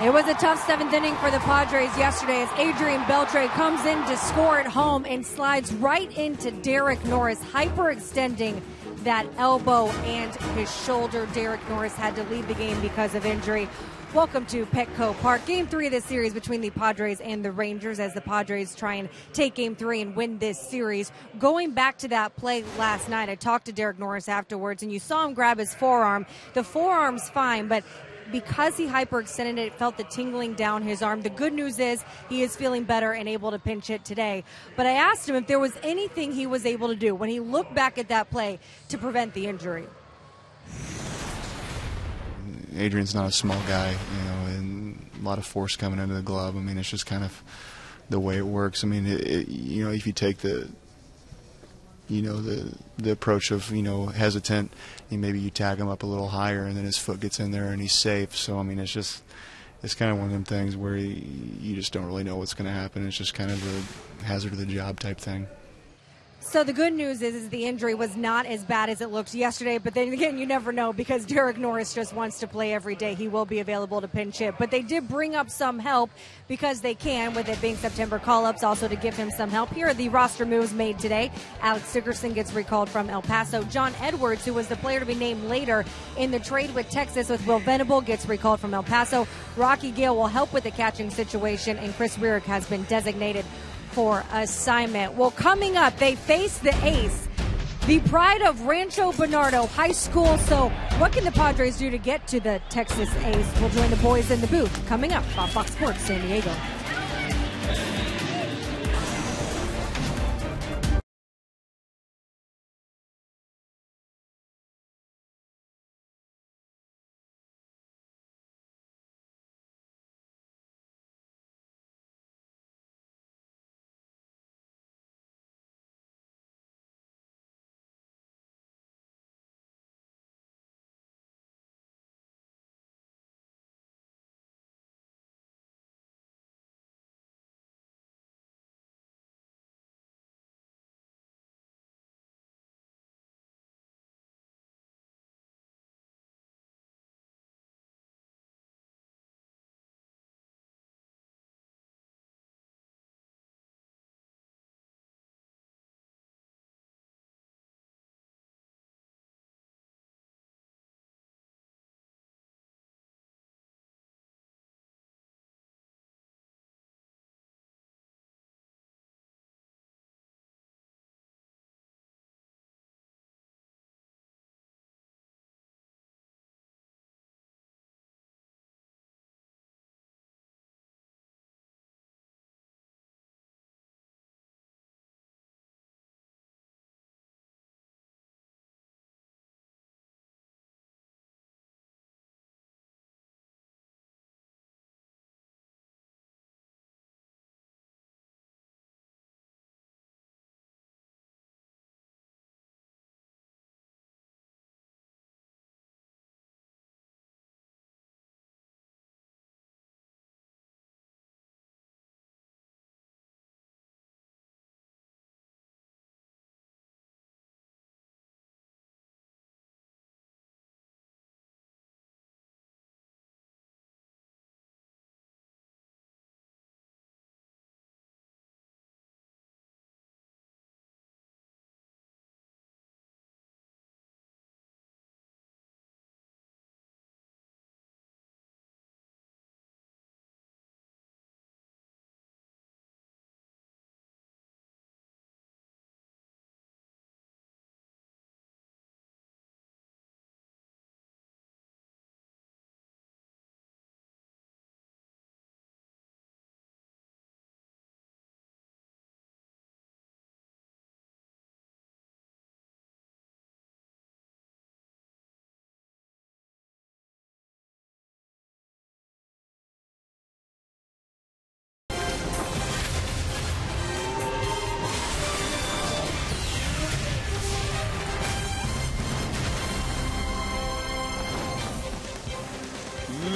It was a tough seventh inning for the Padres yesterday as Adrian Beltre comes in to score at home and slides right into Derek Norris, hyperextending that elbow and his shoulder. Derek Norris had to leave the game because of injury. Welcome to Petco Park. Game 3 of this series between the Padres and the Rangers as the Padres try and take Game 3 and win this series. Going back to that play last night, I talked to Derek Norris afterwards, and you saw him grab his forearm. The forearm's fine, but because he hyperextended it, felt the tingling down his arm. The good news is he is feeling better and able to pinch hit today. But I asked him if there was anything he was able to do when he looked back at that play to prevent the injury. Adrian's not a small guy, and a lot of force coming into the glove. I mean, it's just kind of the way it works. I mean, if you take the approach of, hesitant, and maybe you tag him up a little higher and then his foot gets in there and he's safe. So, I mean, it's kind of one of them things where you just don't really know what's going to happen. It's just kind of a hazard of the job type thing. So the good news is the injury was not as bad as it looked yesterday, but then again, you never know because Derek Norris just wants to play every day. He will be available to pinch hit. But they did bring up some help because they can, with it being September call-ups, also to give him some help. Here are the roster moves made today. Alex Dickerson gets recalled from El Paso. John Edwards, who was the player to be named later in the trade with Texas with Will Venable, gets recalled from El Paso. Rocky Gale will help with the catching situation, and Chris Rierick has been designated for assignment. Well, coming up, they face the ace, the pride of Rancho Bernardo High School. So what can the Padres do to get to the Texas Ace? We'll join the boys in the booth coming up on Fox Sports San Diego.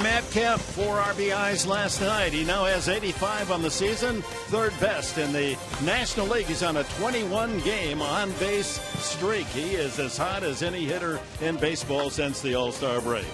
Metcalf, 4 RBIs last night. He now has 85 on the season, third best in the National League. He's on a 21-game on-base streak. He is as hot as any hitter in baseball since the All-Star break.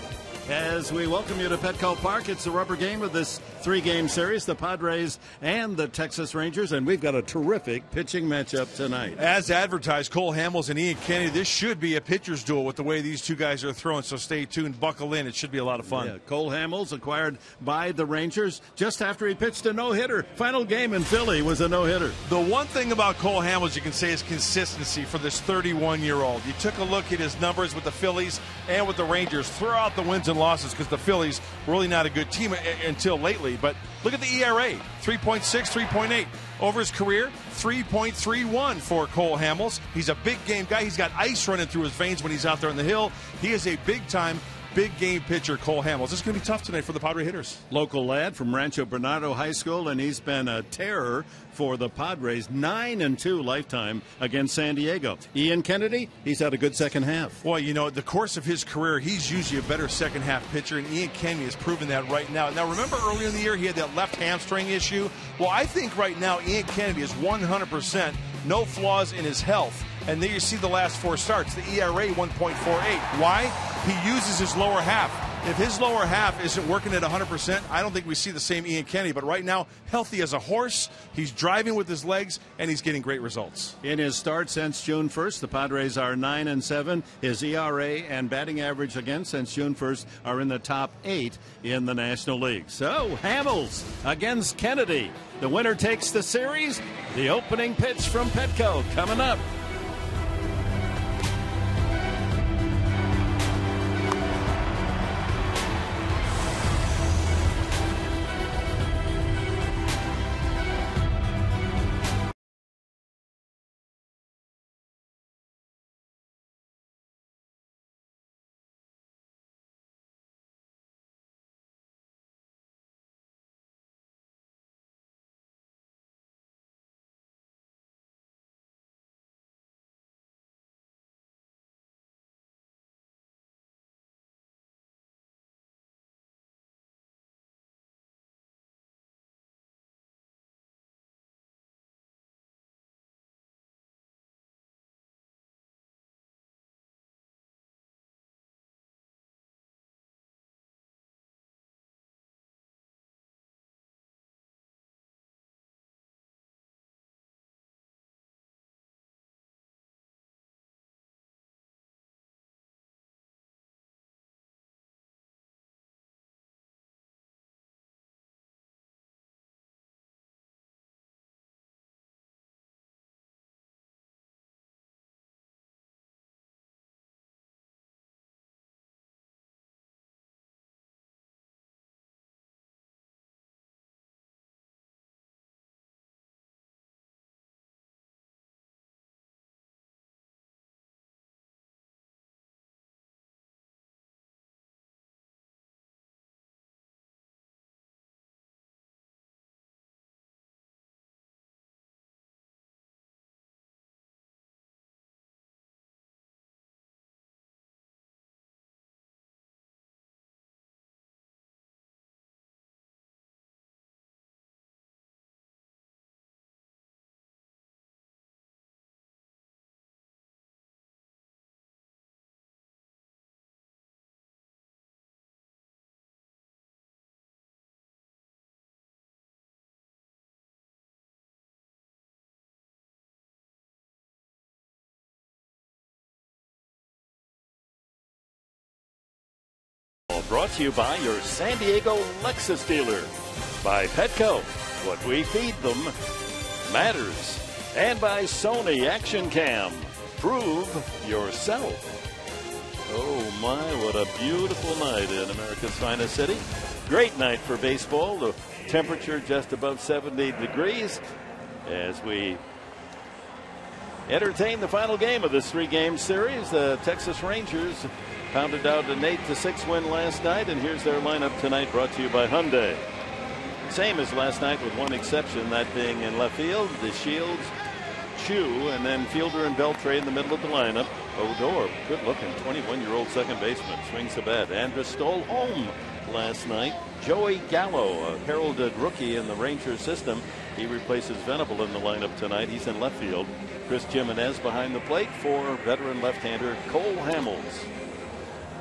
as we welcome you to Petco Park. It's the rubber game of this three-game series, the Padres and the Texas Rangers, and we've got a terrific pitching matchup tonight. As advertised, Cole Hamels and Ian Kennedy, this should be a pitcher's duel with the way these two guys are throwing, so stay tuned, buckle in. It should be a lot of fun. Yeah, Cole Hamels acquired by the Rangers just after he pitched a no-hitter. Final game in Philly was a no-hitter. The one thing about Cole Hamels you can say is consistency for this 31-year-old. You took a look at his numbers with the Phillies and with the Rangers. Throw out the wins and losses because the Phillies were really not a good team until lately. But look at the ERA, 3.6, 3.8. Over his career, 3.31 for Cole Hamels. He's a big game guy. He's got ice running through his veins when he's out there on the hill. He is a big-time, big-game pitcher, Cole Hamels. This is going to be tough tonight for the Padre hitters. Local lad from Rancho Bernardo High School, and he's been a terror for the Padres. 9-2 lifetime against San Diego. Ian Kennedy, he's had a good second half. Well, you know, the course of his career, he's usually a better second-half pitcher, and Ian Kennedy has proven that right now. Now, remember earlier in the year he had that left hamstring issue? Well, I think right now Ian Kennedy is 100% no flaws in his health. And there you see the last four starts, the ERA 1.48. Why? He uses his lower half. If his lower half isn't working at 100%, I don't think we see the same Ian Kennedy. But right now, healthy as a horse, he's driving with his legs, and he's getting great results. In his start since June 1st, the Padres are 9-7. His ERA and batting average again since June 1st are in the top 8 in the National League. So, Hamels against Kennedy. The winner takes the series. The opening pitch from Petco coming up. Brought to you by your San Diego Lexus dealer. By Petco, what we feed them matters. And by Sony Action Cam, prove yourself. Oh my, what a beautiful night in America's finest city. Great night for baseball. The temperature just above 70 degrees as we entertain the final game of this three-game series. The Texas Rangers pounded out an 8-6 win last night, and here's their lineup tonight, brought to you by Hyundai. Same as last night with one exception, that being in left field, the Shields, Chu, and then Fielder and Beltre in the middle of the lineup. Odor, good-looking 21-year-old second baseman, swings the bat. Andrus stole home last night. Joey Gallo, a heralded rookie in the Rangers system. He replaces Venable in the lineup tonight. He's in left field. Chris Jimenez behind the plate for veteran left-hander Cole Hamels.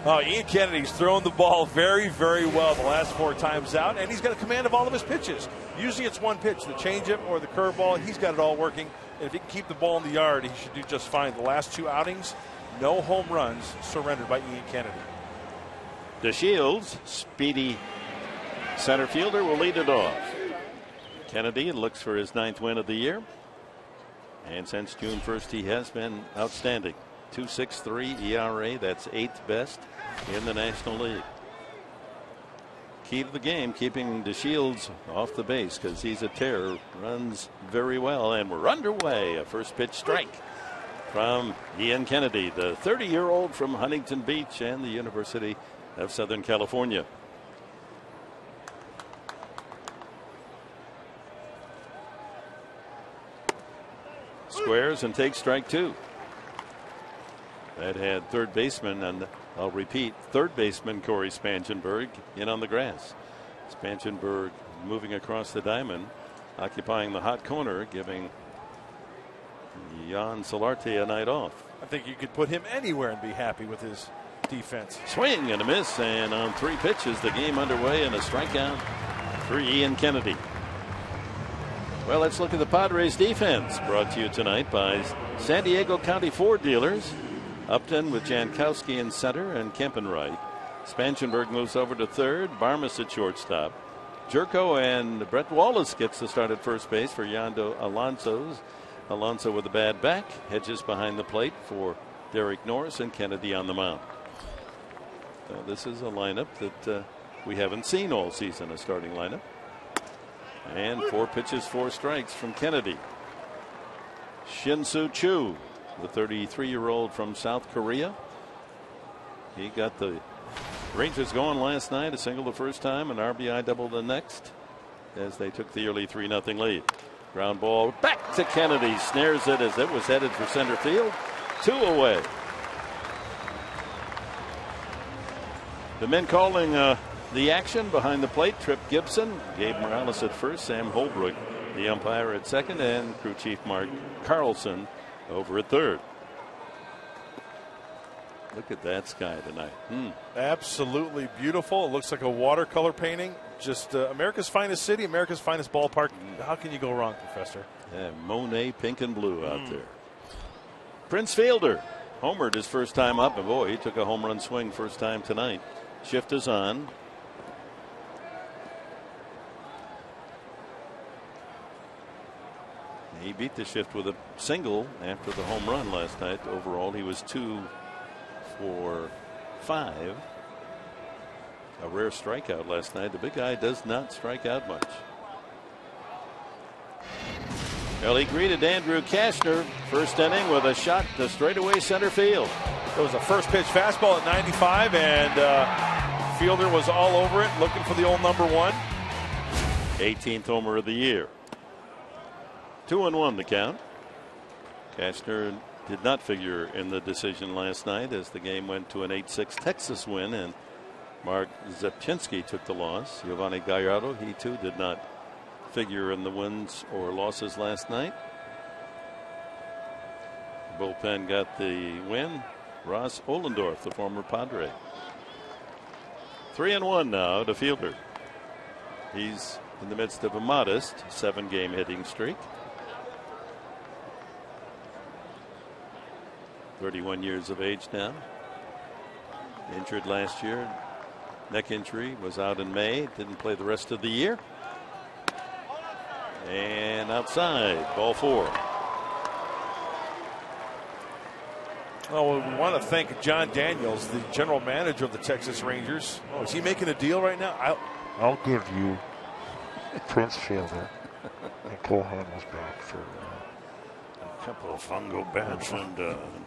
Oh, Ian Kennedy's thrown the ball very, very well the last 4 times out, and he's got a command of all of his pitches. Usually it's one pitch, the changeup or the curveball. He's got it all working, and if he can keep the ball in the yard, he should do just fine. The last 2 outings, no home runs surrendered by Ian Kennedy. DeShields, speedy center fielder, will lead it off. Kennedy looks for his 9th win of the year, and since June 1st he has been outstanding. 2.63 ERA, that's 8th best in the National League. Key to the game, keeping DeShields off the base because he's a terror. Runs very well, and we're underway. A first pitch strike from Ian Kennedy, the 30-year-old from Huntington Beach and the University of Southern California. Squares and takes strike 2. That had third baseman, and I'll repeat, third baseman Corey Spangenberg in on the grass. Spangenberg moving across the diamond, occupying the hot corner, giving Jan Solarte a night off. I think you could put him anywhere and be happy with his defense. Swing and a miss, and on 3 pitches, the game underway, and a strikeout for Ian Kennedy. Well, let's look at the Padres defense, brought to you tonight by San Diego County Ford dealers. Upton with Jankowski in center and Kemp in right. Spangenberg moves over to third. Barmas at shortstop. Jerko and Brett Wallace gets the start at first base for Yando Alonso with a bad back. Hedges behind the plate for Derek Norris, and Kennedy on the mound. So this is a lineup that we haven't seen all season, a starting lineup. And 4 pitches, 4 strikes from Kennedy. Shin-Soo Choo, the 33-year-old from South Korea. He got the Rangers going last night, a single the first time, an RBI double the next, as they took the early 3-0 lead. Ground ball back to Kennedy, snares it as it was headed for center field. 2 away. The men calling the action behind the plate: Trip Gibson, Gabe Morales at first, Sam Holbrook the umpire at second, and crew chief Mark Carlson over at third. Look at that sky tonight. Absolutely beautiful. It looks like a watercolor painting. Just America's finest city, America's finest ballpark. How can you go wrong, Professor? Yeah, Monet pink and blue out there. Prince Fielder homered his first time up, and boy, he took a home run swing first time tonight. Shift is on. He beat the shift with a single after the home run last night. Overall, he was 2 for 5. A rare strikeout last night. The big guy does not strike out much. Well, he greeted Andrew Kashner first inning with a shot to straightaway center field. It was a first pitch fastball at 95, and Fielder was all over it, looking for the old number 1. 18th homer of the year. 2-1 the count. Kashner did not figure in the decision last night as the game went to an 8-6 Texas win, and Mark Zepchinski took the loss. Giovanni Gallardo, he too did not figure in the wins or losses last night. The bullpen got the win. Ross Ohlendorf, the former Padre. 3-1 now to Fielder. He's in the midst of a modest 7-game hitting streak. 31 years of age now. Injured last year. Neck injury, was out in May. Didn't play the rest of the year. And outside, ball 4. Well, we want to thank John Daniels, the general manager of the Texas Rangers. Oh, is he making a deal right now? I'll give you Prince Fielder and Cole Hamels back for a couple of fungo bats and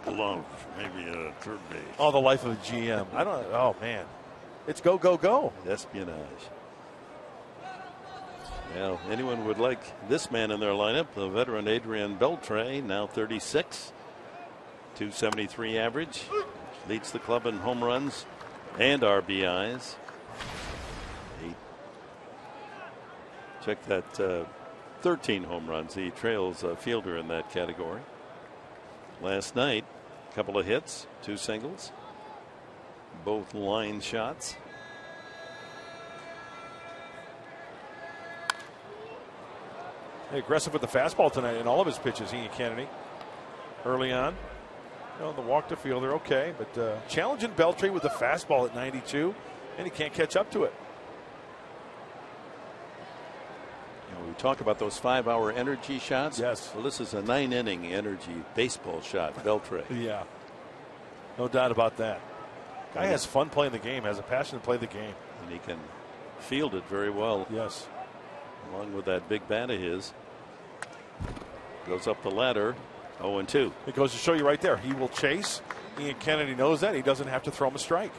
gloves, maybe a third base. Oh, the life of a GM. Oh, man. It's go, go, go. Espionage. Well, anyone would like this man in their lineup, the veteran Adrian Beltre, now 36. 273 average. Leads the club in home runs and RBIs. Check that 13 home runs. He trails Fielder in that category. Last night, a couple of hits, 2 singles. both line shots. Aggressive with the fastball tonight in all of his pitches, Ian Kennedy. Early on. The walk to fielder, okay, but challenging Beltre with the fastball at 92, and he can't catch up to it. We talk about those 5-hour energy shots. Yes. Well, this is a 9-inning energy baseball shot, Beltre. Yeah. No doubt about that. Guy has fun playing the game, has a passion to play the game. And he can field it very well. Yes. Along with that big bat of his. Goes up the ladder. 0-2. It goes to show you right there. He will chase. Ian Kennedy knows that. He doesn't have to throw him a strike.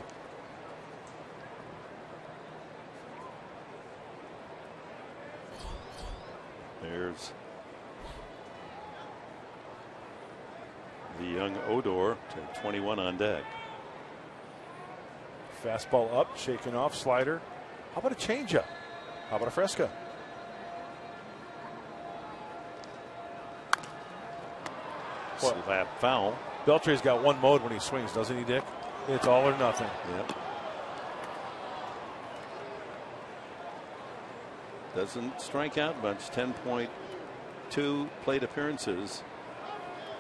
There's the young Odor to 21 on deck. Fastball up, shaking off, slider. How about a changeup? How about a Fresca? Slap foul. Beltre's got one mode when he swings, doesn't he, Dick? It's all or nothing. Yep. Doesn't strike out much. 10.2 plate appearances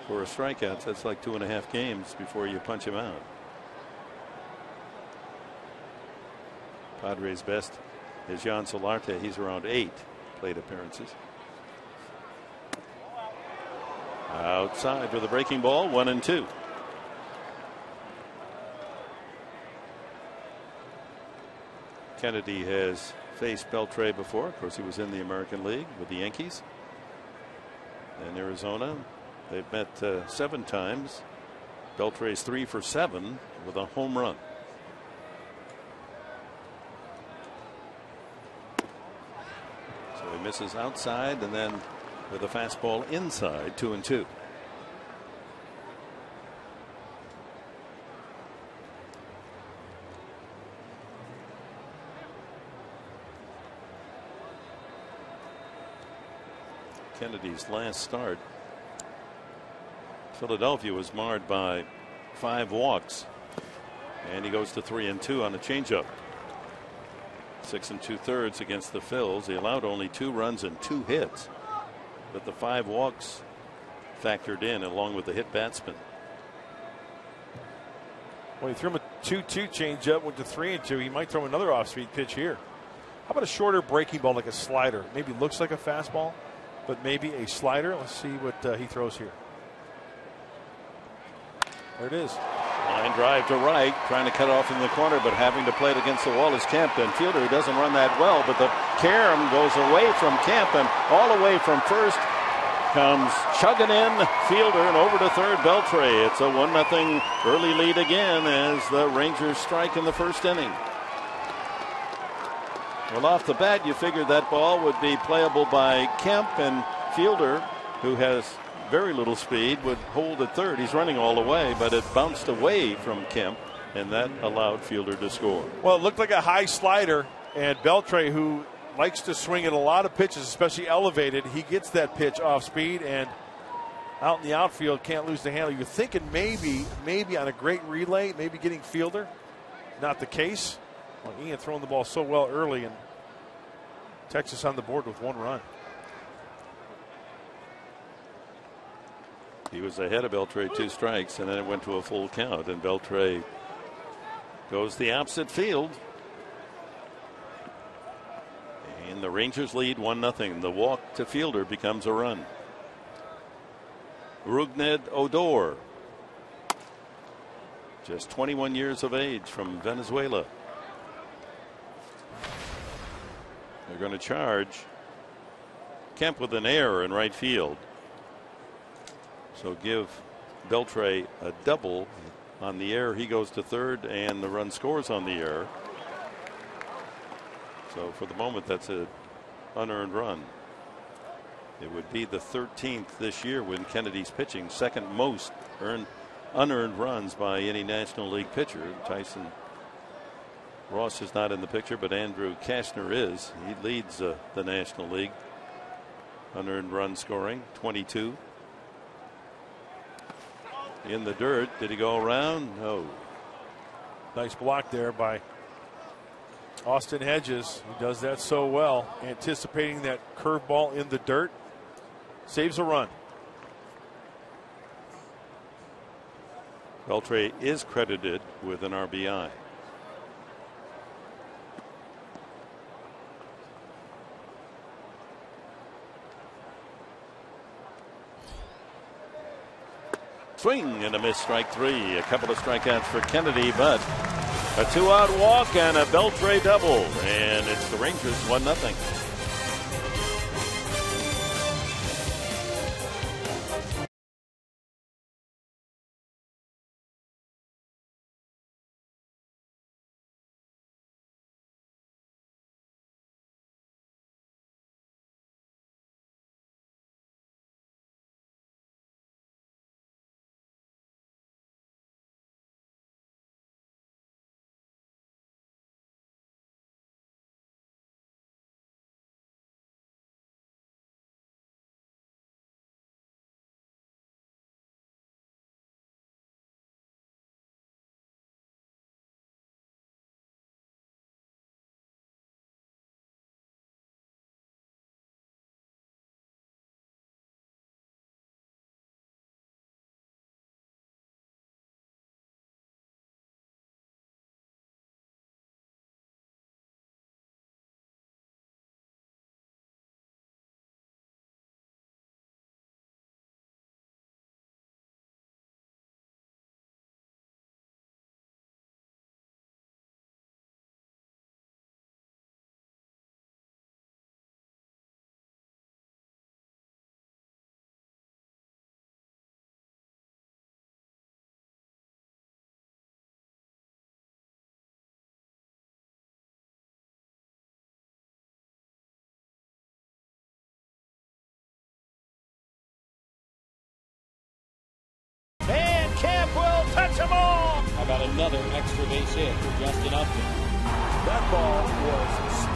for a strikeout. That's like 2.5 games before you punch him out. Padres' best is Jan Solarte. He's around 8 plate appearances. Outside with a breaking ball, 1-2. Kennedy has faced Beltre before. Of course, he was in the American League with the Yankees. In Arizona, they've met 7 times. Beltre's 3 for 7 with a home run. So he misses outside, and then with a fastball inside, 2-2. Kennedy's last start, Philadelphia, was marred by 5 walks, and he goes to 3-2 on a changeup. 6 2/3 against the Phils. He allowed only 2 runs and 2 hits, but the 5 walks factored in along with the hit batsman. Well, he threw him a 2-2 changeup, went to 3-2. He might throw another off-speed pitch here. How about a shorter breaking ball like a slider? Maybe looks like a fastball, but maybe a slider. Let's see what he throws here. There it is. Line drive to right, trying to cut off in the corner, but having to play it against the wall is Kemp. And fielder who doesn't run that well, but the carom goes away from Kemp, and all the way from first comes chugging in fielder, and over to third, Beltre. It's a 1-0 early lead again as the Rangers strike in the first inning. Well, off the bat, you figured that ball would be playable by Kemp, and fielder, who has very little speed, would hold at third. He's running all the way, but it bounced away from Kemp, and that allowed fielder to score. Well, it looked like a high slider, and Beltre, who likes to swing at a lot of pitches, especially elevated, he gets that pitch off speed and out in the outfield, can't lose the handle. You're thinking maybe on a great relay, maybe getting fielder. Not the case. Well, Ian throwing the ball so well early, and Texas on the board with 1 run. He was ahead of Beltre 2 strikes, and then it went to a full count, and Beltre goes the opposite field. And the Rangers lead 1-0. The walk to fielder becomes a run. Rougned Odor, just 21 years of age, from Venezuela. They're going to charge Kemp with an error in right field. So give Beltre a double on the error. He goes to third, and the run scores on the error. So for the moment, that's an unearned run. It would be the 13th this year when Kennedy's pitching, second most unearned runs by any National League pitcher. Tyson Ross is not in the picture, but Andrew Kastner is. He leads the National League unearned run scoring, 22. In the dirt. Did he go around? No. Nice block there by Austin Hedges. He does that so well, anticipating that curveball in the dirt. Saves a run. Beltre is credited with an RBI. Swing and a miss, strike three. A couple of strikeouts for Kennedy, but a 2-out walk and a Beltre double. And it's the Rangers 1-0. Touch them all. How about another extra base hit for Justin Upton? That ball was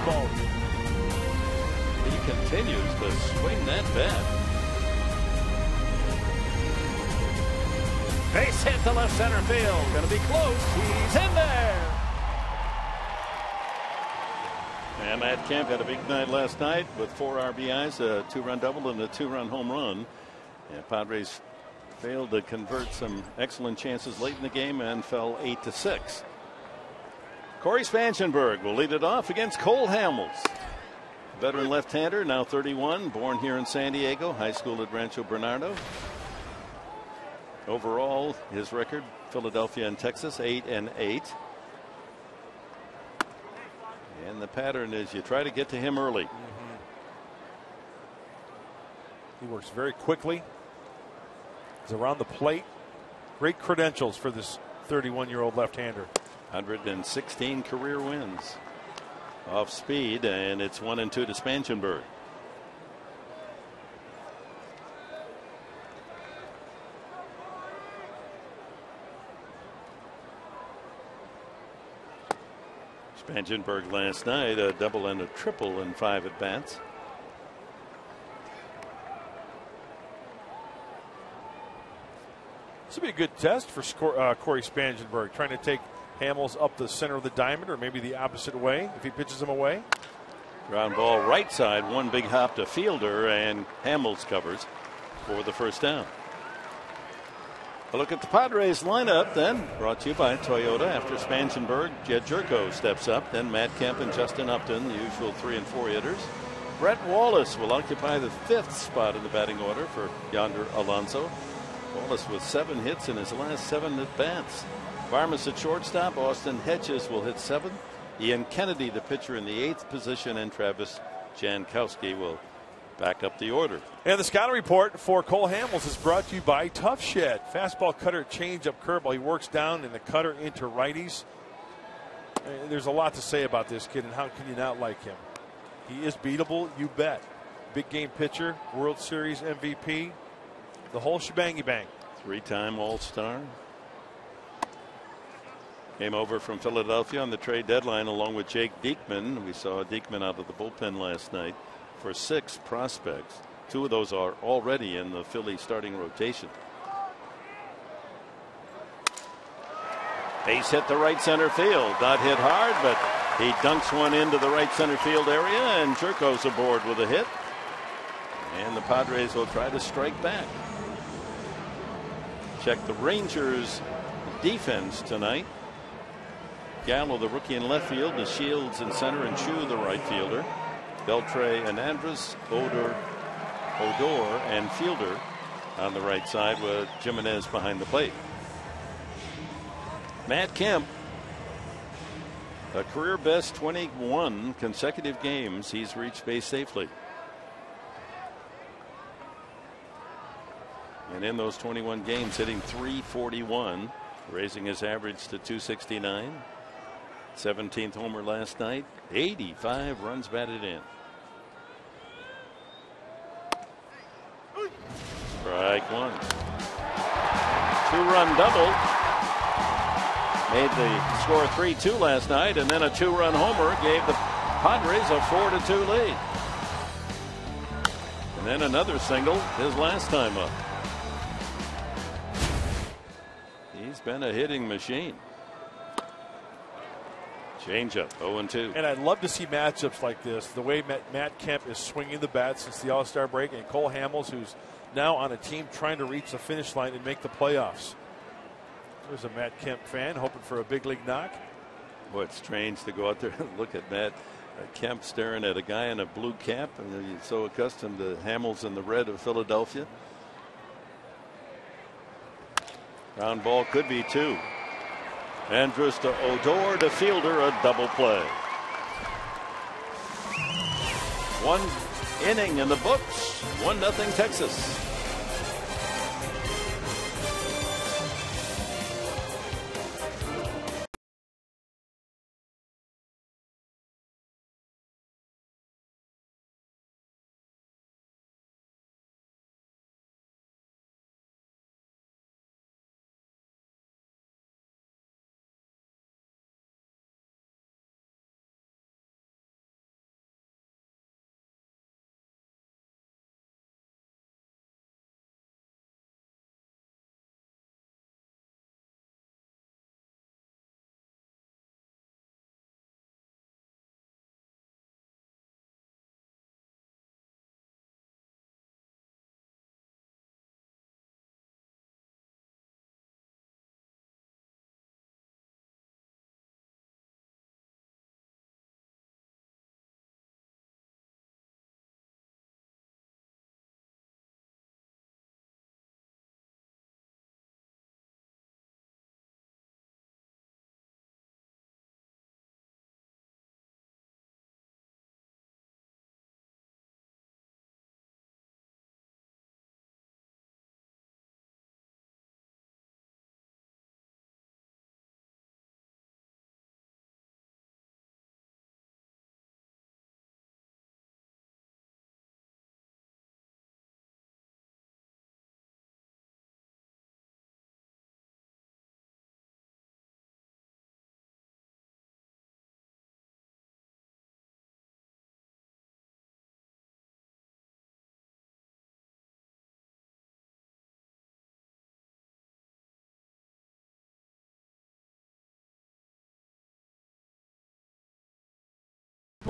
smoked. He continues to swing that bat. Base hit to left center field. Going to be close. He's in there. And Matt Kemp had a big night last night with 4 RBIs, a 2-run double, and a 2-run home run. And Padres failed to convert some excellent chances late in the game and fell 8-6. Corey Spangenberg will lead it off against Cole Hamels. Veteran left-hander, now 31, born here in San Diego, high school at Rancho Bernardo. Overall, his record, Philadelphia and Texas, 8-8. And the pattern is you try to get to him early. He works very quickly. He's around the plate. Great credentials for this 31-year-old left-hander. 116 career wins. Off speed, and it's 1-2 to Spangenberg. Spangenberg last night, a double and a triple in 5 at-bats. This would be a good test for Corey Spangenberg, trying to take Hamels up the center of the diamond, or maybe the opposite way if he pitches him away. Ground ball right side, one big hop to fielder, and Hamels covers for the first down. A look at the Padres lineup then, brought to you by Toyota. After Spangenberg, Jed Jerko steps up, then Matt Kemp and Justin Upton, the usual 3 and 4 hitters. Brett Wallace will occupy the 5th spot in the batting order for Yonder Alonso. Wallace with 7 hits in his last 7 at-bats. Varmus at shortstop. Austin Hedges will hit 7th. Ian Kennedy, the pitcher, in the 8th position, and Travis Jankowski will back up the order. And the scouting report for Cole Hamels is brought to you by Tough Shed. Fastball, cutter, changeup, curveball. He works down in the cutter into righties. There's a lot to say about this kid, and how can you not like him? He is beatable, you bet. Big game pitcher, World Series MVP. The whole shebangy bang. 3-time All-Star. Came over from Philadelphia on the trade deadline along with Jake Diekman. We saw Diekman out of the bullpen last night for 6 prospects. 2 of those are already in the Philly starting rotation. Base hit to right center field. Not hit hard, but he dunks one into the right center field area, and Jerko's aboard with a hit. And the Padres will try to strike back. Check the Rangers defense tonight. Gallo, the rookie in left field, the Shields in center, and Chu, the right fielder. Beltre and Andrus, Odor, and Fielder on the right side with Jimenez behind the plate. Matt Kemp, a career best 21 consecutive games he's reached base safely. And in those 21 games, hitting .341, raising his average to .269. 17th homer last night, 85 runs batted in. Strike one. 2-run double. Made the score 3-2 last night, and then a 2-run homer gave the Padres a 4-2 lead. And then another single his last time up. He's been a hitting machine. Changeup, 0-2. And I'd love to see matchups like this. The way Matt Kemp is swinging the bat since the All-Star break, and Cole Hamels, who's now on a team trying to reach the finish line and make the playoffs. There's a Matt Kemp fan hoping for a big league knock. Boy, it's strange to go out there and look at Matt Kemp staring at a guy in a blue cap, and you're so accustomed to Hamels in the red of Philadelphia. Ground ball could be 2. Andrus to Odor to Fielder, a double play. 1 inning in the books, 1-0 Texas.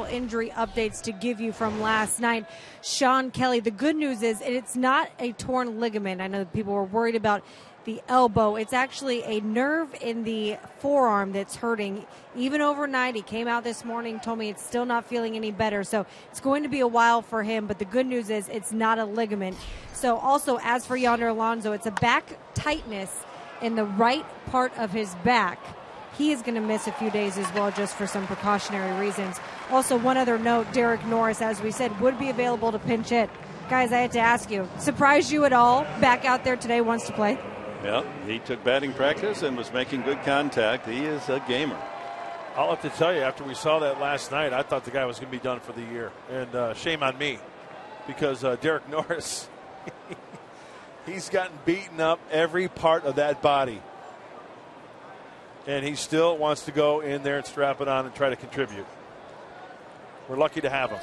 Injury updates to give you from last night. Sean Kelly, the good news is it's not a torn ligament. I know people were worried about the elbow. It's actually a nerve in the forearm that's hurting. Even overnight, he came out this morning, told me it's still not feeling any better. So it's going to be a while for him, but the good news is it's not a ligament. So also, as for Yonder Alonso, it's a back tightness in the right part of his back. He is going to miss a few days as well, just for some precautionary reasons. Also, one other note, Derek Norris, as we said, would be available to pinch hit. Guys, I had to ask you, surprised you at all? Back out there today, wants to play? Yeah, he took batting practice and was making good contact. He is a gamer. I'll have to tell you, after we saw that last night, I thought the guy was going to be done for the year. And shame on me, because Derek Norris, he's gotten beaten up every part of that body. And he still wants to go in there and strap it on and try to contribute. We're lucky to have him.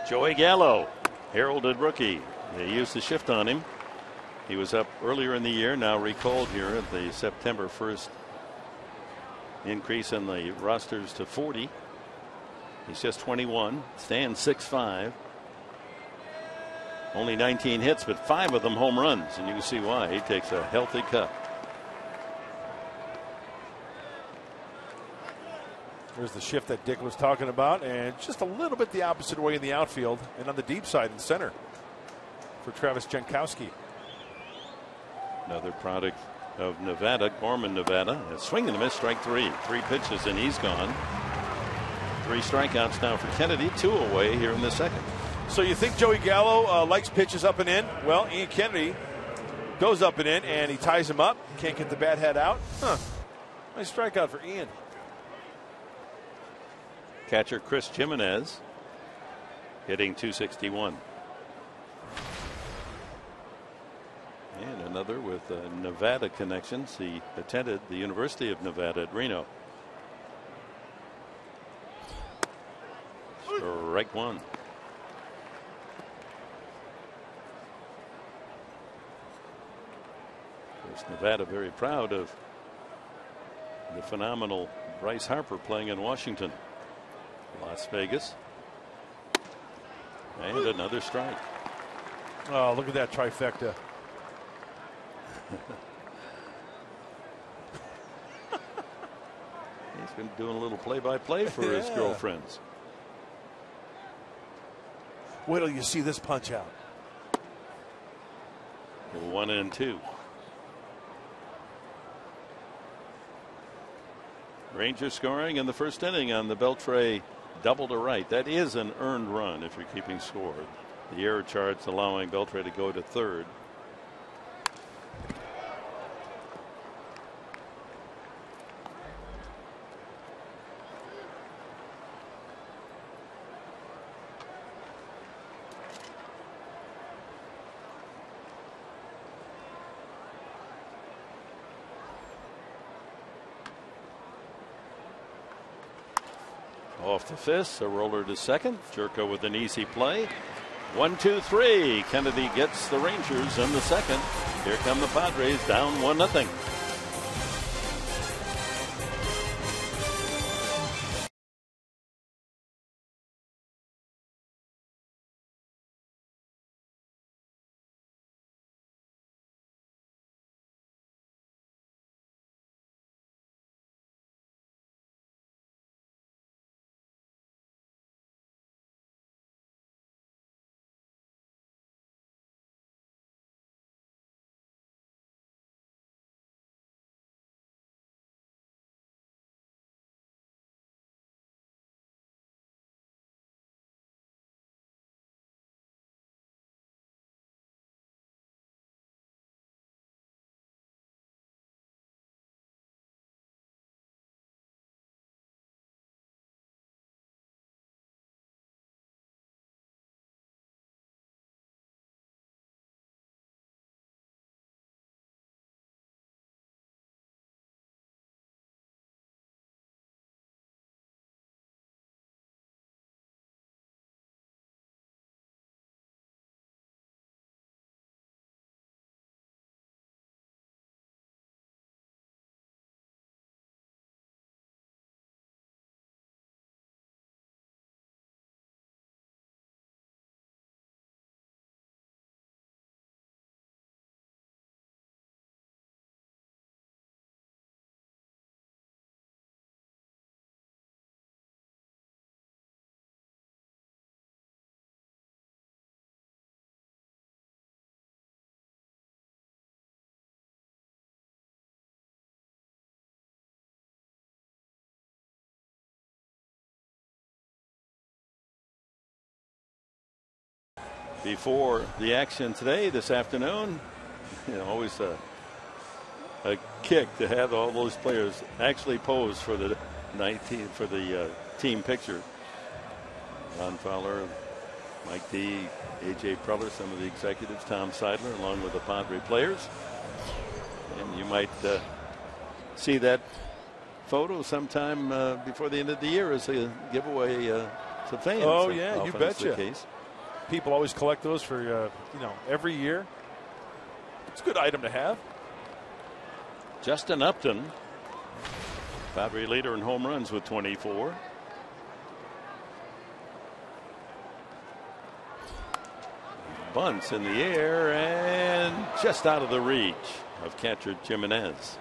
Joey Gallo, heralded rookie. They used the shift on him. He was up earlier in the year, now recalled here at the September 1st increase in the rosters to 40. He's just 21, stands 6'5". Only 19 hits, but 5 of them home runs, and you can see why. He takes a healthy cut. There's the shift that Dick was talking about, and just a little bit the opposite way in the outfield and on the deep side in center for Travis Jankowski. Another product of Nevada, Gorman, Nevada. A swing and a miss, strike 3. 3 pitches, and he's gone. 3 strikeouts now for Kennedy, 2 away here in the second. So you think Joey Gallo likes pitches up and in? Well, Ian Kennedy goes up and in, and he ties him up. Can't get the bat head out. Nice strikeout for Ian. Catcher Chris Jimenez hitting .261. And another with Nevada connections. He attended the University of Nevada at Reno. Strike 1. Of course, Nevada very proud of the phenomenal Bryce Harper playing in Washington. Las Vegas. And another strike. Oh, look at that trifecta. He's been doing a little play-by-play for his girlfriends. Wait till you see this punch out. 1-2. Rangers scoring in the first inning on the Beltre double to right. That is an earned run if you're keeping score. The error charts allowing Beltre to go to third. Off the fist, a roller to second. Jerko with an easy play. 1-2-3. Kennedy gets the Rangers in the second. Here come the Padres down 1-0. Before the action today, this afternoon, always a kick to have all those players actually pose for the team picture. Ron Fowler, Mike D, AJ Preller, some of the executives, Tom Seidler, along with the Padre players. And you might see that photo sometime before the end of the year as a giveaway to fans. Oh yeah, you betcha. Case. People always collect those for every year. It's a good item to have. Justin Upton Padre leader in home runs with 24. Bunts in the air and just out of the reach of catcher Jimenez.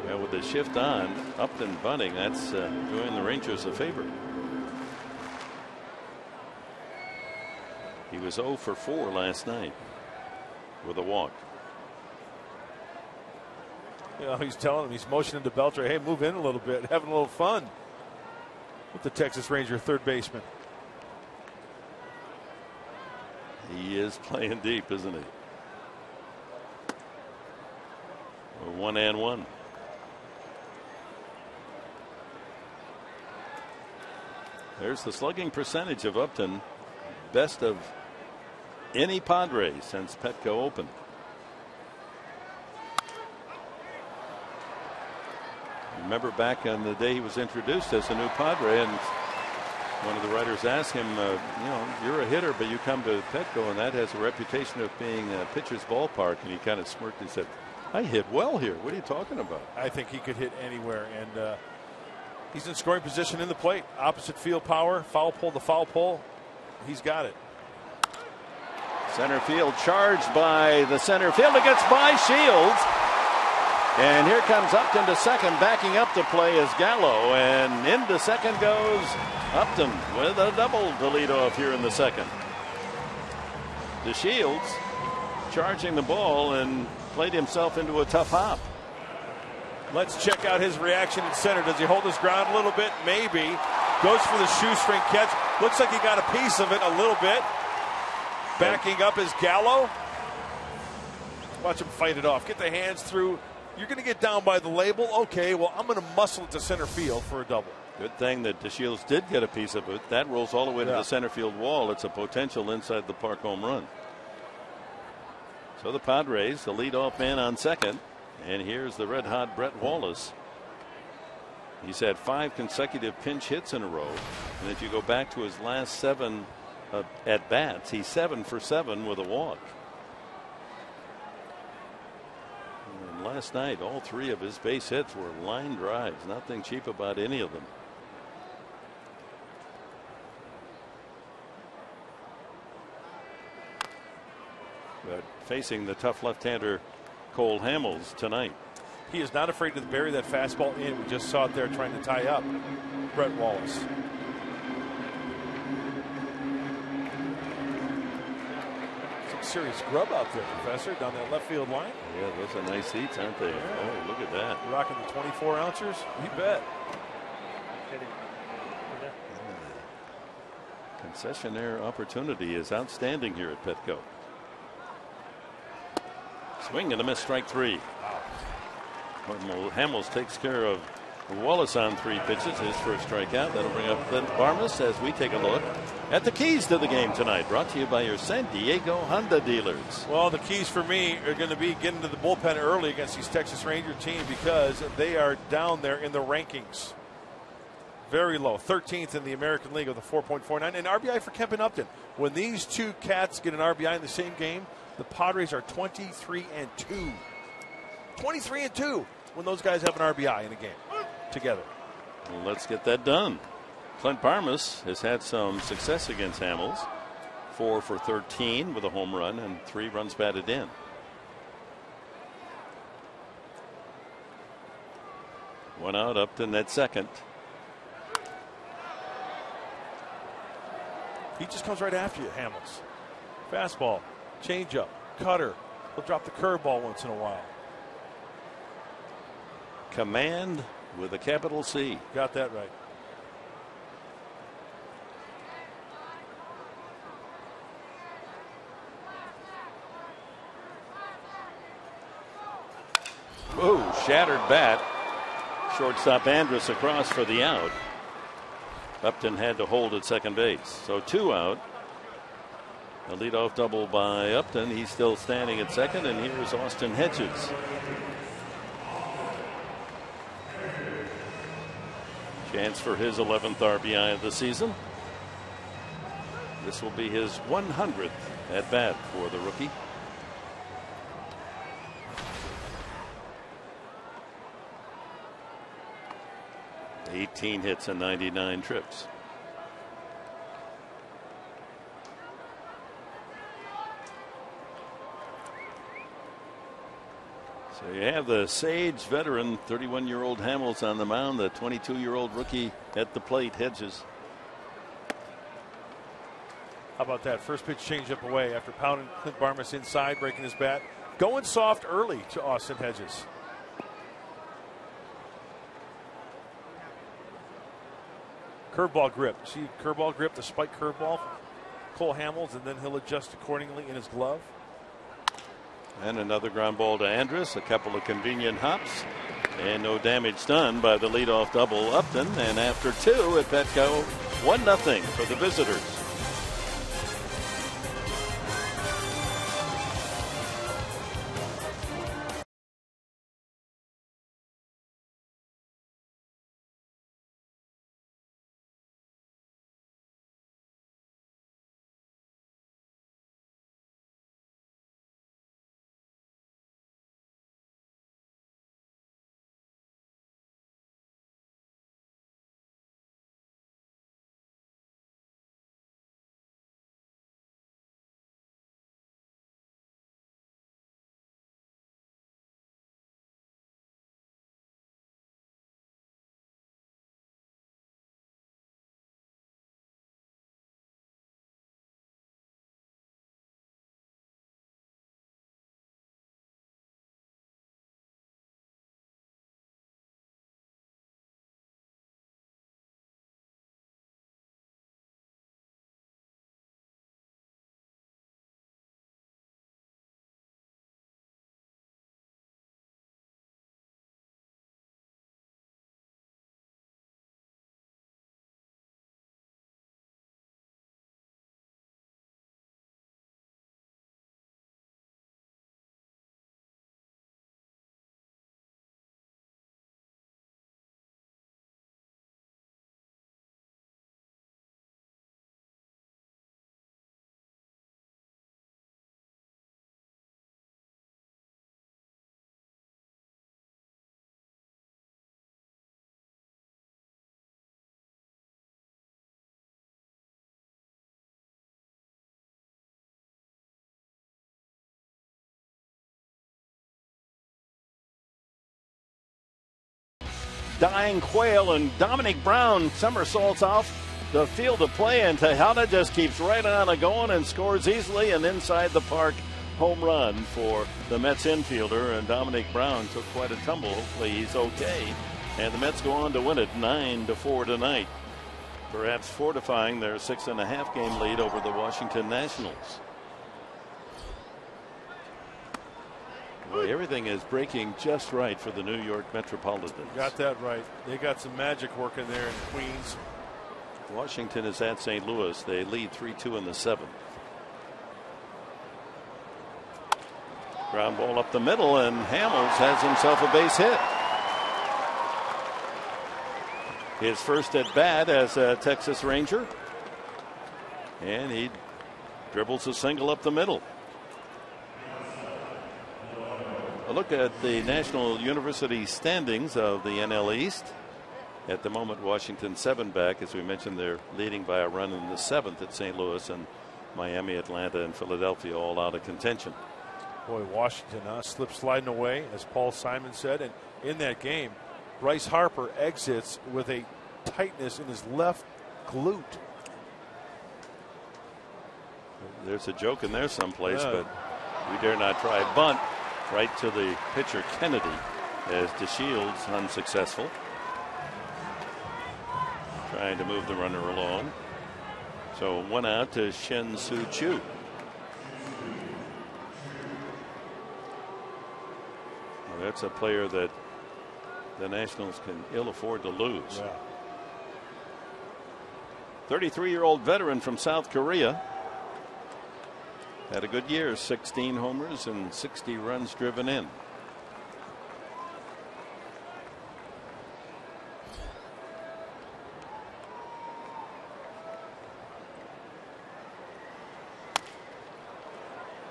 Well, with the shift on, Upton bunting, that's doing the Rangers a favor. He was 0 for 4 last night with a walk. You know, he's telling him, he's motioning to Beltre, hey, move in a little bit, having a little fun with the Texas Ranger third baseman. He is playing deep, isn't he? 1-1. There's the slugging percentage of Upton, best of any Padre since Petco opened. Remember back on the day he was introduced as a new Padre, and one of the writers asked him, you know, you're a hitter, but you come to Petco, and that has a reputation of being a pitcher's ballpark. And he kind of smirked and said, I hit well here. What are you talking about? I think he could hit anywhere, and he's in scoring position in the plate. Opposite field power, foul pole to foul pole. He's got it. Center field charged by the center fielder, gets by Shields. And here comes Upton to second. Backing up to play is Gallo, and into second goes Upton with a double to lead off here in the second. The Shields charging the ball and played himself into a tough hop. Let's check out his reaction in center. Does he hold his ground a little bit? Maybe. Goes for the shoestring catch. Looks like he got a piece of it a little bit. Backing up is Gallo. Watch him fight it off. Get the hands through. You're going to get down by the label. Okay, well, I'm going to muscle it to center field for a double. Good thing that DeShields did get a piece of it. That rolls all the way to the center field wall. It's a potential inside the park home run. So the Padres, the leadoff man on second. And here's the red hot Brett Wallace. He's had 5 consecutive pinch hits in a row. And if you go back to his last 7 at bats, he's 7 for 7 with a walk. And last night, all 3 of his base hits were line drives. Nothing cheap about any of them. But facing the tough left-hander Cole Hamels tonight. He is not afraid to bury that fastball in. We just saw it there trying to tie up Brett Wallace. Some serious grub out there, Professor, down that left field line. Yeah, those are nice seats, aren't they? Yeah. Oh, look at that. Rocking the 24 ounces. You bet. Concessionaire opportunity is outstanding here at Petco. Swing and a miss, strike 3. Hamels takes care of Wallace on 3 pitches. His first strikeout. That'll bring up Clint Barmas as we take a look at the keys to the game tonight. Brought to you by your San Diego Honda dealers. Well, the keys for me are going to be getting to the bullpen early against these Texas Ranger team because they are down there in the rankings. Very low. 13th in the American League with a 4.49. And RBI for Kemp and Upton. When these 2 cats get an RBI in the same game, the Padres are 23-2. 23-2 when those guys have an RBI in a game together. Well, let's get that done. Clint Barmas has had some success against Hamels. 4 for 13 with a home run and 3 runs batted in. One out, Upton at second. He just comes right after you, Hamels. Fastball, changeup, cutter. He'll drop the curveball once in a while. Command with a capital C. Got that right. Whoa, shattered bat. Shortstop Andrus across for the out. Upton had to hold at second base. So 2 out. A leadoff double by Upton. He's still standing at second, and here's Austin Hedges. Chance for his 11th RBI of the season. This will be his 100th at bat for the rookie. 18 hits and 99 trips. So you have the Sage veteran, 31-year-old Hamels on the mound, the 22-year-old rookie at the plate, Hedges. How about that first pitch change up away after pounding Clint Barmas inside, breaking his bat, going soft early to Austin Hedges. Curveball grip. See curveball grip, the spike curveball, Cole Hamels, and then he'll adjust accordingly in his glove. And another ground ball to Andrus, a couple of convenient hops, and no damage done by the leadoff double Upton. And after 2 at Petco, 1-0 for the visitors. Dying Quail and Dominic Brown somersaults off the field of play, and Tejada just keeps right on going and scores easily an inside the park home run for the Mets infielder. And Dominic Brown took quite a tumble. Hopefully he's okay. And the Mets go on to win it 9-4 tonight, perhaps fortifying their 6.5 game lead over the Washington Nationals. Boy, everything is breaking just right for the New York Metropolitans. Got that right. They got some magic working there in Queens. Washington is at St. Louis. They lead 3-2 in the 7th. Ground ball up the middle, and Hamels has himself a base hit. His first at bat as a Texas Ranger, and he dribbles a single up the middle. A look at the National University standings of the NL East. At the moment, Washington 7 back. As we mentioned, they're leading by a run in the 7th at St. Louis, and Miami, Atlanta, and Philadelphia all out of contention. Boy, Washington slip sliding away, as Paul Simon said. And in that game, Bryce Harper exits with a tightness in his left glute. There's a joke in there someplace, but we dare not try. Bunt right to the pitcher Kennedy as DeShields unsuccessful, trying to move the runner along. So 1 out to Shin Soo Choo. Well, that's a player that the Nationals can ill afford to lose. 33-year-old veteran from South Korea. Had a good year, 16 homers and 60 runs driven in.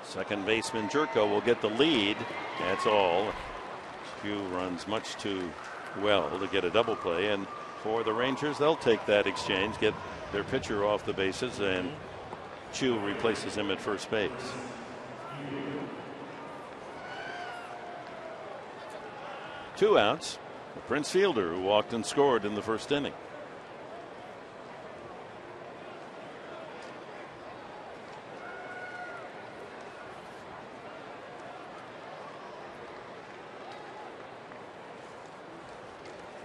Second baseman Jerko will get the lead. That's all. Hugh runs much too well to get a double play, and for the Rangers. They'll take that exchange, get their pitcher off the bases, and Chu replaces him at first base. Two outs. Prince Fielder, who walked and scored in the first inning.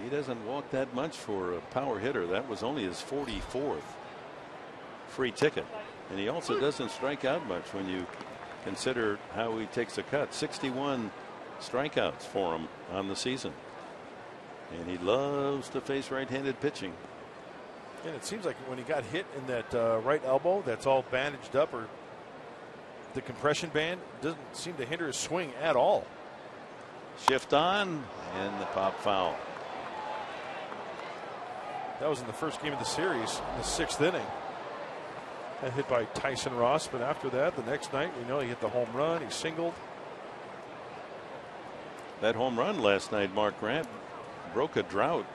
He doesn't walk that much for a power hitter. That was only his 44th free ticket. And he also doesn't strike out much when you consider how he takes a cut. 61 strikeouts for him on the season. And he loves to face right-handed pitching. And it seems like when he got hit in that right elbow, that's all bandaged up, or the compression band doesn't seem to hinder his swing at all. Shift on, and the pop foul. That was in the first game of the series, in the 6th inning. That hit by Tyson Ross, but after that, the next night, we know he hit the home run, he singled. That home run last night, Mark Grant, broke a drought.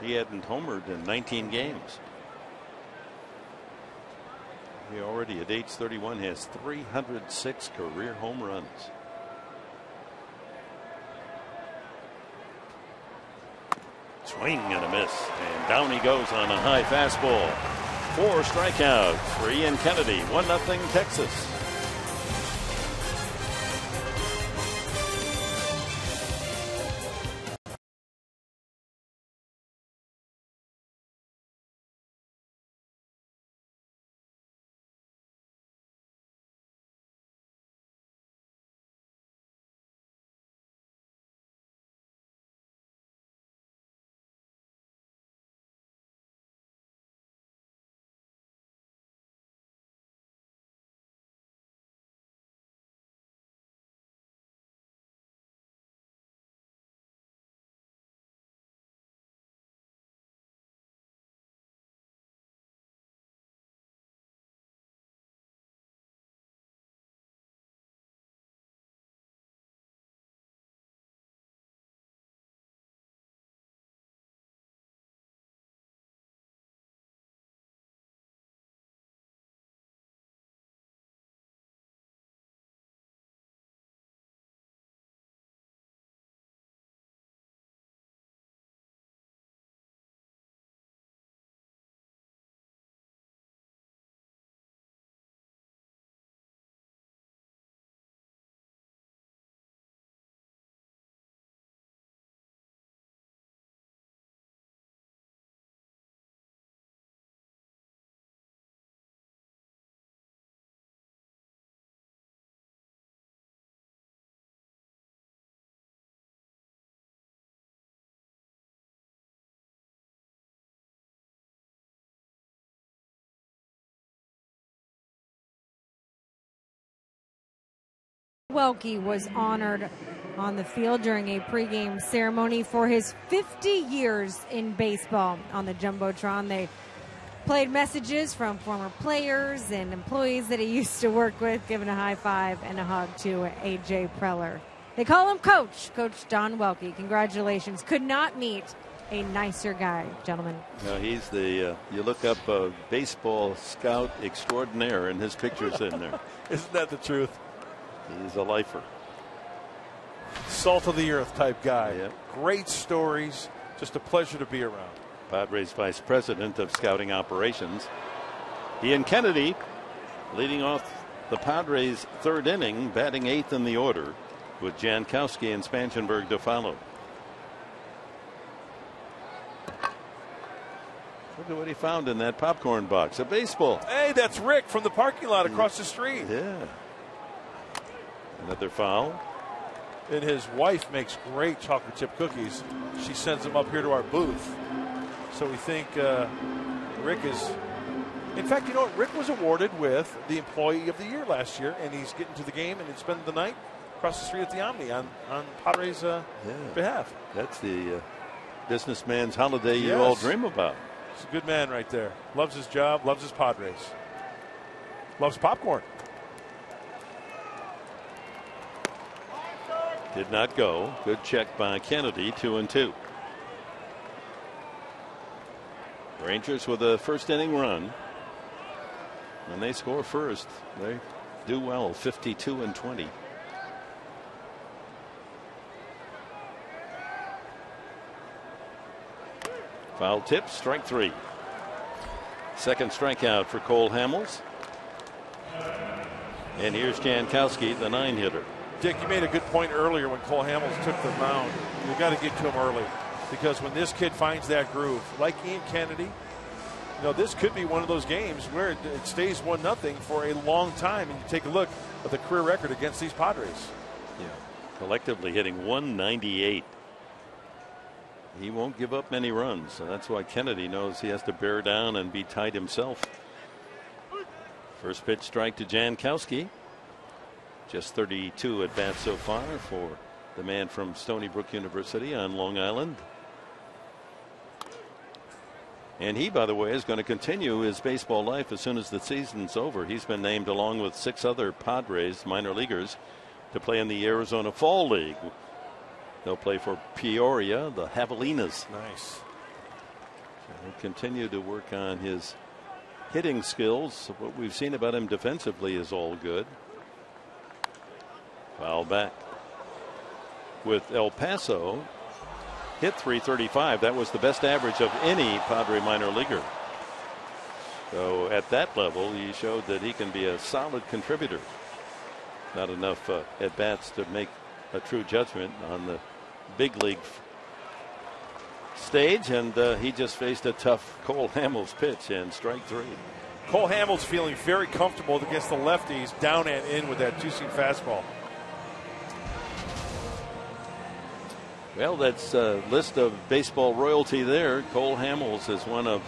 He hadn't homered in 19 games. He already at age 31 has 306 career home runs. Swing and a miss, and down he goes on a high fastball. 4 strikeouts for Ian Kennedy. 1-0 Texas. Welke was honored on the field during a pregame ceremony for his 50 years in baseball. On the Jumbotron, they played messages from former players and employees that he used to work with, giving a high five and a hug to A.J. Preller. They call him Coach Don Welke. Congratulations. Could not meet a nicer guy, gentlemen. No, he's the, you look up baseball scout extraordinaire, and his picture's in there. Isn't that the truth? He's a lifer. Salt of the earth type guy. Yep. Great stories. Just a pleasure to be around. Padres Vice President of Scouting Operations. Ian Kennedy leading off the Padres' 3rd inning, batting 8th in the order, with Jankowski and Spangenberg to follow. Look at what he found in that popcorn box. A baseball. Hey, that's Rick from the parking lot across the street. Yeah. Another foul. And his wife makes great chocolate chip cookies. She sends them up here to our booth. So we think Rick is. In fact, you know what? Rick was awarded with the Employee of the Year last year, and he's getting to the game and he's spending the night across the street at the Omni on Padres' behalf. That's the businessman's holiday you all dream about. He's a good man right there. Loves his job, loves his Padres. Loves popcorn. Did not go. Good check by Kennedy. 2-2. Rangers with a first inning run. When they score first, they do well, 52-20. Foul tip, strike 3. Second strikeout for Cole Hamels. And here's Jankowski, the 9-hitter. Dick, you made a good point earlier when Cole Hamels took the mound. You got to get to him early, because when this kid finds that groove, like Ian Kennedy, this could be one of those games where it stays 1-0 for a long time. And you take a look at the career record against these Padres. Yeah, collectively hitting 198. He won't give up many runs, and that's why Kennedy knows he has to bear down and be tight himself. First pitch strike to Jankowski. Just 32 at bats so far for the man from Stony Brook University on Long Island. And he, by the way, is going to continue his baseball life as soon as the season's over. He's been named, along with 6 other Padres minor leaguers, to play in the Arizona Fall League. They'll play for Peoria, the Javelinas. Nice. So he'll continue to work on his hitting skills. What we've seen about him defensively is all good. Foul back. With El Paso, hit .335. That was the best average of any Padre minor leaguer. So at that level, he showed that he can be a solid contributor. Not enough at bats to make a true judgment on the big league stage, and he just faced a tough Cole Hamels pitch, and strike 3. Cole Hamels feeling very comfortable against the lefties, down and in with that 2-seam fastball. Well, that's a list of baseball royalty there. Cole Hamels is one of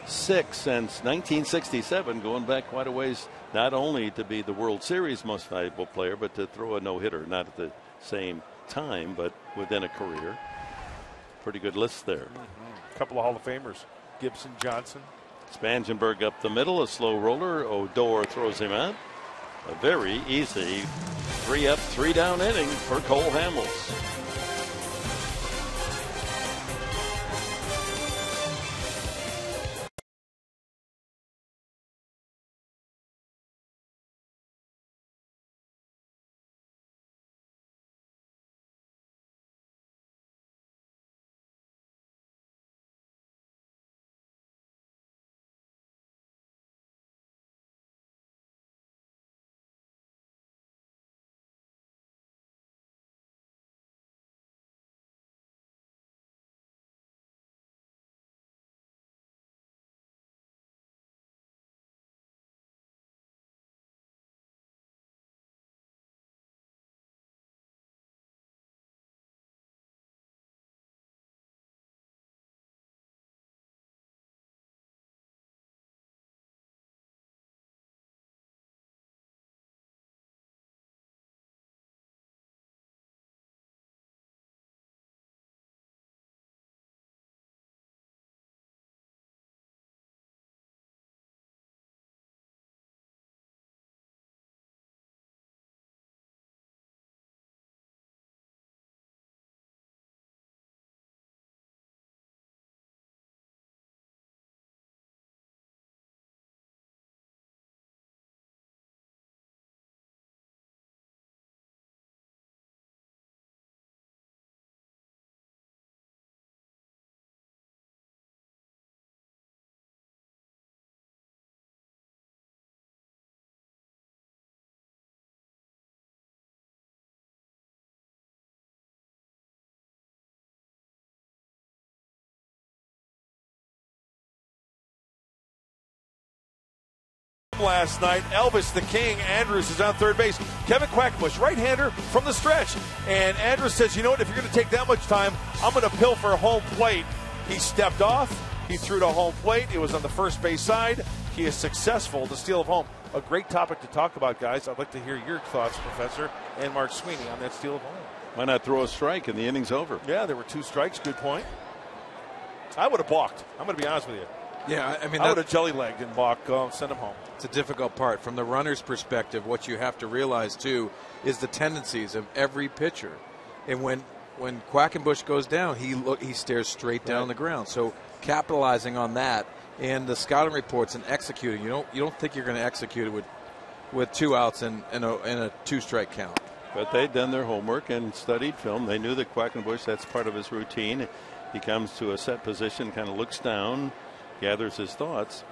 6 since 1967, going back quite a ways, not only to be the World Series most valuable player, but to throw a no-hitter, not at the same time, but within a career. Pretty good list there. A couple of Hall of Famers. Gibson, Johnson. Spangenberg up the middle, a slow roller. Odor throws him out. A very easy 3-up, 3-down inning for Cole Hamels. Last night, Elvis the King Andrus is on third base. Kevin Quackenbush, right-hander from the stretch. And Andrus says, you know what, if you're going to take that much time, I'm going to pilfer home plate. He stepped off. He threw to home plate. It was on the first base side. He is successful to steal of home. A great topic to talk about, guys. I'd like to hear your thoughts, Professor, and Mark Sweeney on that steal of home. Why not throw a strike and the inning's over? Yeah, there were 2 strikes. Good point. I would have balked. I'm going to be honest with you. Yeah, I mean, I would have jelly-legged and balked, send him home. It's a difficult part. From the runner's perspective, what you have to realize, too, is the tendencies of every pitcher. And when Quackenbush goes down, he stares straight down the ground. So capitalizing on that in the scouting reports and executing. You don't think you're going to execute it with 2 outs and a 2-strike count. But they'd done their homework and studied film. They knew that Quackenbush, that's part of his routine. He comes to a set position, kind of looks down, gathers his thoughts.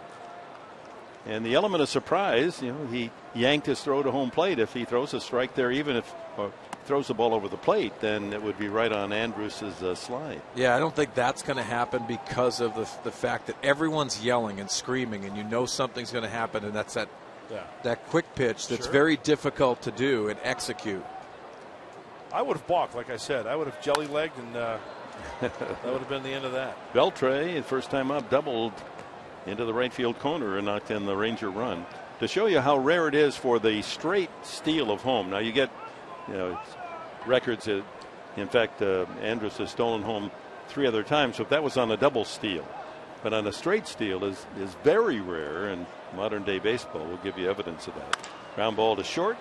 And the element of surprise, he yanked his throw to home plate. If he throws a strike there, even if throws the ball over the plate, then it would be right on Andrus's slide. Yeah, I don't think that's going to happen because of the fact that everyone's yelling and screaming, and something's going to happen, and that's that quick pitch that's very difficult to do and execute. I would have balked, like I said. I would have jelly-legged, and that would have been the end of that. Beltre, first time up, doubled into the right field corner and knocked in the Ranger run. To show you how rare it is for the straight steal of home. Now you get records. In fact, Andrus has stolen home 3 other times. So if that was on a double steal, but on a straight steal is very rare, and modern day baseball will give you evidence of that. Ground ball to short.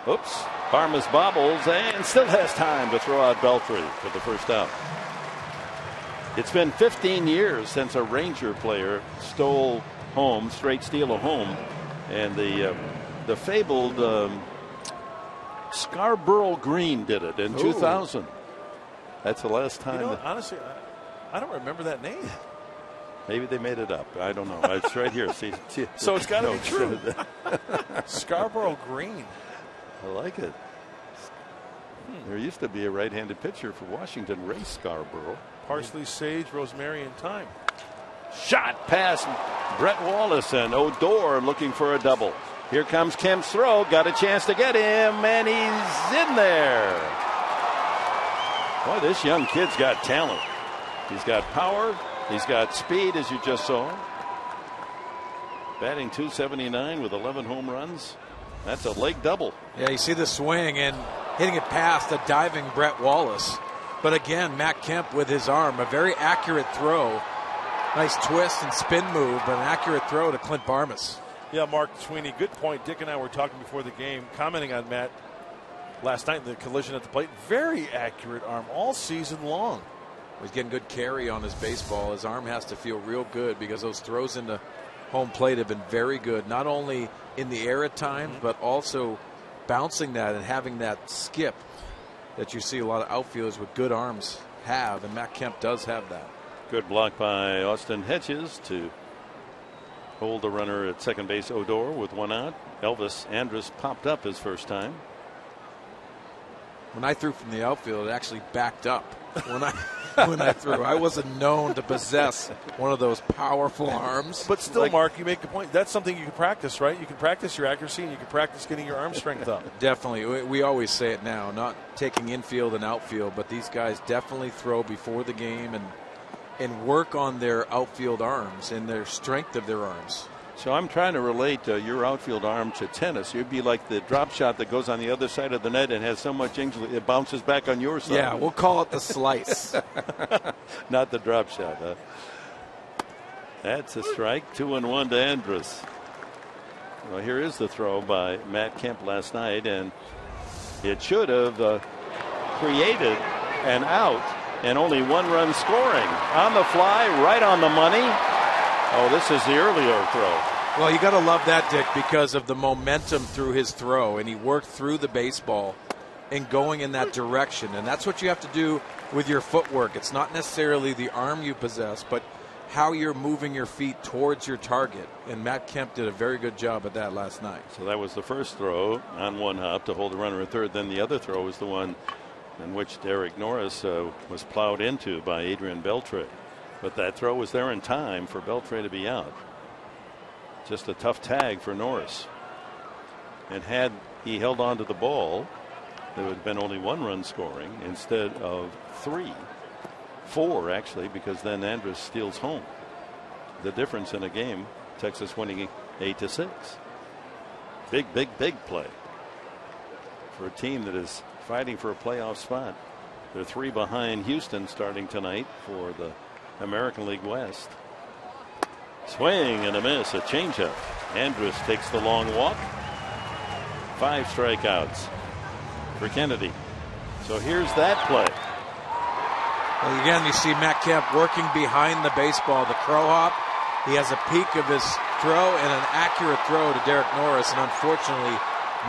Oops. Parmas bobbles and still has time to throw out Beltre for the first out. It's been 15 years since a Ranger player stole home, straight steal of home, and the fabled Scarborough Green did it in 2000. That's the last time. Honestly, I don't remember that name. Maybe they made it up. I don't know. It's right here. See, so it's got to be true. Scarborough Green. I like it. There used to be a right-handed pitcher for Washington, Ray Scarborough. Parsley, sage, rosemary, and thyme. Shot past Brett Wallace, and Odor looking for a double. Here comes Kemp's throw. Got a chance to get him, and he's in there. Boy, this young kid's got talent. He's got power. He's got speed, as you just saw. Batting .279 with 11 home runs. That's a leg double. Yeah, you see the swing and hitting it past a diving Brett Wallace. But again, Matt Kemp with his arm, a very accurate throw. Nice twist and spin move, but an accurate throw to Clint Barmas. Yeah, Mark Sweeney, good point. Dick and I were talking before the game, commenting on Matt last night in the collision at the plate. Very accurate arm all season long. He's getting good carry on his baseball. His arm has to feel real good because those throws into home plate have been very good, not only in the air at times, but also bouncing that and having that skip that you see a lot of outfielders with good arms have, and Matt Kemp does have that. Good block by Austin Hedges to hold the runner at second base, Odor, with 1 out. Elvis Andrus popped up his first time. When I threw from the outfield, it actually backed up. When I threw, I wasn't known to possess one of those powerful arms. But still, Mark, you make a point. That's something you can practice, right? You can practice your accuracy, and you can practice getting your arm strength up. Definitely. We always say it now, not taking infield and outfield, but these guys definitely throw before the game and work on their outfield arms and their strength of their arms. So I'm trying to relate your outfield arm to tennis. You'd be like the drop shot that goes on the other side of the net and has so much angle it bounces back on your side. Yeah, we'll call it the slice. Not the drop shot. Huh? That's a strike. 2-1 to Andrus. Well, here is the throw by Matt Kemp last night, and it should have created an out and only 1 run scoring. On the fly, right on the money. Oh, this is the earlier throw. Well, you got to love that, Dick, because of the momentum through his throw, and he worked through the baseball and going in that direction. And that's what you have to do with your footwork. It's not necessarily the arm you possess, but how you're moving your feet towards your target. And Matt Kemp did a very good job at that last night. So that was the first throw on 1 hop to hold the runner at third. Then the other throw was the one in which Derek Norris was plowed into by Adrian Beltre. But that throw was there in time for Beltre to be out. Just a tough tag for Norris. And had he held on to the ball, there would have been only 1 run scoring instead of 3. 4, actually, because then Andrus steals home. The difference in a game, Texas winning 8-6. Big play for a team that is fighting for a playoff spot. They're 3 behind Houston starting tonight for the American League West. Swing and a miss, a changeup. Andrus takes the long walk. 5 strikeouts for Kennedy. So here's that play. Well, again, you see Matt Kemp working behind the baseball, the crow hop, He has a peak of his throw and an accurate throw to Derek Norris, and unfortunately,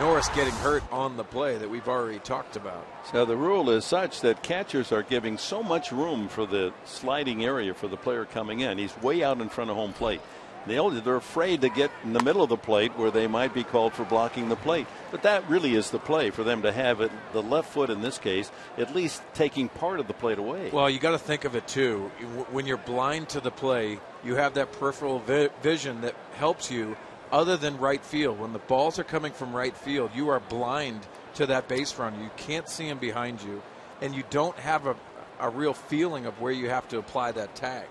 Norris getting hurt on the play that we've already talked about. So the rule is such that catchers are giving so much room for the sliding area for the player coming in. He's way out in front of home plate. They're afraid to get in the middle of the plate where they might be called for blocking the plate. But that really is the play for them to have it, the left foot in this case, at least taking part of the plate away. Well, you got to think of it too. When you're blind to the play, you have that peripheral vision that helps you other than right field. When the balls are coming from right field, you are blind to that base runner. You can't see him behind you, and you don't have a real feeling of where you have to apply that tag.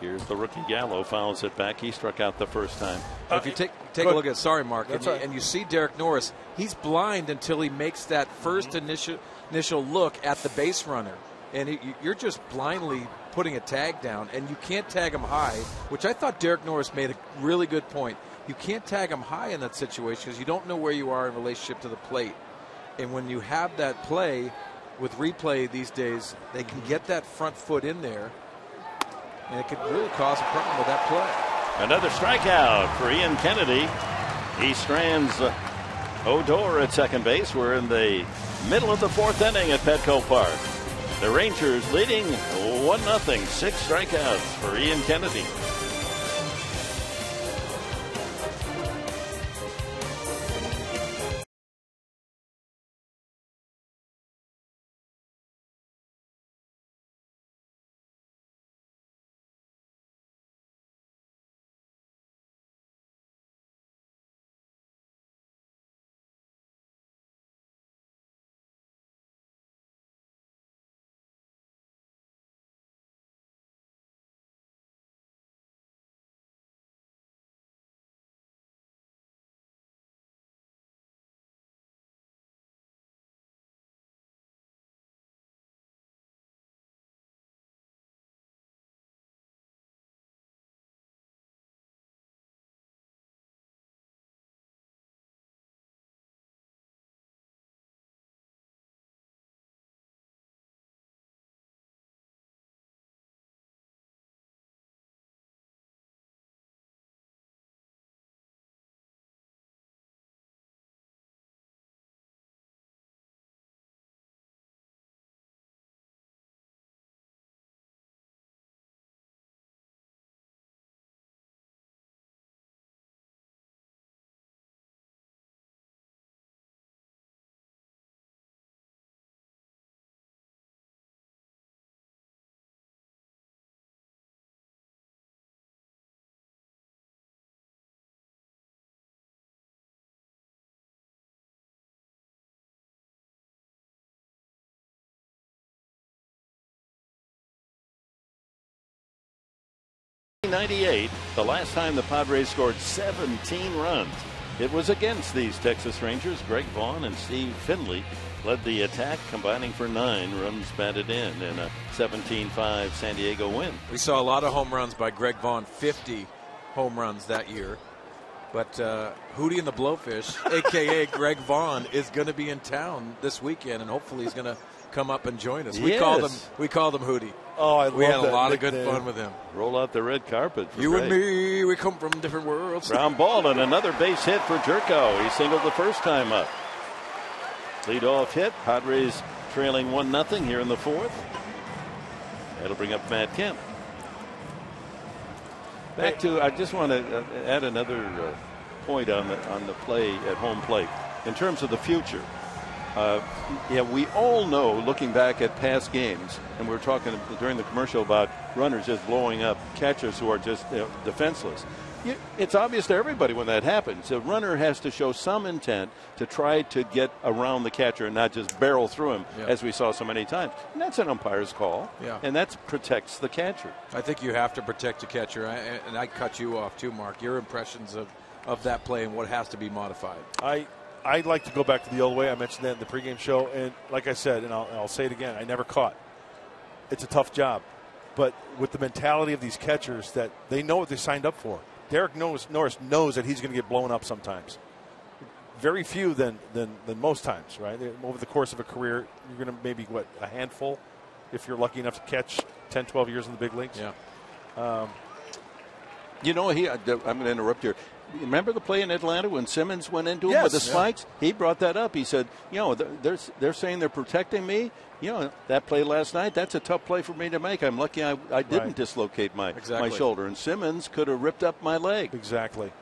Here's the rookie Gallo, fouls it back. He struck out the first time. If you take a look at, sorry, Mark, and you see Derek Norris, he's blind until he makes that first initial look at the base runner. And you're just blindly putting a tag down, and you can't tag him high, which I thought Derek Norris made a really good point. You can't tag him high in that situation because you don't know where you are in relationship to the plate. And when you have that play, with replay these days, they can get that front foot in there, and it could really cause a problem with that play. Another strikeout for Ian Kennedy. He strands Odor at second base. We're in the middle of the fourth inning at Petco Park. The Rangers leading 1-0. 6 strikeouts for Ian Kennedy. '98, the last time the Padres scored 17 runs. It was against these Texas Rangers. Greg Vaughn and Steve Finley led the attack, combining for 9 runs batted in a 17-5 San Diego win. We saw a lot of home runs by Greg Vaughn, 50 home runs that year. But Hootie and the Blowfish, a.k.a. Greg Vaughn, is going to be in town this weekend, and hopefully he's going to come up and join us. Yes. We called him Hootie. Oh, I love that. We had a lot of good fun with him. Roll out the red carpet. For you Greg. and me, we come from different worlds. Ground ball and another base hit for Jerko. He singled the first time up. Leadoff hit. Padres trailing 1-0 here in the fourth. That'll bring up Matt Kemp. Back to, I just want to add another point on the play at home plate in terms of the future. We all know, looking back at past games, and we were talking during the commercial about runners just blowing up catchers who are just defenseless. It's obvious to everybody when that happens. A runner has to show some intent to try to get around the catcher and not just barrel through him, as we saw so many times. And that's an umpire's call, and that protects the catcher. I think you have to protect the catcher, and I cut you off too, Mark. Your impressions of that play and what has to be modified. I'd like to go back to the old way. I mentioned that in the pregame show, and like I said, and I'll say it again, I never caught. It's a tough job, but with the mentality of these catchers that they know what they signed up for. Derek Norris knows that he's going to get blown up sometimes. Very few than most times, right? Over the course of a career, you're going to maybe, a handful if you're lucky enough to catch 10, 12 years in the big leagues. Yeah. You know, I'm going to interrupt here. Remember the play in Atlanta when Simmons went into him with the spikes? He brought that up. He said, you know, they're saying they're protecting me. You know, that play last night, that's a tough play for me to make. I'm lucky I didn't dislocate my shoulder. And Simmons could have ripped up my leg. Exactly.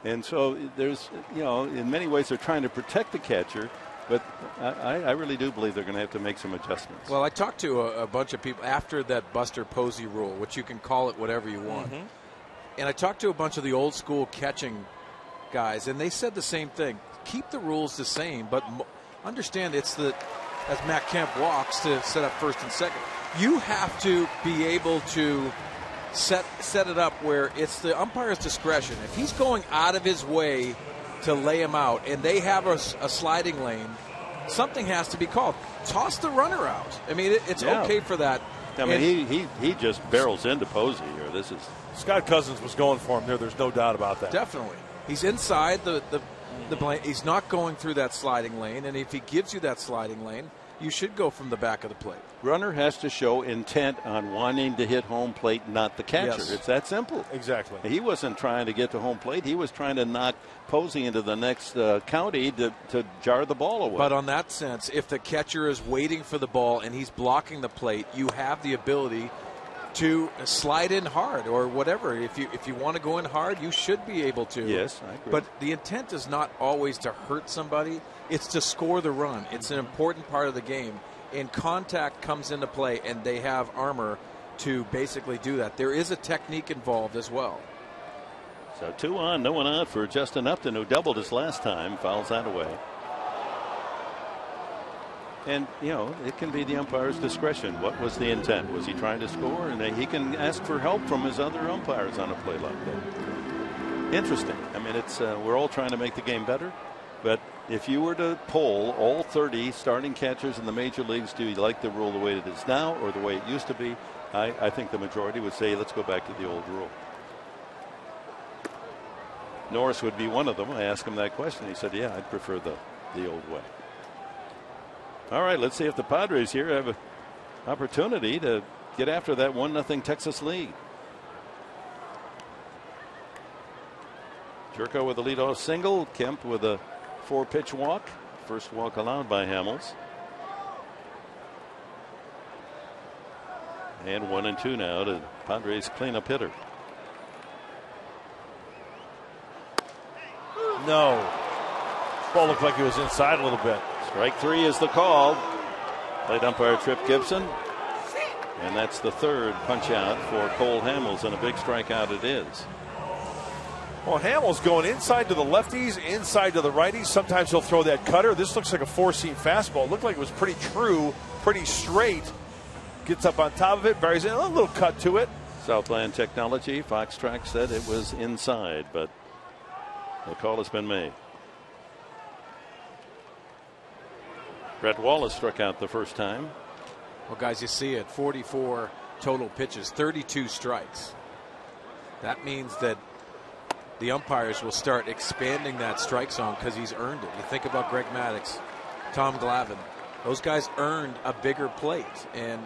And so there's, you know, in many ways they're trying to protect the catcher. But I really do believe they're going to have to make some adjustments. Well, I talked to a bunch of people after that Buster Posey rule, which you can call it whatever you want. Mm-hmm. And I talked to a bunch of the old school catching guys, and they said the same thing. Keep the rules the same, but understand it's as Matt Kemp walks to set up first and second, you have to be able to set it up where it's the umpire's discretion. If he's going out of his way to lay him out, and they have a sliding lane, something has to be called. Toss the runner out. I mean, it's okay for that. I mean, he just barrels into Posey here. This is Scott Cousins was going for him there. There's no doubt about that. Definitely, he's inside the plane. He's not going through that sliding lane, and if he gives you that sliding lane, you should go from the back of the plate. Runner has to show intent on wanting to hit home plate, not the catcher. Yes. It's that simple. Exactly. He wasn't trying to get to home plate. He was trying to knock Posey into the next county to jar the ball away. But on that sense, if the catcher is waiting for the ball and he's blocking the plate, you have the ability to slide in hard or whatever. If you want to go in hard, you should be able to. Yes, I agree. But the intent is not always to hurt somebody. It's to score the run. It's an important part of the game. And contact comes into play, and they have armor to basically do that. There is a technique involved as well. So 2 on, no one out for Justin Upton, who doubled his last time, fouls that away. And, you know, it can be the umpire's discretion. What was the intent? Was he trying to score? And he can ask for help from his other umpires on a play like that. Interesting. I mean, it's we're all trying to make the game better. But if you were to poll all 30 starting catchers in the major leagues, do you like the rule the way it is now or the way it used to be? I think the majority would say, let's go back to the old rule. Norris would be one of them. I asked him that question. He said, yeah, I'd prefer the old way. All right, let's see if the Padres here have an opportunity to get after that 1-0 Texas lead. Jerko with a leadoff single. Kemp with a 4-pitch walk. First walk allowed by Hamels. And 1-2 now to Padres cleanup hitter. No. Ball looked like it was inside a little bit. Strike 3 is the call. Plate umpire Trip Gibson. And that's the third punch out for Cole Hamels, and a big strikeout it is. Well, Hamels going inside to the lefties, inside to the righties. Sometimes he'll throw that cutter. This looks like a 4-seam fastball. It looked like it was pretty true, pretty straight. Gets up on top of it, buries in a little cut to it. Southland Technology, Fox Track said it was inside, but the call has been made. Brett Wallace struck out the first time. Well, guys, you see it. 44 total pitches, 32 strikes. That means that the umpires will start expanding that strike zone because he's earned it. You think about Greg Maddux, Tom Glavine. Those guys earned a bigger plate, and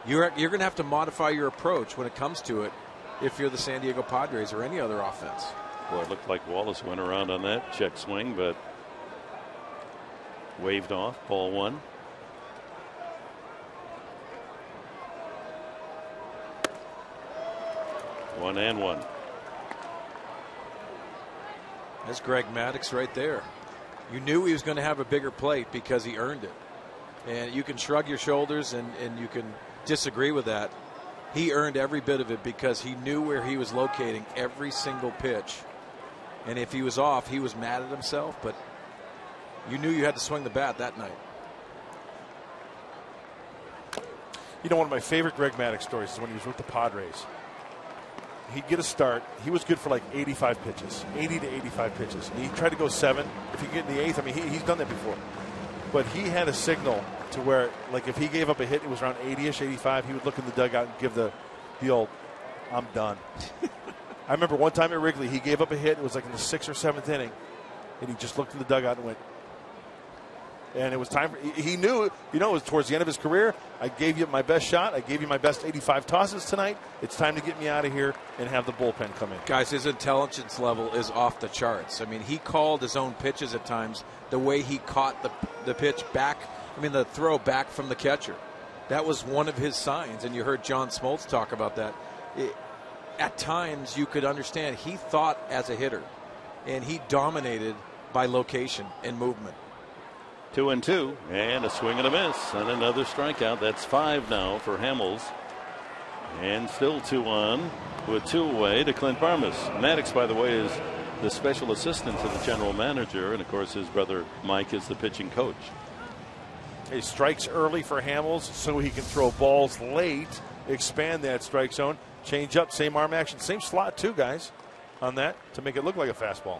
you're going to have to modify your approach when it comes to it if you're the San Diego Padres or any other offense. Well, it looked like Wallace went around on that check swing, but waved off. Ball 1. One and one. That's Greg Maddux right there. You knew he was going to have a bigger plate because he earned it. And you can shrug your shoulders and you can disagree with that. He earned every bit of it because he knew where he was locating every single pitch. And if he was off, he was mad at himself, but you knew you had to swing the bat that night. You know, one of my favorite Greg Maddux stories is when he was with the Padres. He'd get a start. He was good for like 85 pitches, 80 to 85 pitches. And he tried to go 7. If he get in the 8th, I mean, he's done that before. But he had a signal to where, like, if he gave up a hit, it was around 80-ish, 85, he would look in the dugout and give the old, I'm done. I remember one time at Wrigley, he gave up a hit. It was like in the 6th or 7th inning. And he just looked in the dugout and went, And it was time. He knew, it was towards the end of his career. I gave you my best shot. I gave you my best 85 tosses tonight. It's time to get me out of here and have the bullpen come in. Guys, his intelligence level is off the charts. I mean, he called his own pitches at times, the way he caught the pitch back, the throw back from the catcher. That was one of his signs, and you heard John Smoltz talk about that. At times, you could understand he thought as a hitter, and he dominated by location and movement. 2-2, and a swing and a miss, and another strikeout. That's 5 now for Hamels, and still 2 on with 2 away to Clint Barmas. Maddox, by the way, is the special assistant to the general manager, and of course his brother Mike is the pitching coach. He strikes early for Hamels so he can throw balls late, expand that strike zone, change up, same arm action, same slot too, guys, on that to make it look like a fastball.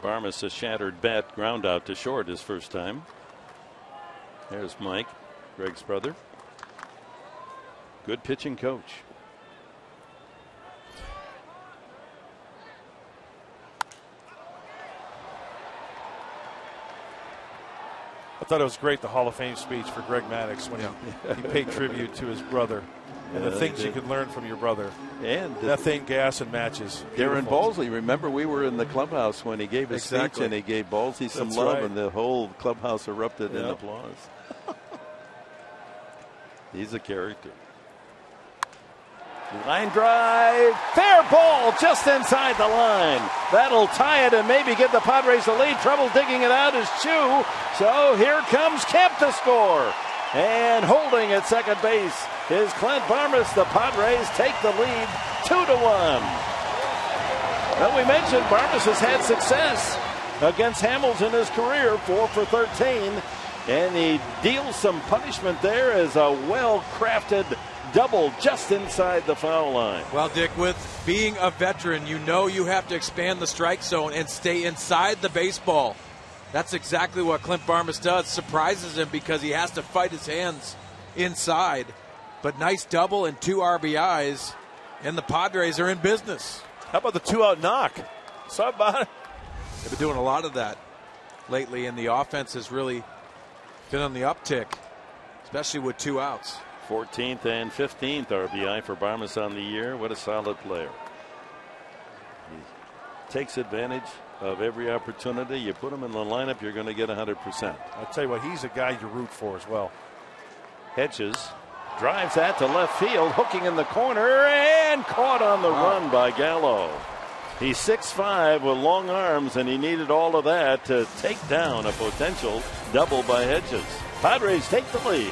Barmas, a shattered bat, ground out to short his first time. There's Mike, Greg's brother. Good pitching coach. I thought it was great, the Hall of Fame speech for Greg Maddux when he paid tribute to his brother and the things you can learn from your brother. And methane gas and matches. Darren Balsley, remember we were in the clubhouse when he gave his speech, and he gave Balsley some love, and the whole clubhouse erupted in applause. He's a character. Line drive, fair ball just inside the line. That'll tie it and maybe give the Padres the lead. Trouble digging it out is Chu. So here comes Kemp to score. And holding at second base is Clint Barmas. The Padres take the lead 2-1. Well, we mentioned Barmas has had success against Hamels in his career, 4 for 13. And he deals some punishment there as a well-crafted double just inside the foul line. Well, Dick, with being a veteran, you have to expand the strike zone and stay inside the baseball. That's exactly what Clint Barmas does. Surprises him because he has to fight his hands inside. But nice double and 2 RBIs, and the Padres are in business. How about the 2-out knock? Saw about it. They've been doing a lot of that lately, and the offense has really been on the uptick, especially with 2 outs. 14th and 15th RBI for Barmas on the year. What a solid player. He takes advantage of every opportunity. You put him in the lineup, you're going to get 100%. I'll tell you what, he's a guy you root for as well. Hedges drives that to left field, hooking in the corner, and caught on the run by Gallo. He's 6'5" with long arms, and he needed all of that to take down a potential double by Hedges. Padres take the lead.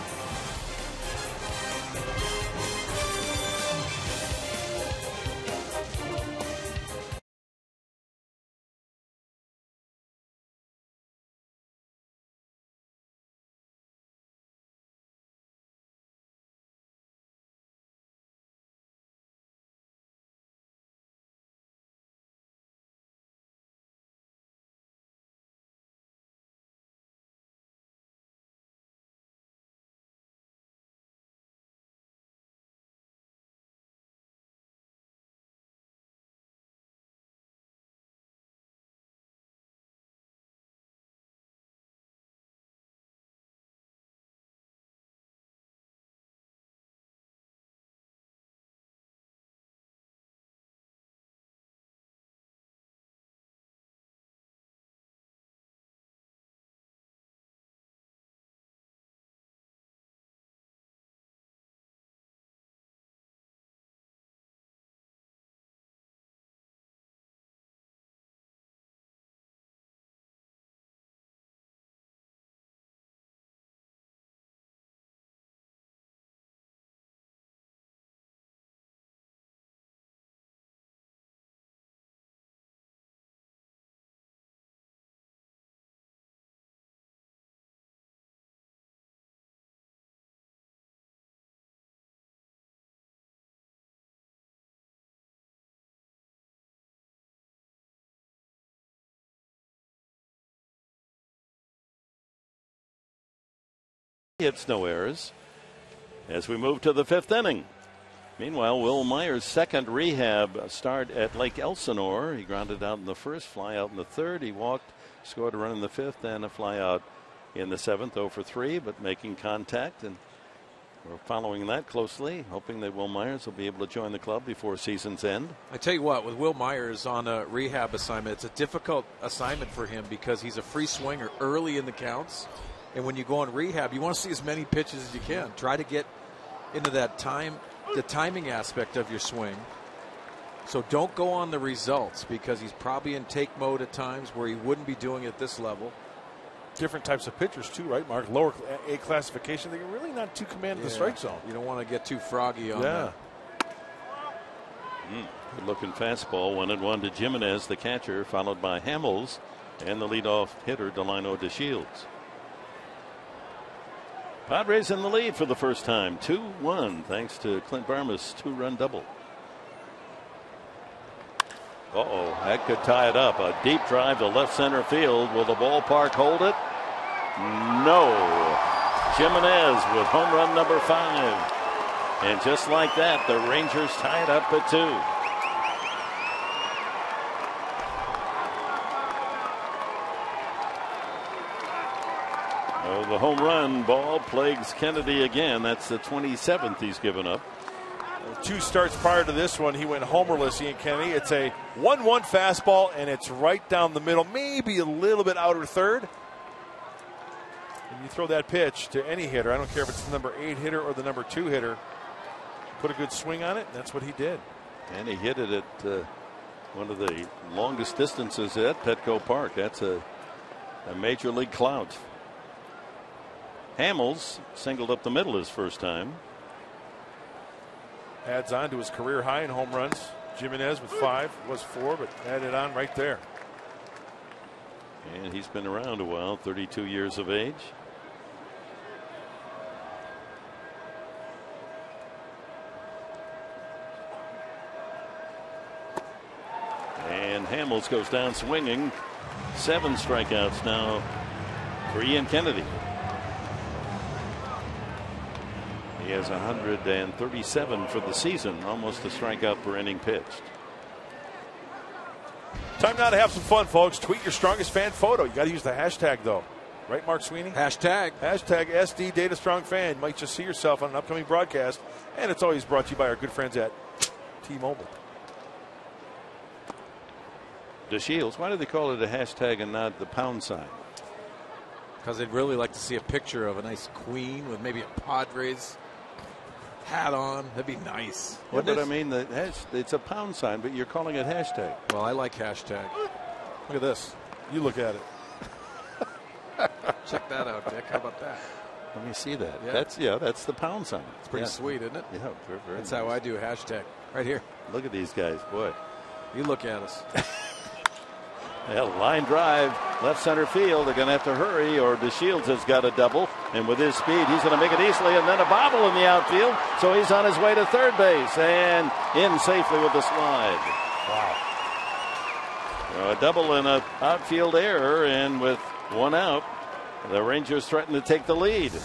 Hits, no errors as we move to the 5th inning. Meanwhile, Will Myers' second rehab start at Lake Elsinore. He grounded out in the first, fly out in the third. He walked Scored a run in the 5th and a fly out in the 7th. 0 for 3, but making contact, and we're following that closely, hoping that Will Myers will be able to join the club before season's end. I tell you what, with Will Myers on a rehab assignment, it's a difficult assignment for him because he's a free swinger early in the counts. And when you go on rehab, you want to see as many pitches as you can. Try to get into that the timing aspect of your swing. So don't go on the results, because he's probably in take mode at times where he wouldn't be doing it at this level. Different types of pitchers too, right, Mark? Lower A classification, they're really not too commanding the strike zone. You don't want to get too froggy on that. Good looking fastball. 1-1 to Jimenez, the catcher, followed by Hamels and the leadoff hitter Delino DeShields. Padres in the lead for the first time, 2-1, thanks to Clint Barmas' 2-run double. That could tie it up. A deep drive to left center field. Will the ballpark hold it? No. Jimenez with home run number 5. And just like that, the Rangers tie it up at 2. The home run ball plagues Kennedy again. That's the 27th he's given up. 2 starts prior to this one, he went homerless, Ian Kennedy. It's a 1-1 fastball, and it's right down the middle, maybe a little bit outer third. And you throw that pitch to any hitter, I don't care if it's the number 8 hitter or the number 2 hitter, put a good swing on it, and that's what he did. And he hit it at one of the longest distances at Petco Park. That's a major league clout. Hamels singled up the middle his first time. Adds on to his career high in home runs. Jimenez with 5, was 4, but added on right there. And he's been around a while, 32 years of age. And Hamels goes down swinging. 7 strikeouts now for Ian Kennedy. He has 137 for the season, almost a strikeout per inning pitched. Time now to have some fun, folks. Tweet your strongest fan photo. You got to use the hashtag, though. Right, Mark Sweeney? Hashtag SD Data Strong Fan. You might just see yourself on an upcoming broadcast. And it's always brought to you by our good friends at T-Mobile. DeShields, why do they call it a hashtag and not the pound sign? Because they'd really like to see a picture of a nice queen with maybe a Padres hat on. That'd be nice. Yeah, but I mean, it's a pound sign, but you're calling it hashtag. Well, I like hashtag. Look at this. You look at it. Check that out, Dick. How about that? Let me see that. Yeah. That's the pound sign. It's pretty sweet, isn't it? Yeah, very That's nice. how I do hashtag. Right here. Look at these guys, boy. You look at us. Yeah, line drive, left center field. They're going to have to hurry, or DeShields has got a double. And with his speed, he's going to make it easily. And then a bobble in the outfield. So he's on his way to third base and in safely with the slide. Wow. A double and an outfield error. And with 1 out, the Rangers threaten to take the lead. Well,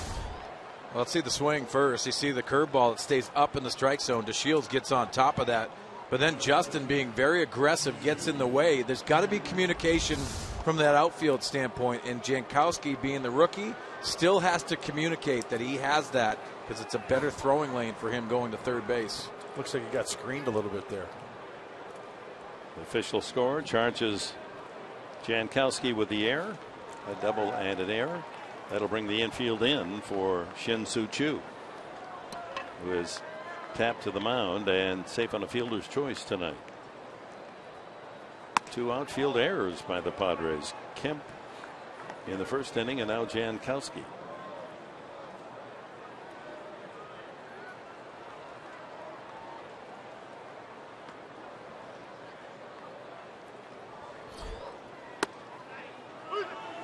let's see the swing first. You see the curveball that stays up in the strike zone. DeShields gets on top of that. But then Justin, being very aggressive, gets in the way. There's got to be communication from that outfield standpoint. And Jankowski, being the rookie, still has to communicate that he has that, because it's a better throwing lane for him going to third base. Looks like he got screened a little bit there. The official score charges Jankowski with the error, a double and an error. That'll bring the infield in for Shin-Soo Choo, who is tapped to the mound and safe on a fielder's choice tonight. 2 outfield errors by the Padres. Kemp in the first inning, and now Jankowski.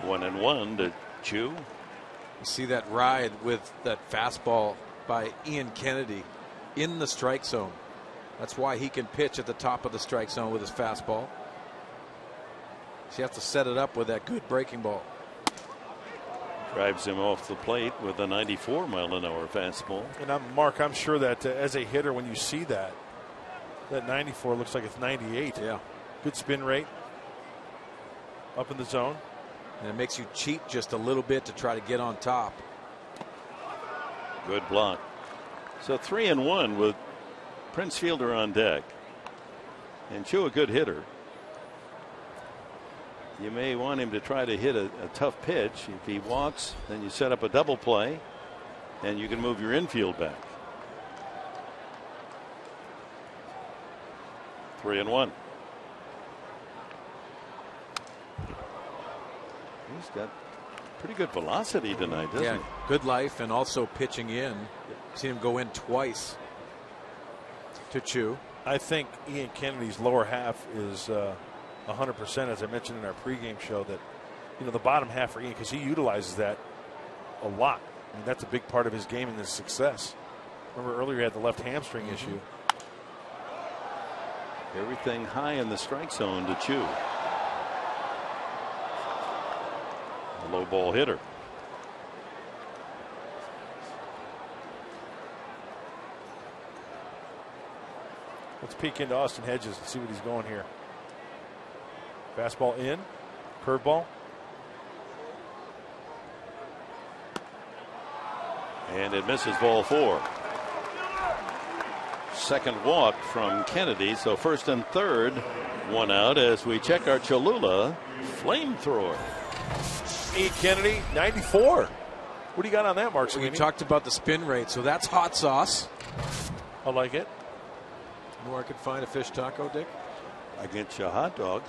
One and one to Choo. You see that ride with that fastball by Ian Kennedy in the strike zone. That's why he can pitch at the top of the strike zone with his fastball. So you have to set it up with that good breaking ball. Drives him off the plate with a 94-mile-an-hour fastball. And Mark, I'm sure that as a hitter, when you see that 94 looks like it's 98. Yeah. Good spin rate. Up in the zone. And it makes you cheat just a little bit to try to get on top. Good block. So 3-1 with Prince Fielder on deck. And Chu a good hitter. You may want him to try to hit a tough pitch. If he walks, then you set up a double play and you can move your infield back. 3-1. He's got pretty good velocity tonight, doesn't he? Good life and also pitching in. Seen him go in twice to Chu. I think Ian Kennedy's lower half is 100%, as I mentioned in our pregame show, that, you know, the bottom half for Ian, because he utilizes that a lot. I mean, that's a big part of his game and his success. Remember earlier he had the left hamstring issue. Everything high in the strike zone to Chu. A low ball hitter. Let's peek into Austin Hedges and see what he's going here. Fastball in, curveball. And it misses ball 4. Second walk from Kennedy. So first and third, 1 out as we check our Cholula flamethrower. Ian Kennedy, 94. What do you got on that, Mark? So we talked about the spin rate, so that's hot sauce. I like it. You know where I could find a fish taco, Dick? I get you a hot dog.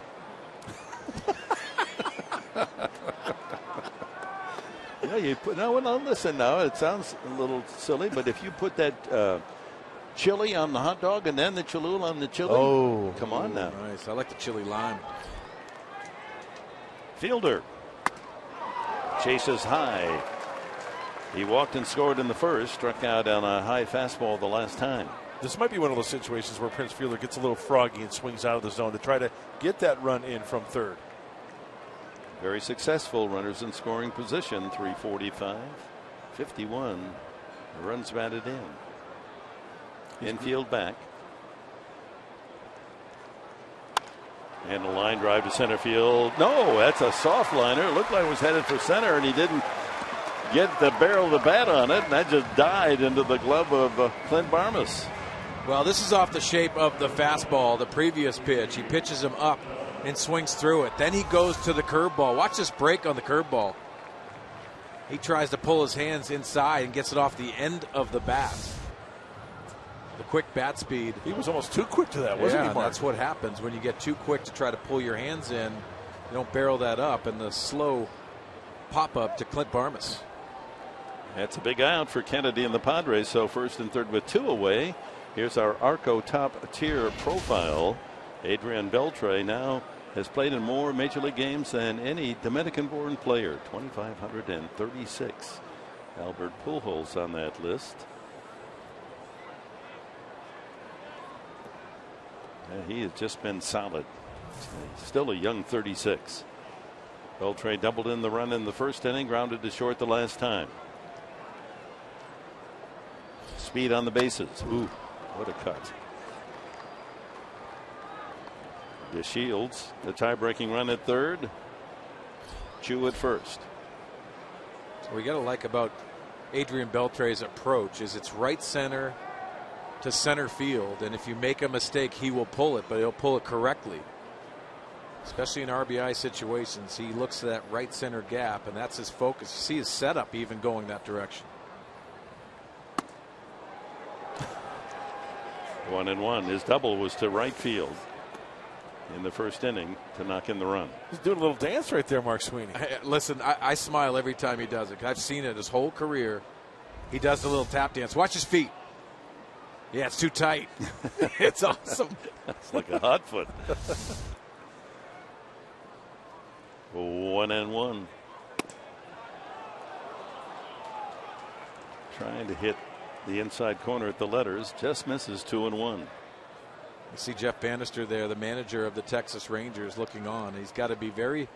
Yeah, you put no. Listen now. It sounds a little silly, but if you put that chili on the hot dog and then the Cholula on the chili, oh, come on now. Nice. I like the chili lime. Fielder chases high. He walked and scored in the first. Struck out on a high fastball the last time. This might be one of those situations where Prince Fielder gets a little froggy and swings out of the zone to try to get that run in from third. Very successful. Runners in scoring position. 345, 51. Runs batted in. Infield back. And a line drive to center field. No, that's a soft liner. It looked like it was headed for center, and he didn't get the barrel of the bat on it, and that just died into the glove of Clint Barmas. Well, this is off the shape of the fastball, the previous pitch. He pitches him up and swings through it. Then he goes to the curveball. Watch this break on the curveball. He tries to pull his hands inside and gets it off the end of the bat. The quick bat speed. He was almost too quick to that, wasn't he, Mark? That's what happens when you get too quick to try to pull your hands in. You don't barrel that up, and the slow pop-up to Clint Barmas. That's a big out for Kennedy and the Padres. So first and third with 2 away. Here's our Arco top tier profile. Adrian Beltre now has played in more major league games than any Dominican born player. 2,536. Albert Pujols on that list. He has just been solid. Still a young 36. Beltre doubled in the run in the first inning, grounded to short the last time. Speed on the bases. Ooh, what a cut. DeShields, the tie-breaking run at third. Chu at first. So we got to like about Adrian Beltre's approach is it's right center to center field, and if you make a mistake, he will pull it, but he'll pull it correctly. Especially in RBI situations, he looks to that right center gap, and that's his focus. You see his setup even going that direction. 1-1. His double was to right field in the first inning to knock in the run. He's doing a little dance right there, Mark Sweeney. Listen, I smile every time he does it. I've seen it his whole career. He does the little tap dance. Watch his feet. Yeah, it's too tight. It's awesome. It's like a hot foot. 1-1. Trying to hit the inside corner at the letters. Just misses. 2-1. You see Jeff Bannister there, the manager of the Texas Rangers, looking on. He's got to be very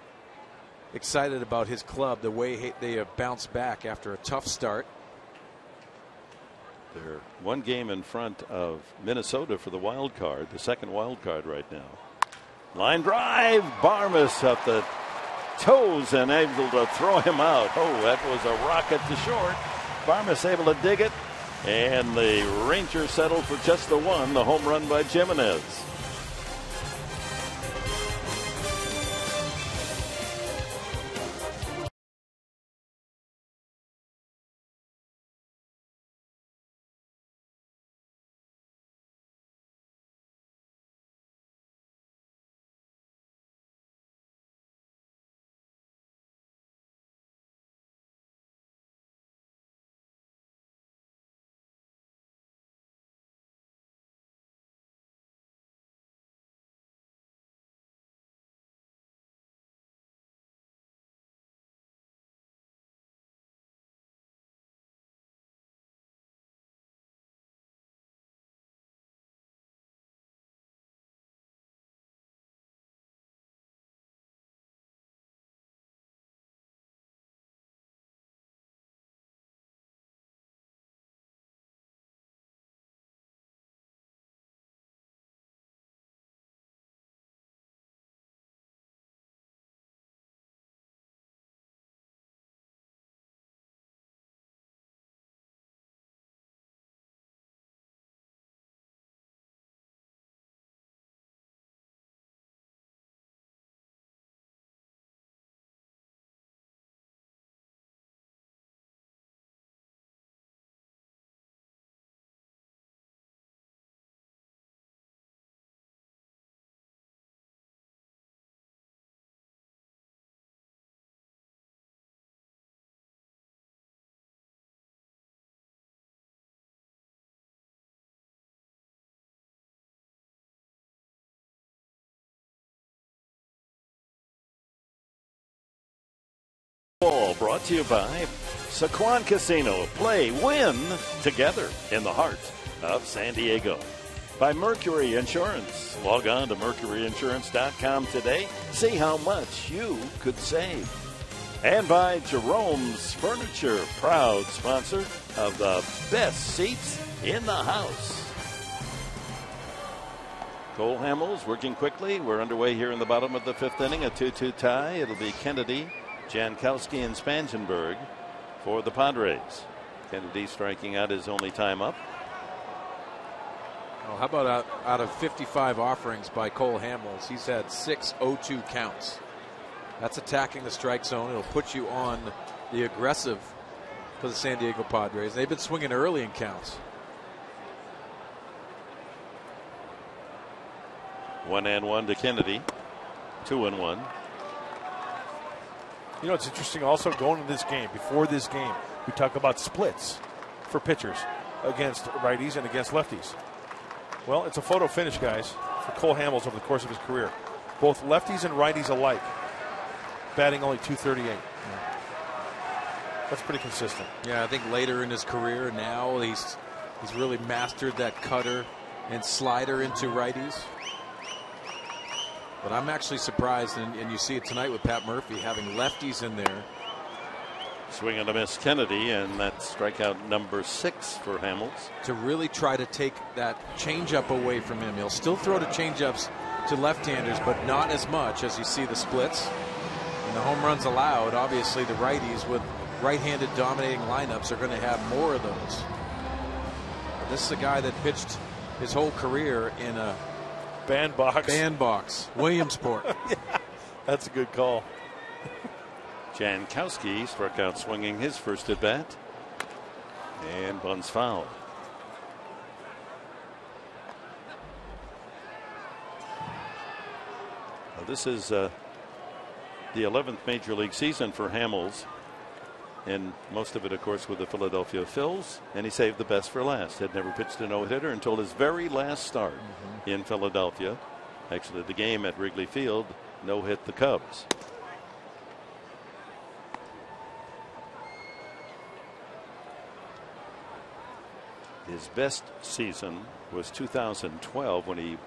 excited about his club, the way they have bounced back after a tough start. They're 1 game in front of Minnesota for the wild card, the second wild card right now. Line drive. Barmas up the toes and able to throw him out. Oh, that was a rocket to short. Farmas able to dig it, and the Rangers settled for just the one, the home run by Jimenez. Ball brought to you by Saquon Casino. Play, win together in the heart of San Diego. By Mercury Insurance. Log on to mercuryinsurance.com today. See how much you could save. And by Jerome's Furniture, proud sponsor of the best seats in the house. Cole Hamels working quickly. We're underway here in the bottom of the fifth inning. A 2-2 tie. It'll be Kennedy, Jankowski, and Spangenberg for the Padres. Kennedy striking out his only time up. Oh, how about out of 55 offerings by Cole Hamels, he's had 6 0-2 counts. That's attacking the strike zone. It'll put you on the aggressive for the San Diego Padres. They've been swinging early in counts. 1-1 to Kennedy. 2-1. You know, it's interesting also going into this game, before this game, we talk about splits for pitchers against righties and against lefties. Well, it's a photo finish, guys, for Cole Hamels over the course of his career. Both lefties and righties alike, batting only .238. That's pretty consistent. Yeah, I think later in his career now he's really mastered that cutter and slider into righties. But I'm actually surprised, and you see it tonight with Pat Murphy having lefties in there. Swing and a miss Kennedy, and that's strikeout number 6 for Hamels. To really try to take that changeup away from him. He'll still throw the changeups to left-handers, but not as much as you see the splits. And the home runs allowed, obviously the righties with right-handed dominating lineups are going to have more of those. But this is a guy that pitched his whole career in a bandbox, Williamsport. Yeah, that's a good call. Jankowski struck out swinging his first at bat, and bunts foul. Well, this is the 11th major league season for Hamels, and most of it, of course, with the Philadelphia Phils, and he saved the best for last. Had never pitched a no-hitter until his very last start in Philadelphia. Actually, the game at Wrigley Field no-hit the Cubs. His best season was 2012 when he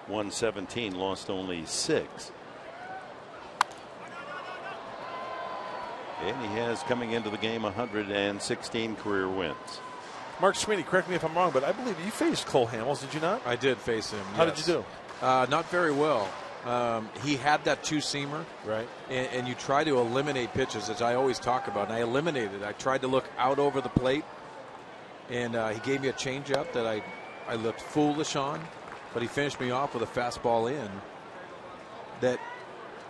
won 17, lost only 6. And he has, coming into the game, 116 career wins. Mark Sweeney, correct me if I'm wrong, but I believe you faced Cole Hamels, did you not? I did face him. How yes. did you do? Not very well. He had that two-seamer, right? And you try to eliminate pitches, as I always talk about. And I eliminated. I tried to look out over the plate, and he gave me a changeup that I looked foolish on, but he finished me off with a fastball in that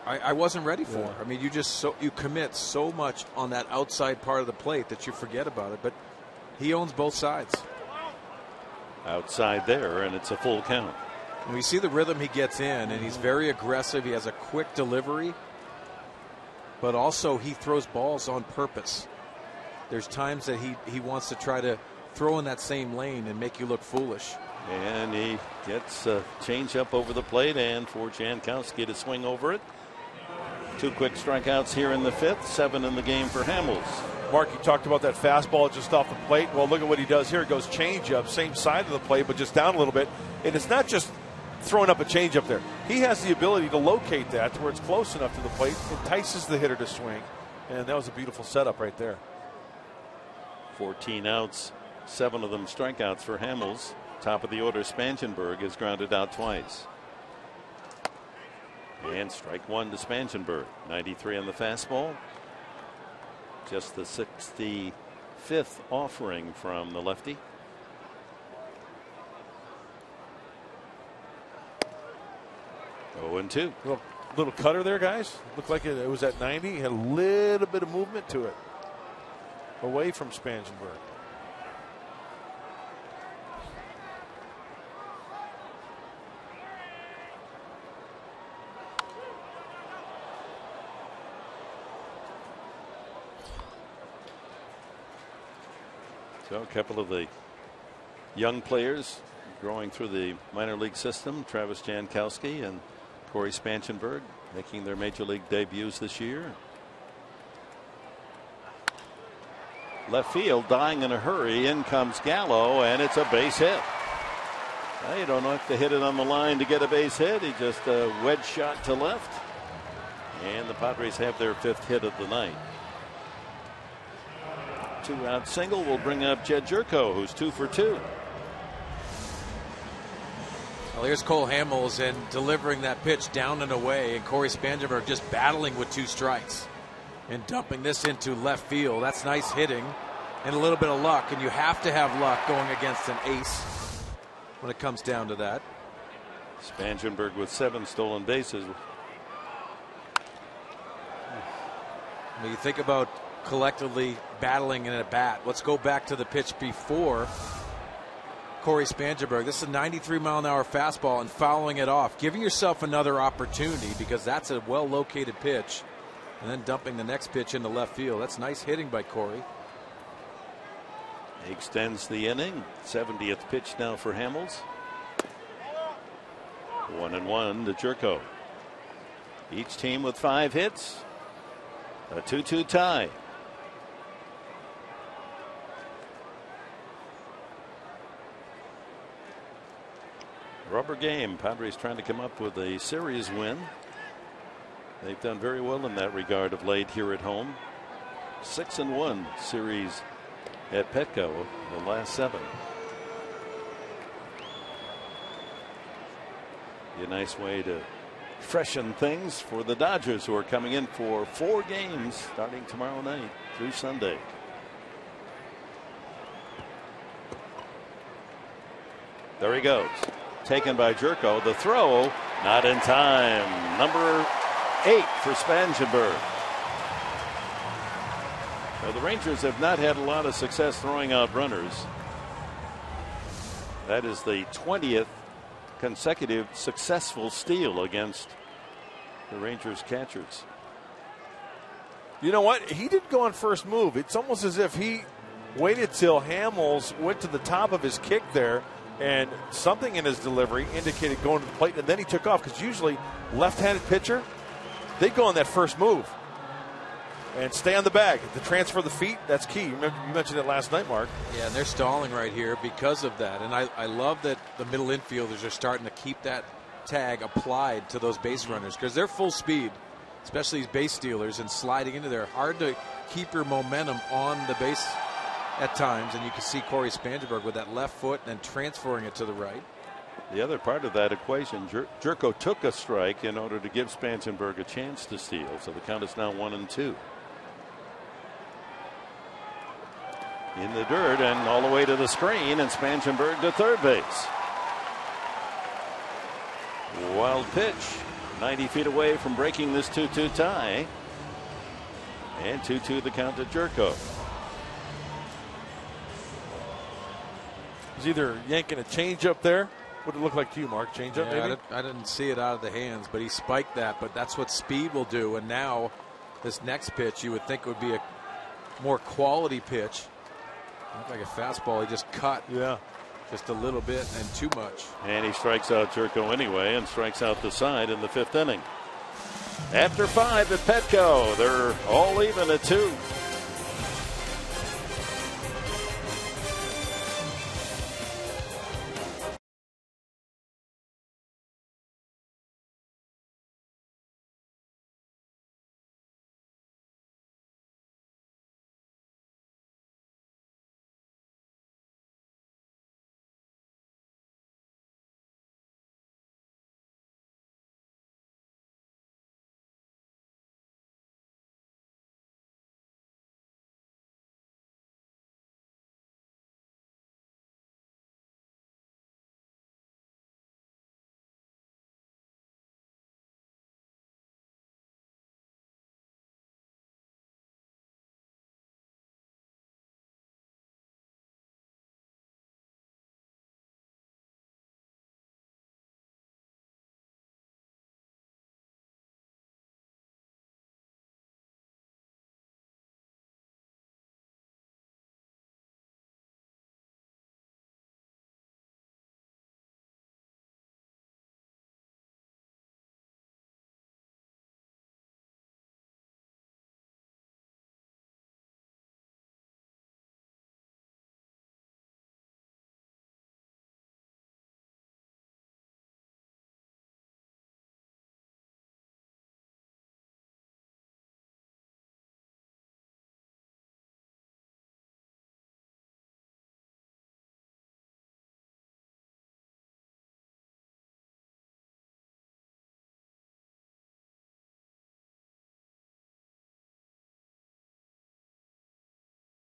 I wasn't ready for. I mean, you commit so much on that outside part of the plate that you forget about it. But he owns both sides. Outside there, and it's a full count. And we see the rhythm he gets in, and he's very aggressive. He has a quick delivery, but also he throws balls on purpose. There's times that he wants to try to throw in that same lane and make you look foolish. And he gets a change up over the plate, and for Jankowski to swing over it. 2 quick strikeouts here in the 5th, 7 in the game for Hamels. Mark, you talked about that fastball just off the plate. Well, look at what he does here. It goes change up, same side of the plate, but just down a little bit. And it's not just throwing up a change up there. He has the ability to locate that to where it's close enough to the plate, entices the hitter to swing. And that was a beautiful setup right there. 14 outs, 7 of them strikeouts for Hamels. Top of the order, Spangenberg is grounded out twice. And strike 1 to Spangenberg. 93 on the fastball. Just the 65th offering from the lefty. Oh, and 2. Little cutter there, guys. Looked like it was at 90. He had a little bit of movement to it. Away from Spangenberg. So a couple of the young players growing through the minor league system, Travis Jankowski and Corey Spangenberg, making their major league debuts this year. Left field, dying in a hurry. In comes Gallo, and it's a base hit. Well, you don't have to hit it on the line to get a base hit. He just a wedge shot to left. And the Padres have their 5th hit of the night. 2-out single will bring up Jed Jerko, who's 2 for 2. Well, here's Cole Hamels and delivering that pitch down and away, and Corey Spangenberg just battling with 2 strikes and dumping this into left field. That's nice hitting and a little bit of luck, and you have to have luck going against an ace when it comes down to that. Spangenberg with 7 stolen bases. I mean, you think about collectively battling in a bat. Let's go back to the pitch before Corey Spangenberg. This is a 93-mile-an-hour fastball and fouling it off, giving yourself another opportunity because that's a well-located pitch, and then dumping the next pitch into left field. That's nice hitting by Corey. He extends the inning. 70th pitch now for Hamels. 1-1 to Jerko. Each team with 5 hits. A 2-2 tie. Rubber game. Padres trying to come up with a series win. They've done very well in that regard of late here at home. 6-1 series at Petco, the last 7. Be a nice way to freshen things for the Dodgers, who are coming in for 4 games starting tomorrow night through Sunday. There he goes. Taken by Jerko. The throw not in time. Number 8 for Spangenberg. Now, the Rangers have not had a lot of success throwing out runners. That is the 20th consecutive successful steal against the Rangers catchers. You know what? He didn't go on first move. It's almost as if he waited till Hamels went to the top of his kick there, and something in his delivery indicated going to the plate, and then he took off, because usually left-handed pitcher, they go on that first move and stay on the bag. To transfer the feet, that's key. You mentioned it last night, Mark. Yeah, and they're stalling right here because of that. And I love that the middle infielders are starting to keep that tag applied to those base runners, because they're full speed, especially these base stealers, and sliding into there. Hard to keep your momentum on the base at times, and you can see Corey Spangenberg with that left foot and then transferring it to the right. The other part of that equation, Jerko took a strike in order to give Spangenberg a chance to steal. So the count is now 1-2. In the dirt and all the way to the screen, and Spangenberg to third base. Wild pitch, 90 feet away from breaking this 2-2 tie. And 2-2 the count to Jerko. He's either yanking a change up there. What did it look like to you, Mark? Change up, maybe? I didn't see it out of the hands, but he spiked that. But that's what speed will do. And now this next pitch, you would think would be a more quality pitch. Looked like a fastball. He just cut. Yeah. Just a little bit and too much. And he strikes out Jerko anyway and strikes out the side in the 5th inning. After 5 at Petco, they're all even at 2.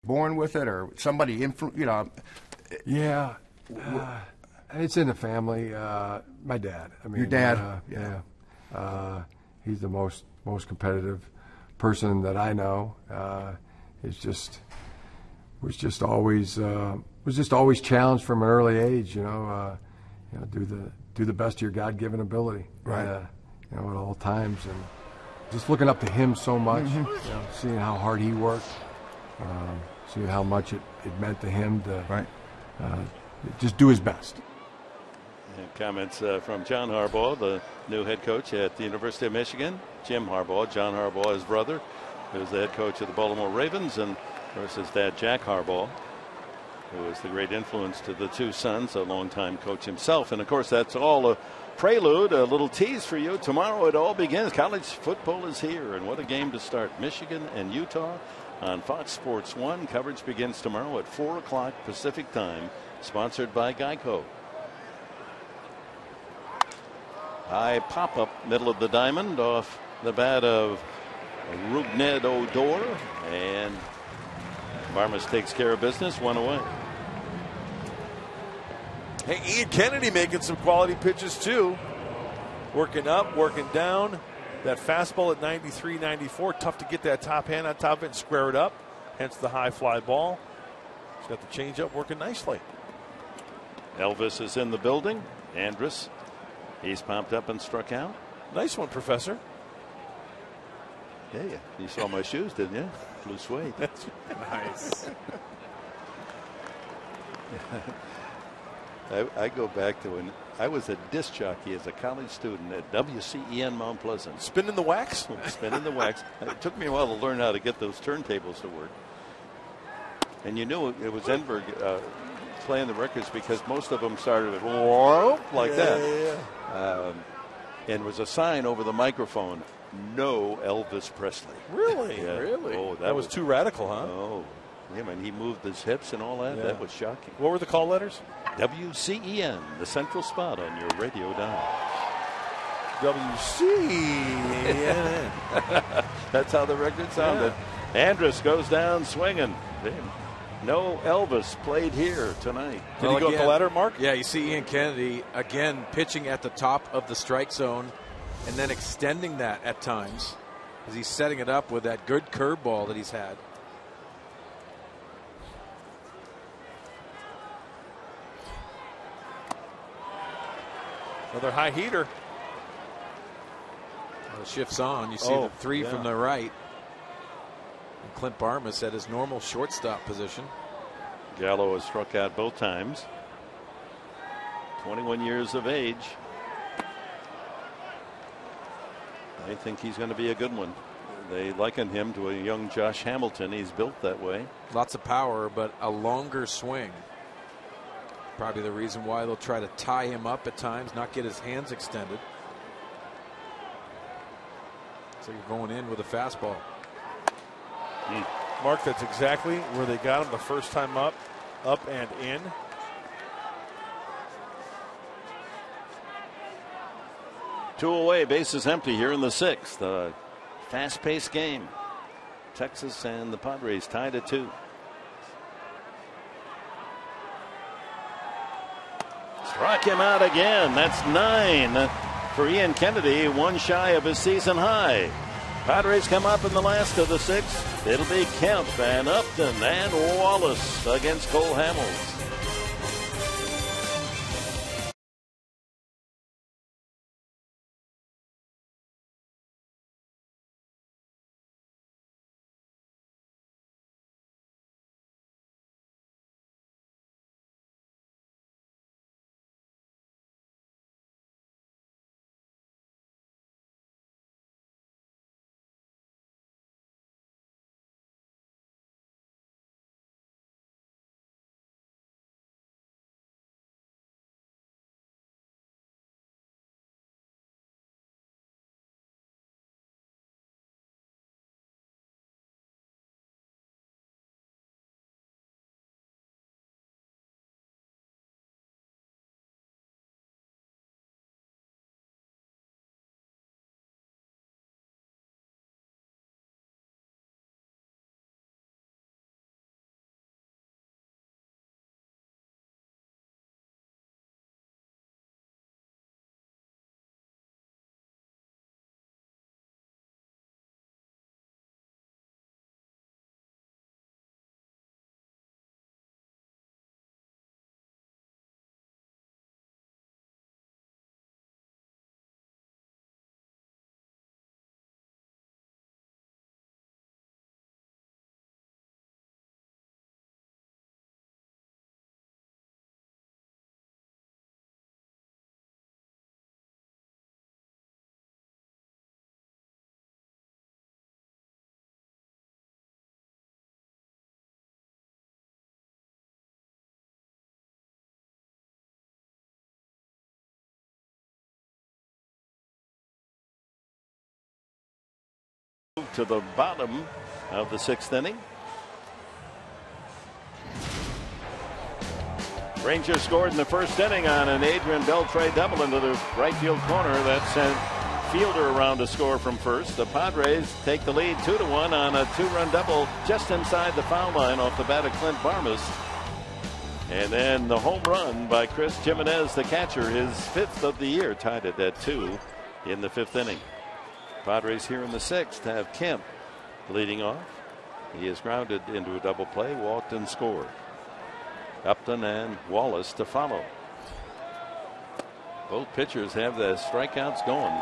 Born with it, or somebody Yeah, it's in the family. My dad. I mean, your dad. He's the most competitive person that I know. Was just always challenged from an early age. Do the best of your God-given ability. Right. At all times, and just looking up to him so much. Mm-hmm. Seeing how hard he worked. Seeing how much it meant to him to just do his best. And comments from John Harbaugh, the new head coach at the University of Michigan. Jim Harbaugh, John Harbaugh, his brother, who's the head coach of the Baltimore Ravens, and of course his dad, Jack Harbaugh, who was the great influence to the two sons, a longtime coach himself. And of course, that's all a prelude, a little tease for you. Tomorrow it all begins. College football is here, and what a game to start. Michigan and Utah on Fox Sports 1. Coverage begins tomorrow at 4 o'clock Pacific time, sponsored by Geico. High pop-up, middle of the diamond, off the bat of Rougned Odor, and Barmas takes care of business, 1 away. Hey, Ian Kennedy making some quality pitches too. Working up, working down. That fastball at 93, 94. Tough to get that top hand on top of it and square it up. Hence the high fly ball. He's got the changeup working nicely. Elvis is in the building. Andrus, he's pumped up and struck out. Nice one, Professor. Yeah, you saw my shoes, didn't you? Blue suede. Nice. I go back to when I was a disc jockey as a college student at WCEN Mount Pleasant. Spinning the wax? Spinning the wax. It took me a while to learn how to get those turntables to work. And you knew it was Enberg playing the records because most of them started at like that. Yeah. And was a sign over the microphone, no Elvis Presley. Really? Yeah. Really? Oh, that was too radical, huh? Oh. Yeah, man, he moved his hips and all that. Yeah. That was shocking. What were the call letters? WCEN, the central spot on your radio dial. WCEN. That's how the record sounded. Yeah. Andrus goes down swinging. No Elvis played here tonight. Did he go up the ladder, Mark? Yeah, you see Ian Kennedy again pitching at the top of the strike zone and then extending that at times as he's setting it up with that good curveball that he's had. Another high heater. Well, the shift's on. You see the three from the right. And Clint Barmas at his normal shortstop position. Gallo has struck out both times. 21 years of age. I think he's going to be a good one. They liken him to a young Josh Hamilton. He's built that way. Lots of power, but a longer swing. Probably the reason why they'll try to tie him up at times, not get his hands extended. So you're going in with a fastball. Mark, that's exactly where they got him the first time up and in. Two away, bases empty here in the sixth. Fast-paced game. Texas and the Padres tied at 2. Struck him out again. That's 9 for Ian Kennedy, one shy of his season high. Padres come up in the last of the 6th. It'll be Kemp and Upton and Wallace against Cole Hamels. To the bottom of the 6th inning. Rangers scored in the first inning on an Adrian Beltre double into the right field corner that sent Fielder around to score from first. The Padres take the lead 2-1 on a 2-run double just inside the foul line off the bat of Clint Barmas. And then the home run by Chris Jimenez, the catcher, his 5th of the year, tied it at 2 in the 5th inning. Padres here in the 6th have Kemp leading off. He is grounded into a double play, walked and scored. Upton and Wallace to follow. Both pitchers have the strikeouts going.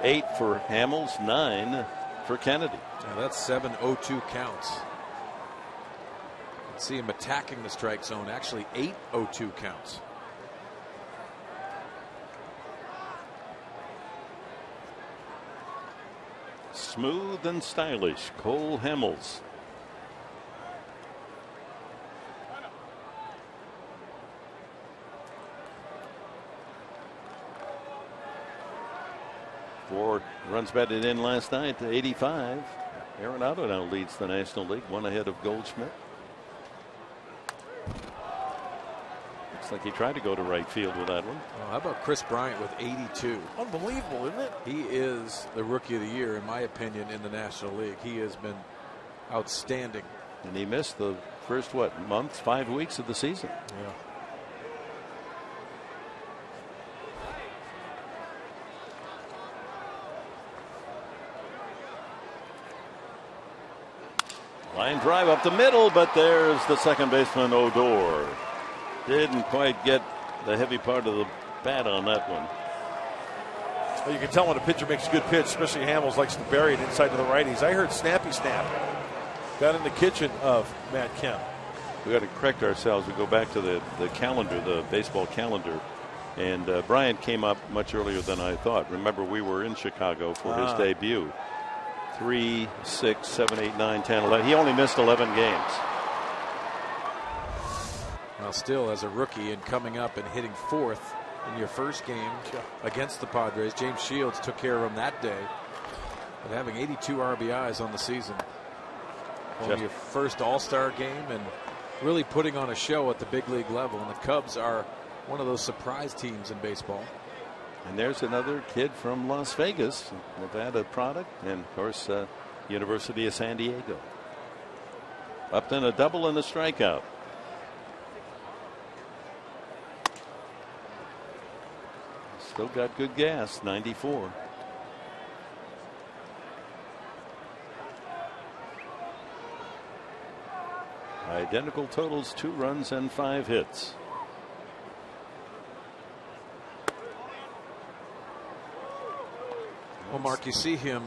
8 for Hamels, 9 for Kennedy. Now that's 7-0-2 counts. See him attacking the strike zone. Actually 8-0-2 counts. Smooth and stylish, Cole Hamels. Four runs batted in last night to 85. Arenado now leads the National League, one ahead of Goldschmidt. Looks like he tried to go to right field with that one. Oh, how about Chris Bryant with 82? Unbelievable, isn't it? He is the rookie of the year, in my opinion, in the National League. He has been outstanding. And he missed the first, 5 weeks of the season. Yeah. Line drive up the middle, but there's the second baseman, Odor. Didn't quite get the heavy part of the bat on that one. Well, you can tell when a pitcher makes a good pitch, especially Hamels likes to bury it inside to the righties. I heard snappy snap down in the kitchen of Matt Kemp. We got to correct ourselves. We go back to the calendar, the baseball calendar. And Bryant came up much earlier than I thought. Remember, we were in Chicago for his debut. 3, 6, 7, 8, 9, 10, 11. He only missed 11 games. Well, still as a rookie and coming up and hitting fourth in your first game against the Padres, James Shields took care of him that day. But having 82 RBIs on the season. On your first All-Star game and really putting on a show at the big league level. And the Cubs are one of those surprise teams in baseball. And there's another kid from Las Vegas, Nevada product, and of course University of San Diego. Upton a double and a strikeout. Still got good gas, 94. Identical totals, 2 runs and 5 hits. Well, Mark, you see him,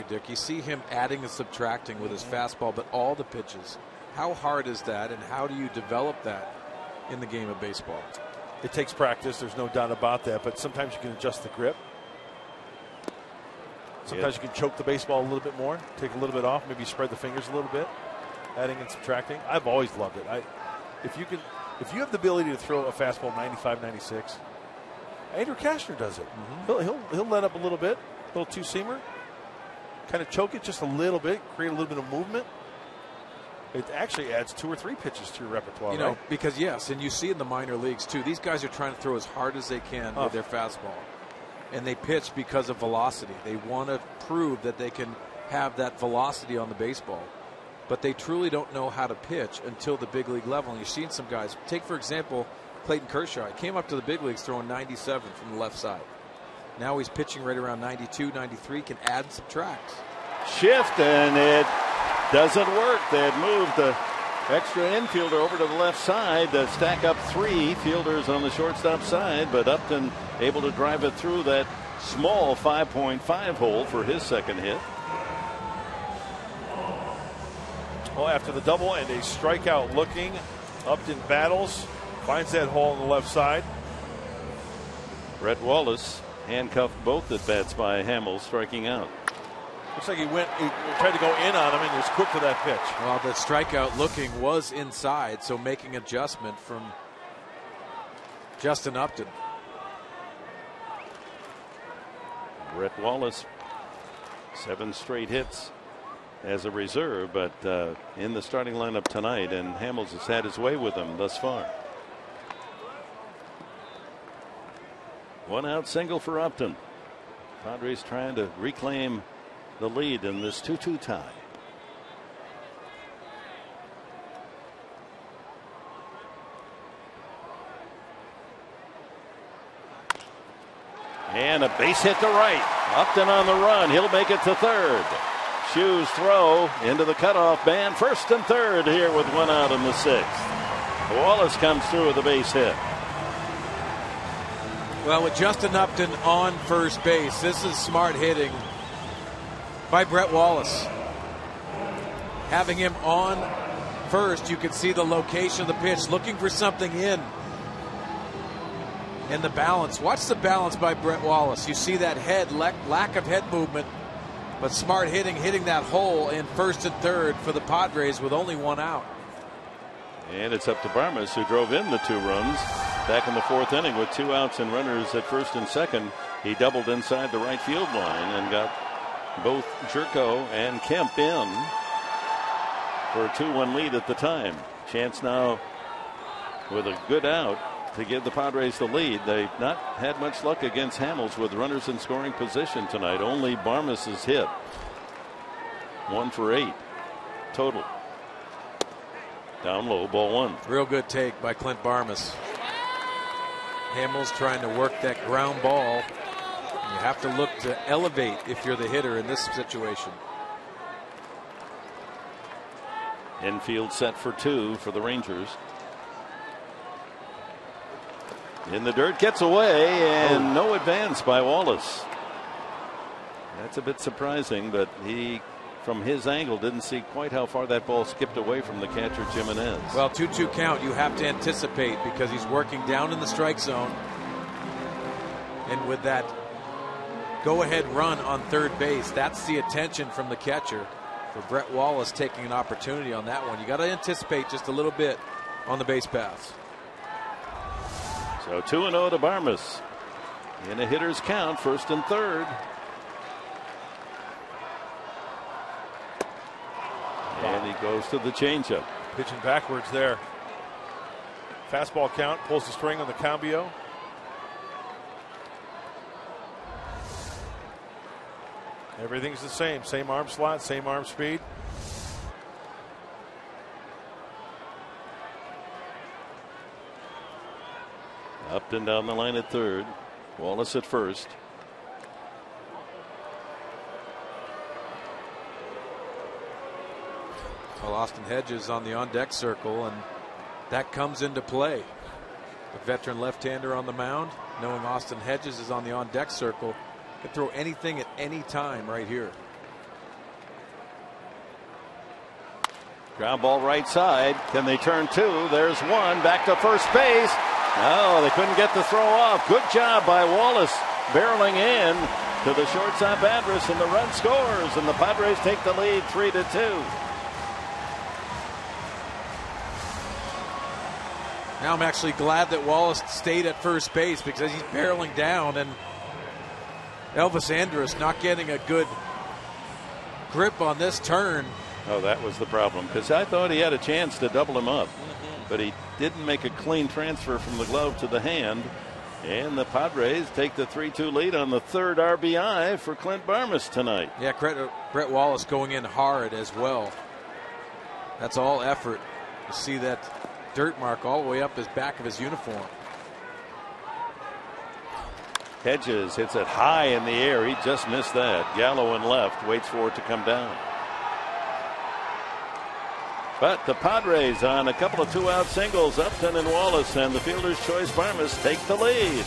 Dick, you see him adding and subtracting with his fastball, but all the pitches. How hard is that, and how do you develop that in the game of baseball? It takes practice, there's no doubt about that, but sometimes you can adjust the grip. Sometimes you can choke the baseball a little bit more, take a little bit off, maybe spread the fingers a little bit, adding and subtracting. I've always loved it. If you have the ability to throw a fastball 95, 96, Andrew Kastner does it. He'll let up a little bit. Little two-seamer, kind of choke it just a little bit, create a little bit of movement. It actually adds 2 or 3 pitches to your repertoire. You know, because yes, and you see in the minor leagues too, these guys are trying to throw as hard as they can with their fastball. And they pitch because of velocity. They want to prove that they can have that velocity on the baseball. But they truly don't know how to pitch until the big league level. And you've seen some guys, take for example, Clayton Kershaw. He came up to the big leagues throwing 97 from the left side. Now he's pitching right around 92, 93, can add and subtract. Shift, and it doesn't work. They had moved the extra infielder over to the left side to stack up 3 fielders on the shortstop side, but Upton able to drive it through that small 5.5 hole for his second hit. Well, after the double and a strikeout looking, Upton battles, finds that hole on the left side. Brett Wallace handcuffed both at bats by Hamels, striking out. Looks like he tried to go in on him and was quick to that pitch. Well, the strikeout looking was inside, so making adjustment from Justin Upton. Brett Wallace, 7 straight hits as a reserve, but in the starting lineup tonight, and Hamels has had his way with him thus far. 1 out single for Upton. Padres trying to reclaim the lead in this 2-2 tie. And a base hit to right. Upton on the run. He'll make it to third. Shoes throw into the cutoff man. First and third here with 1 out in the 6th. Wallace comes through with a base hit. Well, with Justin Upton on first base, this is smart hitting by Brett Wallace. Having him on first, you can see the location of the pitch, looking for something in. And the balance. Watch the balance by Brett Wallace. You see that head, lack of head movement, but smart hitting that hole in first and third for the Padres with only 1 out. And it's up to Barmes, who drove in the 2 runs back in the 4th inning with 2 outs and runners at first and second. He doubled inside the right field line and got both Jerko and Kemp in for a 2-1 lead at the time. Chance now with a good out to give the Padres the lead. They've not had much luck against Hamels with runners in scoring position tonight. Only Barmes is hit. 1 for 8 total. Down low, ball 1. Real good take by Clint Barmes. Hamels trying to work that ground ball. You have to look to elevate if you're the hitter in this situation. Infield set for 2 for the Rangers. In the dirt, gets away, and no advance by Wallace. That's a bit surprising, but he, from his angle, didn't see quite how far that ball skipped away from the catcher, Jimenez. Well, 2-2 count, you have to anticipate because he's working down in the strike zone. And with that go-ahead run on third base, that's the attention from the catcher. For Brett Wallace taking an opportunity on that one, you got to anticipate just a little bit on the base paths. So 2-0 to Barmes. In a hitter's count, first and third. And he goes to the changeup. Pitching backwards there. Fastball count, pulls the string on the cambio. Everything's the same. Same arm slot, same arm speed. Up and down the line at third. Wallace at first. Well, Austin Hedges on the on-deck circle, and that comes into play. A veteran left-hander on the mound, knowing Austin Hedges is on the on-deck circle, could throw anything at any time right here. Ground ball right side. Can they turn 2? There's 1. Back to first base. No, they couldn't get the throw off. Good job by Wallace, barreling in to the shortstop Padres, and the run scores, and the Padres take the lead 3-2. Now I'm actually glad that Wallace stayed at first base because he's barreling down, and Elvis Andrus not getting a good grip on this turn. Oh, that was the problem, because I thought he had a chance to double him up, but he didn't make a clean transfer from the glove to the hand. And the Padres take the 3-2 lead on the third RBI for Clint Barmes tonight. Yeah, Brett Wallace going in hard as well. That's all effort. You see that dirt mark all the way up his back of his uniform. Hedges hits it high in the air. He just missed that. Gallo in left, waits for it to come down. But the Padres on a couple of 2-out singles, Upton and Wallace, and the fielder's choice Barmes take the lead.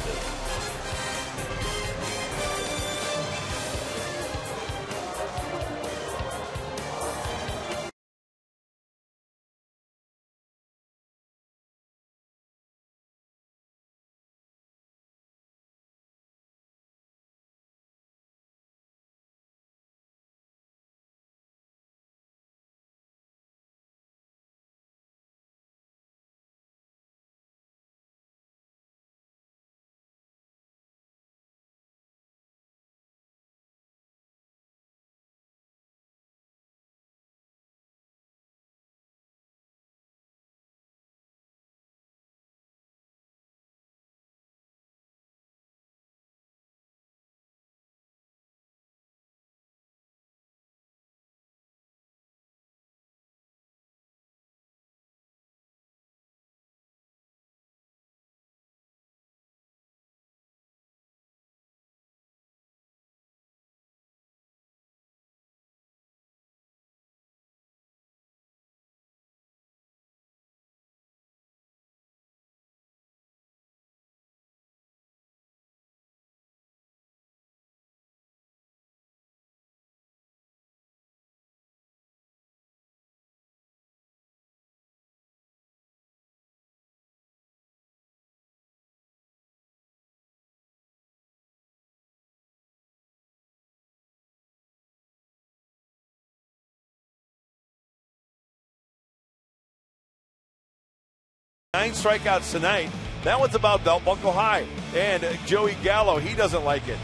Nine strikeouts tonight. That one's about belt buckle high. And Joey Gallo, he doesn't like it.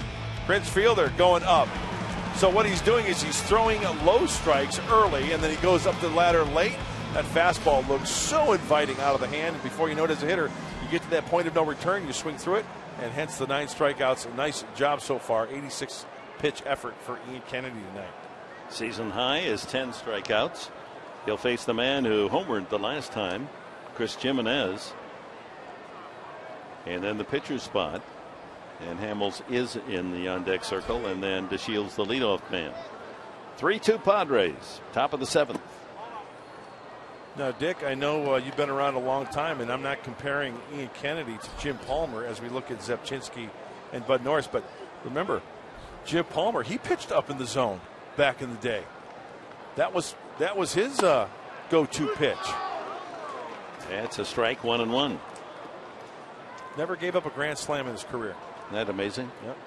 Prince Fielder going up. So what he's doing is he's throwing low strikes early, and then he goes up the ladder late. That fastball looks so inviting out of the hand, and before you know it as a hitter, you you get to that point of no return, you swing through it, and hence the 9 strikeouts. A nice job so far. 86 pitch effort for Ian Kennedy tonight. Season high is 10 strikeouts. He'll face the man who homered the last time, Chris Jimenez. And then the pitcher's spot. And Hamels is in the on-deck circle, and then DeShields the leadoff man. 3-2 Padres, top of the 7th. Now, Dick, I know you've been around a long time, and I'm not comparing Ian Kennedy to Jim Palmer as we look at Zepchinski and Bud Norris, but remember, Jim Palmer, he pitched up in the zone back in the day. That was his go-to pitch. That's a strike, 1-1. Never gave up a grand slam in his career. Isn't that amazing? Yep.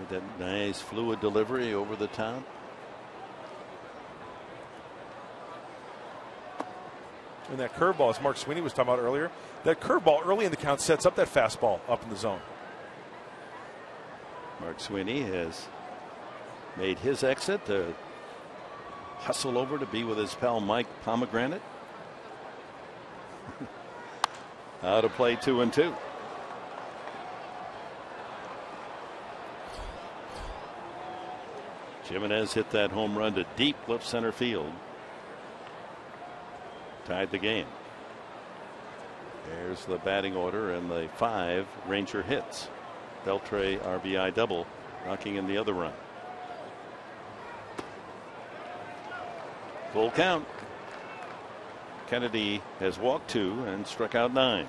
That nice fluid delivery over the top. And that curveball, as Mark Sweeney was talking about earlier, that curveball early in the count sets up that fastball up in the zone. Mark Sweeney has made his exit to hustle over to be with his pal Mike Pomegranate. Out of play, 2-2. Jimenez hit that home run to deep left center field. Tied the game. There's the batting order and the 5 Ranger hits. Beltre RBI double, knocking in the other run. Full count. Kennedy has walked 2 and struck out 9.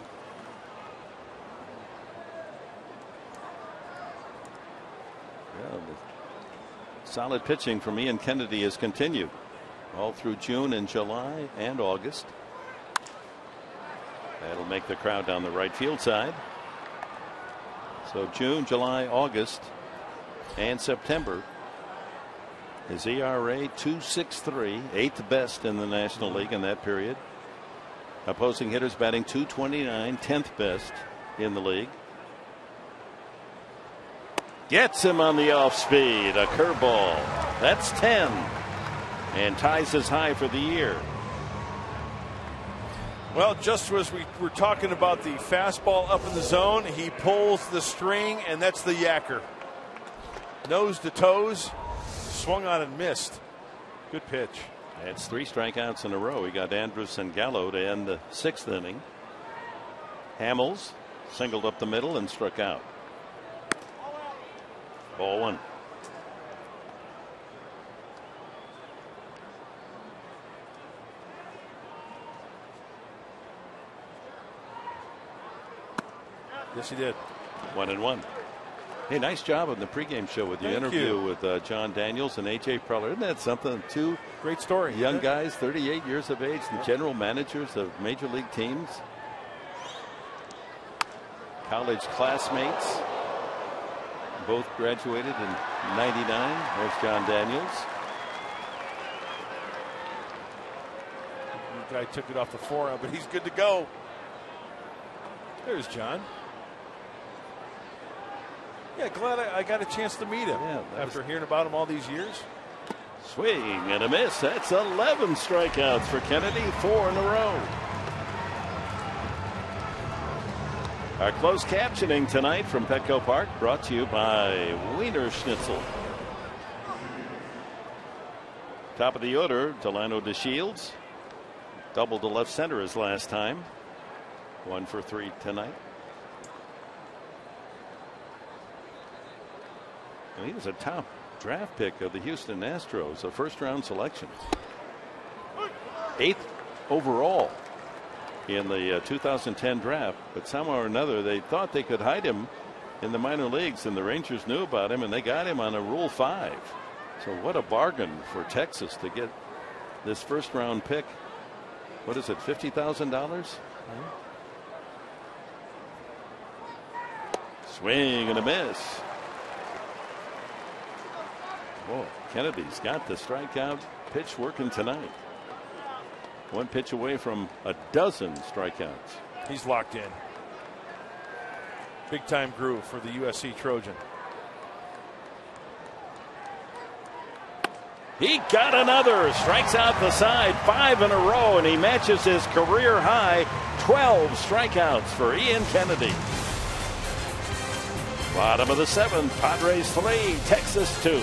Yeah, solid pitching from Ian Kennedy has continued all through June and July and August. That'll make the crowd down the right field side. So June, July, August, and September. His ERA 2.63, 8th best in the National League in that period. Opposing hitters batting .229, 10th best in the league. Gets him on the off speed, a curveball. That's 10, and ties his high for the year. Well, just as we were talking about the fastball up in the zone, he pulls the string, and that's the yacker. Nose to toes, swung on and missed. Good pitch. That's 3 strikeouts in a row. He got Andrus and Gallo to end the 6th inning. Hamels singled up the middle and struck out. Ball 1. Yes, he did. 1-1. Hey, nice job on the pregame show with your interview with John Daniels and A.J. Preller. Isn't that something? 2 great story. Young guys, 38 years of age, and general managers of major league teams. College classmates. Both graduated in '99. There's John Daniels. The guy took it off the forearm, but he's good to go. There's John. Yeah, glad I got a chance to meet him after hearing about him all these years. Swing and a miss. That's 11 strikeouts for Kennedy, 4 in a row. Our closed captioning tonight from Petco Park brought to you by Wiener Schnitzel. Top of the order, Delano DeShields. Double to left center his last time. 1 for 3 tonight. And he was a top draft pick of the Houston Astros, a first-round selection. 8th overall in the 2010 draft, but somehow or another they thought they could hide him in the minor leagues, and the Rangers knew about him, and they got him on a Rule 5. So what a bargain for Texas to get this first-round pick. What is it, $50,000? Swing and a miss. Boy, Kennedy's got the strikeout pitch working tonight. 1 pitch away from a dozen strikeouts. He's locked in. Big time groove for the USC Trojan. He got another, strikes out the side, 5 in a row, and he matches his career high 12 strikeouts for Ian Kennedy. Bottom of the 7th, Padres 3, Texas 2.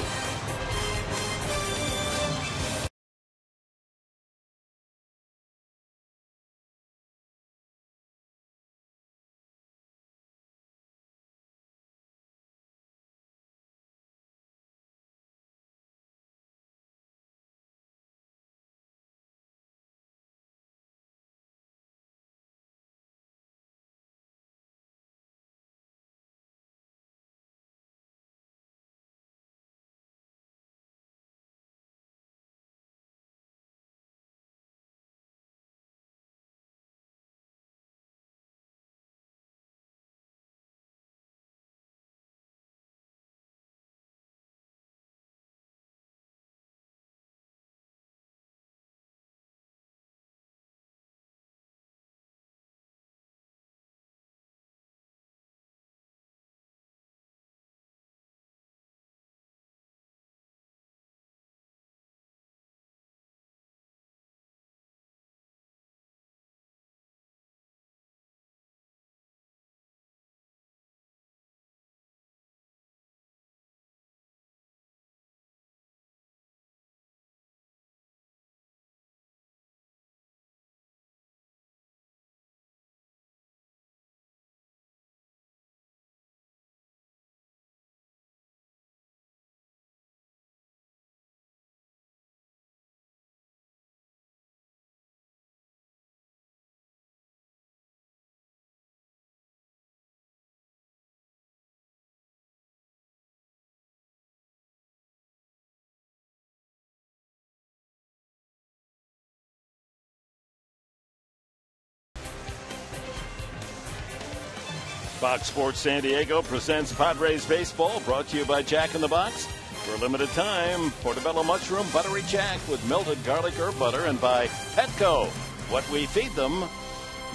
Fox Sports San Diego presents Padres Baseball, brought to you by Jack in the Box. For a limited time, Portobello Mushroom Buttery Jack with melted garlic herb butter, and by Petco. What we feed them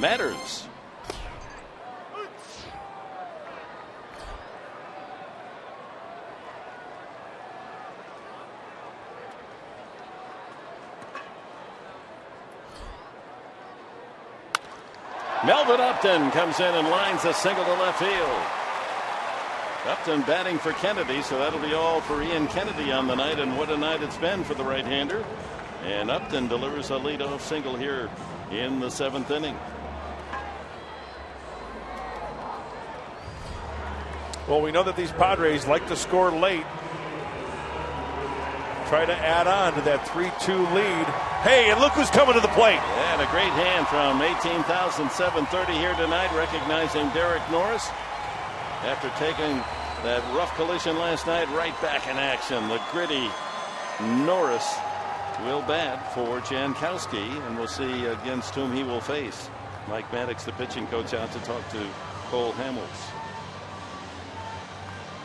matters. Melvin Upton comes in and lines a single to left field. Upton batting for Kennedy, so that'll be all for Ian Kennedy on the night, and what a night it's been for the right-hander. And Upton delivers a leadoff single here in the 7th inning. Well, we know that these Padres like to score late. Try to add on to that 3-2 lead. Hey, and look who's coming to the plate. And a great hand from 18,730 here tonight, recognizing Derek Norris. After taking that rough collision last night, right back in action. The gritty Norris will bat for Jankowski, and we'll see against whom he will face. Mike Maddox, the pitching coach, out to talk to Cole Hamels.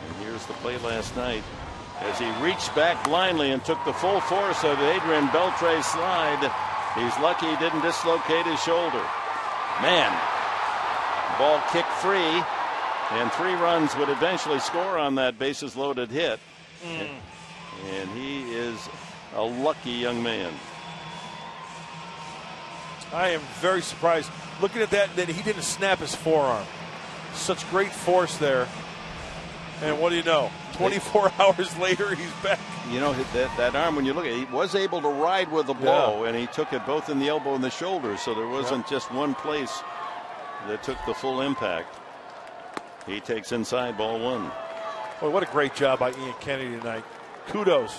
And here's the play last night as he reached back blindly and took the full force of Adrian Beltre's slide. He's lucky he didn't dislocate his shoulder. Man, ball kicked free, and 3 runs would eventually score on that bases loaded hit. And he is a lucky young man. I am very surprised looking at that he didn't snap his forearm. Such great force there. And what do you know? 24 hours later, he's back. You know, that arm, when you look at it, he was able to ride with the blow, and he took it both in the elbow and the shoulder, so there wasn't just one place that took the full impact. He takes inside, ball 1. Boy, what a great job by Ian Kennedy tonight. Kudos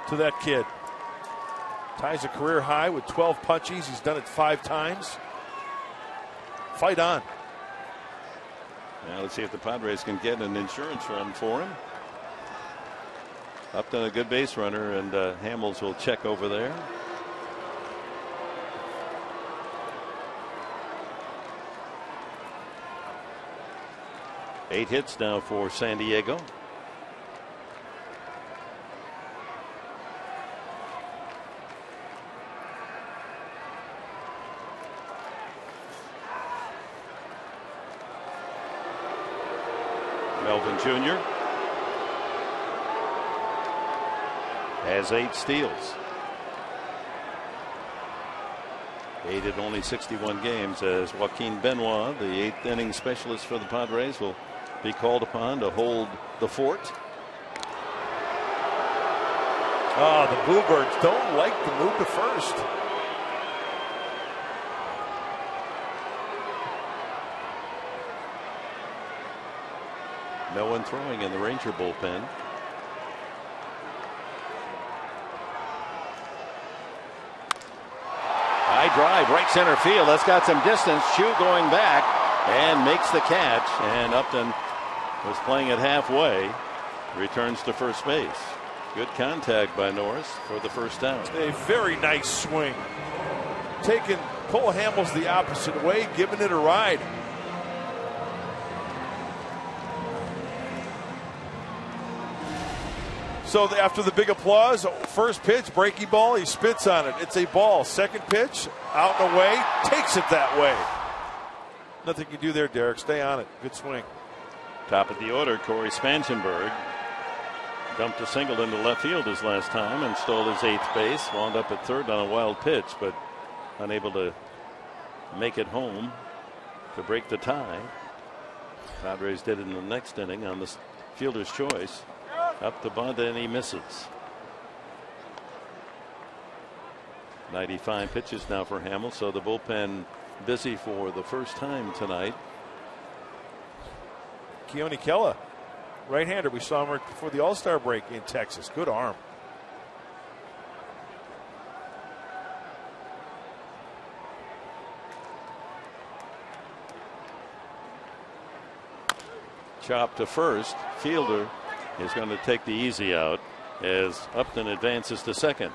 to that kid. Ties a career high with 12 punchies. He's done it 5 times. Fight on. Now let's see if the Padres can get an insurance run for him. Upton a good base runner, and Hamels will check over there. Eight hits now for San Diego. Melvin Jr. has 8 steals. 8 in only 61 games, as Joaquin Benoit, the 8th inning specialist for the Padres, will be called upon to hold the fort. Oh, the Bluebirds don't like the move to first. No one throwing in the Ranger bullpen. High drive, right center field. That's got some distance. Chu going back and makes the catch. And Upton was playing it halfway. Returns to first base. Good contact by Norris for the first out. A very nice swing. Taking Cole Hamels the opposite way, giving it a ride. So after the big applause, first pitch, breaky ball, he spits on it. It's a ball. Second pitch, out and away, takes it that way. Nothing you can do there, Derek. Stay on it. Good swing. Top of the order, Corey Spangenberg dumped a single into left field his last time and stole his 8th base. Wound up at third on a wild pitch, but unable to make it home to break the tie. Padres did it in the next inning on the fielder's choice. Up to bunt, and he misses. 95 pitches now for Hamels, so the bullpen busy for the first time tonight. Keone Kela, right-hander. We saw him right before the All-Star break in Texas. Good arm. Chop to first. Fielder is going to take the easy out as Upton advances to second.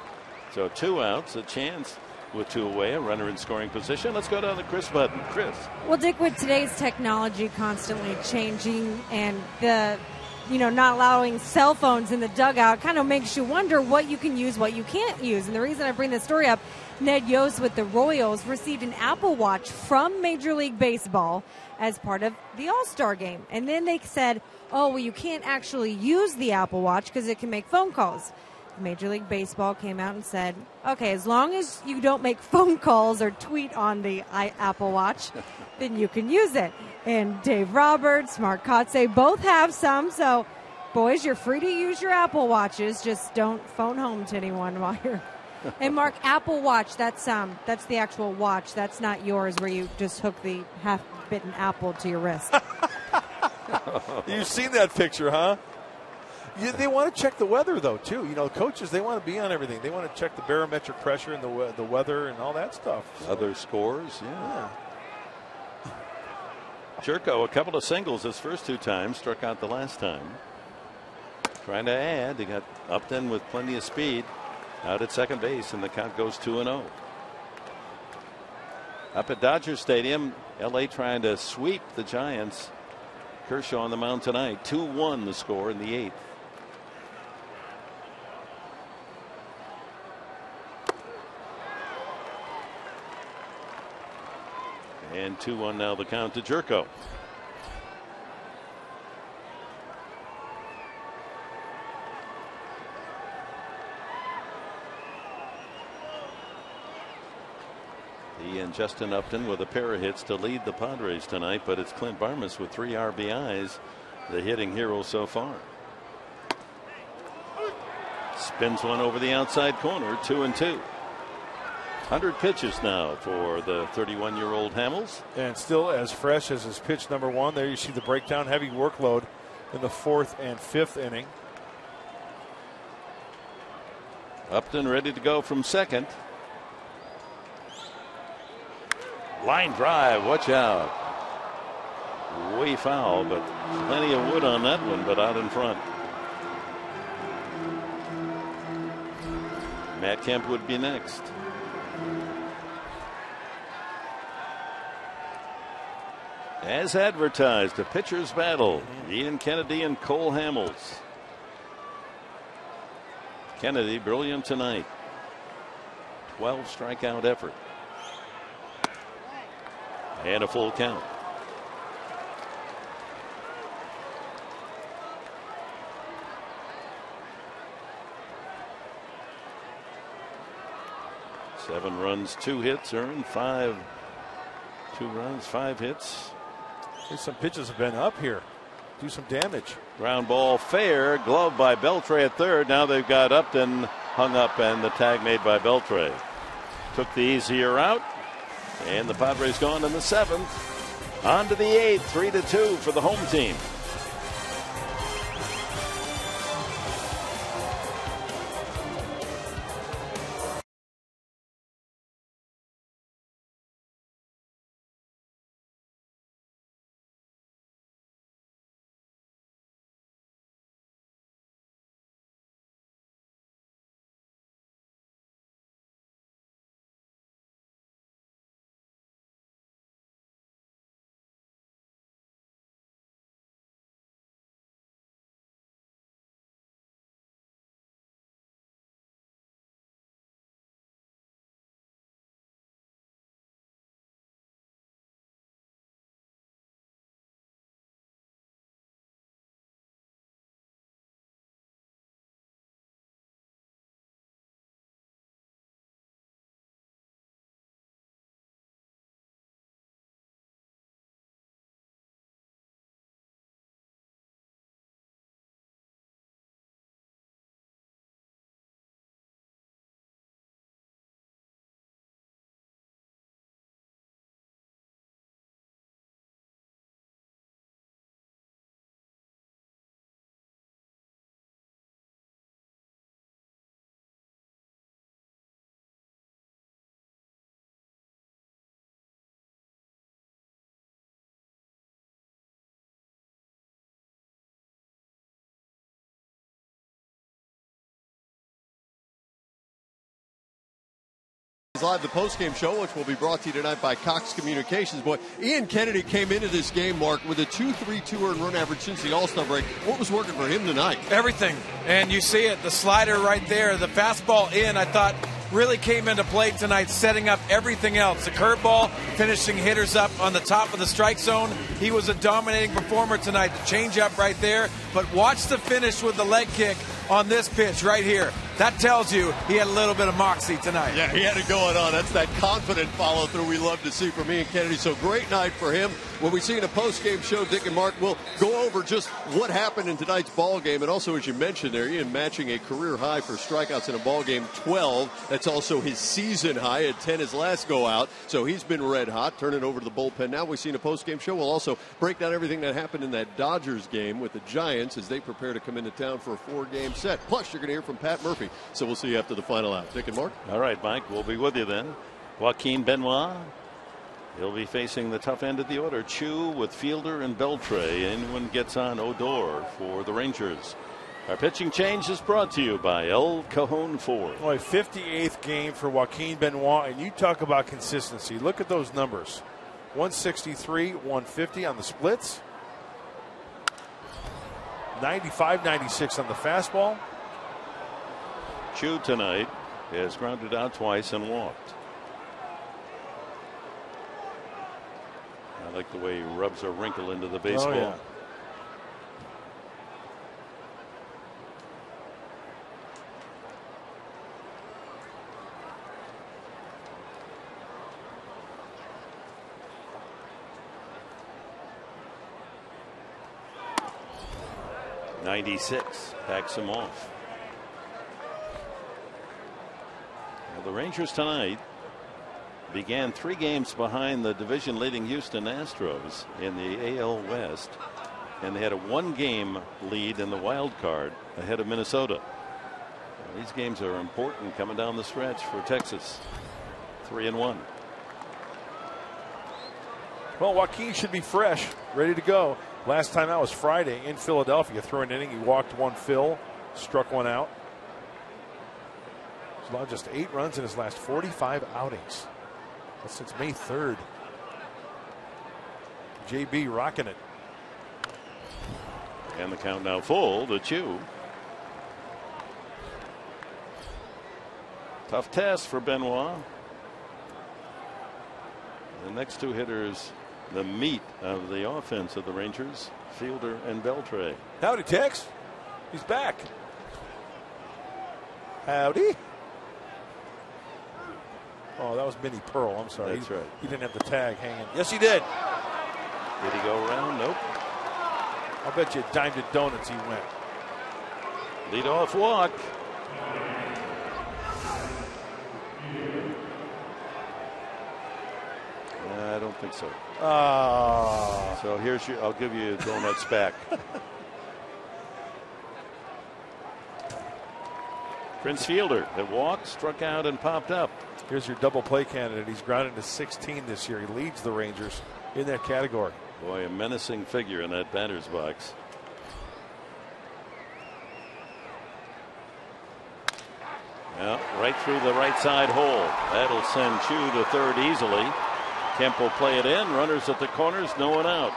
So 2 outs, a chance with 2 away, a runner in scoring position. Let's go down to Chris Button. Chris. Well, Dick, with today's technology constantly changing and the, not allowing cell phones in the dugout kind of makes you wonder what you can use, what you can't use. And the reason I bring this story up, Ned Yost with the Royals received an Apple Watch from Major League Baseball as part of the All-Star game. And then they said, oh, well, you can't actually use the Apple Watch because it can make phone calls. Major League Baseball came out and said, okay, as long as you don't make phone calls or tweet on the Apple Watch, then you can use it. And Dave Roberts, Mark Kotze both have some. So, boys, you're free to use your Apple Watches. Just don't phone home to anyone while you're. And Mark, Apple Watch, that's the actual watch. That's not yours where you just hook the half-bitten apple to your wrist. You've seen that picture, huh? They want to check the weather, though, too. Coaches, they want to be on everything. They want to check the barometric pressure and the weather and all that stuff. So. Other scores, yeah. Jerko, a couple of singles his first 2 times, struck out the last time. Trying to add. They got Upton with plenty of speed out at second base, and the count goes 2-0. Up at Dodger Stadium, L.A. trying to sweep the Giants. Kershaw on the mound tonight. 2-1 the score in the 8th. And 2-1 now the count to Jerko. He and Justin Upton with a pair of hits to lead the Padres tonight, but it's Clint Barmas with 3 RBIs, the hitting hero so far. Spins one over the outside corner, 2-2. 100 pitches now for the 31-year-old Hamels. And still as fresh as his pitch number 1. There you see the breakdown, heavy workload in the 4th and 5th inning. Upton ready to go from second. Line drive, watch out. Way foul, but plenty of wood on that one, but out in front. Matt Kemp would be next. As advertised, a pitcher's battle. Ian Kennedy and Cole Hamels. Kennedy brilliant tonight. 12 strikeout effort. And a full count. 7 runs, 2 hits earned, 2 runs, 5 hits. Some pitches have been up here. Do some damage. Ground ball fair, glove by Beltre at third. Now they've got Upton hung up and the tag made by Beltre. Took the easier route, and the Padres gone in the 7th. On to the 8th, 3-2 for the home team. Live, the postgame show, which will be brought to you tonight by Cox Communications. Boy, Ian Kennedy came into this game, Mark, with a 2.32 earned run average since the All-Star break. What was working for him tonight? Everything. And you see it, the slider right there, the fastball in, I thought really came into play tonight, setting up everything else. The curveball, finishing hitters up on the top of the strike zone. He was a dominating performer tonight. The changeup right there. But watch the finish with the leg kick on this pitch right here. That tells you he had a little bit of moxie tonight. Yeah, he had it going on. That's that confident follow-through we love to see from Ian Kennedy. So great night for him. When we see in a post-game show, Dick and Mark will go over just what happened in tonight's ball game. And also, as you mentioned there, Ian matching a career high for strikeouts in a ball game, 12. That's also his season high at 10 his last go out. So he's been red hot. Turn it over to the bullpen. Now we see in a post-game show, we'll also break down everything that happened in that Dodgers game with the Giants as they prepare to come into town for a 4-game set. Plus, you're going to hear from Pat Murphy. So we'll see you after the final out. Dick and Mark. All right, Mike, we'll be with you then. Joaquin Benoit. He'll be facing the tough end of the order. Chu with Fielder and Beltre. Anyone gets on Odor for the Rangers. Our pitching change is brought to you by El Cajon Ford. Boy, 58th game for Joaquin Benoit, and you talk about consistency. Look at those numbers. 163, 150 on the splits. 95, 96 on the fastball. Chu tonight has grounded out twice and walked. I like the way he rubs a wrinkle into the baseball. Oh, yeah. .96 backs him off. Well, the Rangers tonight began 3 games behind the division leading Houston Astros in the AL West, and they had a 1-game lead in the wild card ahead of Minnesota. Well, these games are important coming down the stretch for Texas. 3-1. Well, Joaquin should be fresh, ready to go. Last time out was Friday in Philadelphia. Threw an inning, he walked 1 fill, struck 1 out. He's allowed just 8 runs in his last 45 outings. That's since May 3rd. JB rocking it. And the count now full to Chu. Tough test for Benoit. The next 2 hitters, the meat of the offense of the Rangers, Fielder and Beltre. Howdy, Tex. He's back. Howdy. Oh, that was Minnie Pearl. I'm sorry. That's right. He didn't have the tag hanging. Yes, he did. Did he go around? Nope. I'll bet you a dime to donuts he went. Leadoff walk. I don't think so. Oh. So here's your. I'll give you donuts back. Prince Fielder that walked, struck out, and popped up. Here's your double play candidate. He's grounded to 16 this year. He leads the Rangers in that category. Boy, a menacing figure in that batter's box. Yeah, right through the right side hole. That'll send Chu to third easily. Kemp will play it in. Runners at the corners, no one out.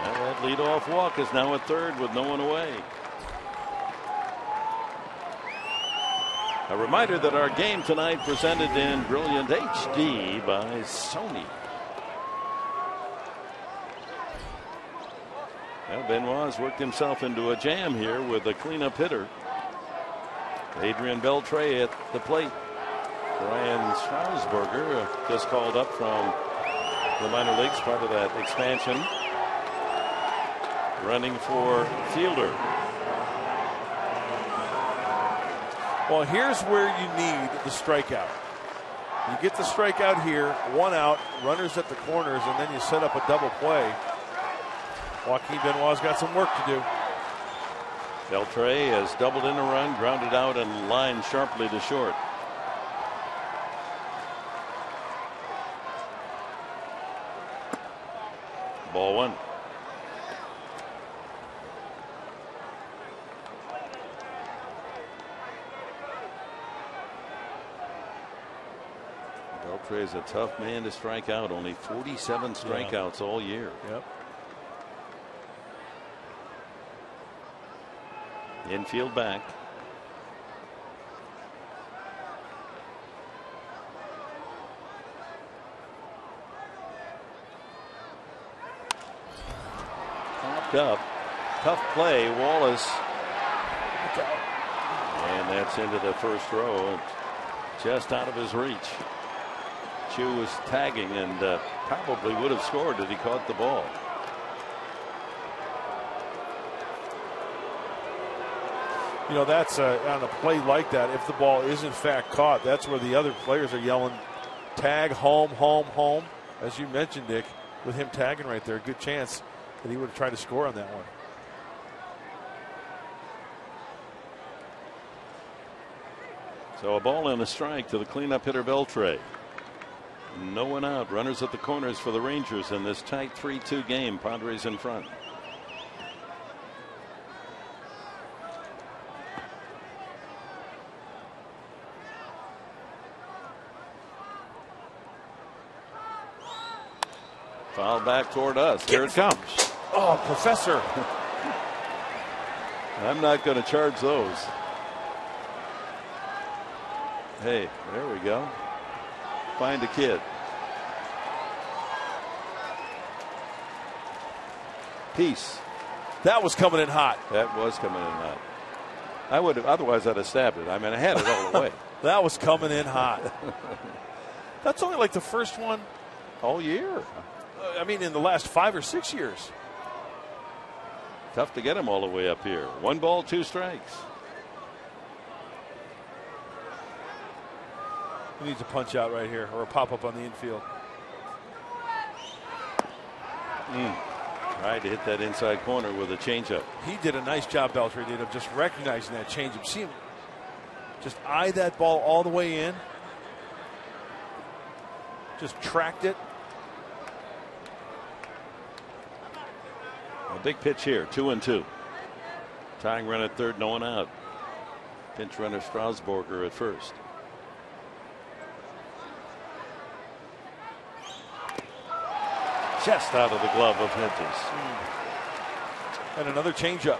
And that leadoff walk is now at third with no one away. A reminder that our game tonight presented in brilliant HD by Sony. Well, Benoit's worked himself into a jam here with a cleanup hitter. Adrian Beltre at the plate. Brian Strausberger just called up from the minor leagues, part of that expansion. Running for Fielder. Well, here's where you need the strikeout. You get the strikeout here, one out, runners at the corners, and then you set up a double play. Joaquin Benoit's got some work to do. Beltre has doubled in a run, grounded out, and lined sharply to short. Ball one. Beltre is a tough man to strike out. Only 47 strikeouts all year. Yep. Infield back. Popped up. Tough play. Wallace. And that's into the first row. Just out of his reach. Chu was tagging and probably would have scored if he caught the ball. You know, that's on a play like that, if the ball is in fact caught, that's where the other players are yelling, tag, home, home, home. As you mentioned, Nick, with him tagging right there, a good chance that he would have tried to score on that one. So a ball and a strike to the cleanup hitter Beltre. No one out. Runners at the corners for the Rangers in this tight 3-2 game. Padres in front. Foul back toward us. Here it comes. Oh, Professor. I'm not going to charge those. Hey, there we go. Find a kid. Peace. That was coming in hot. That was coming in hot. I would have, otherwise I'd have stabbed it. I mean, I had it all the way. That was coming in hot. That's only like the first one all year. I mean, in the last 5 or 6 years. Tough to get him all the way up here. 1 ball, 2 strikes. He needs a punch out right here or a pop up on the infield. Tried to hit that inside corner with a changeup. He did a nice job, Beltre did, of just recognizing that changeup. See him just eye that ball all the way in. Just tracked it. A big pitch here, 2-2. Tying run at third, no one out. Pinch runner Strasburger at first. Just out of the glove of Hedges. And another changeup.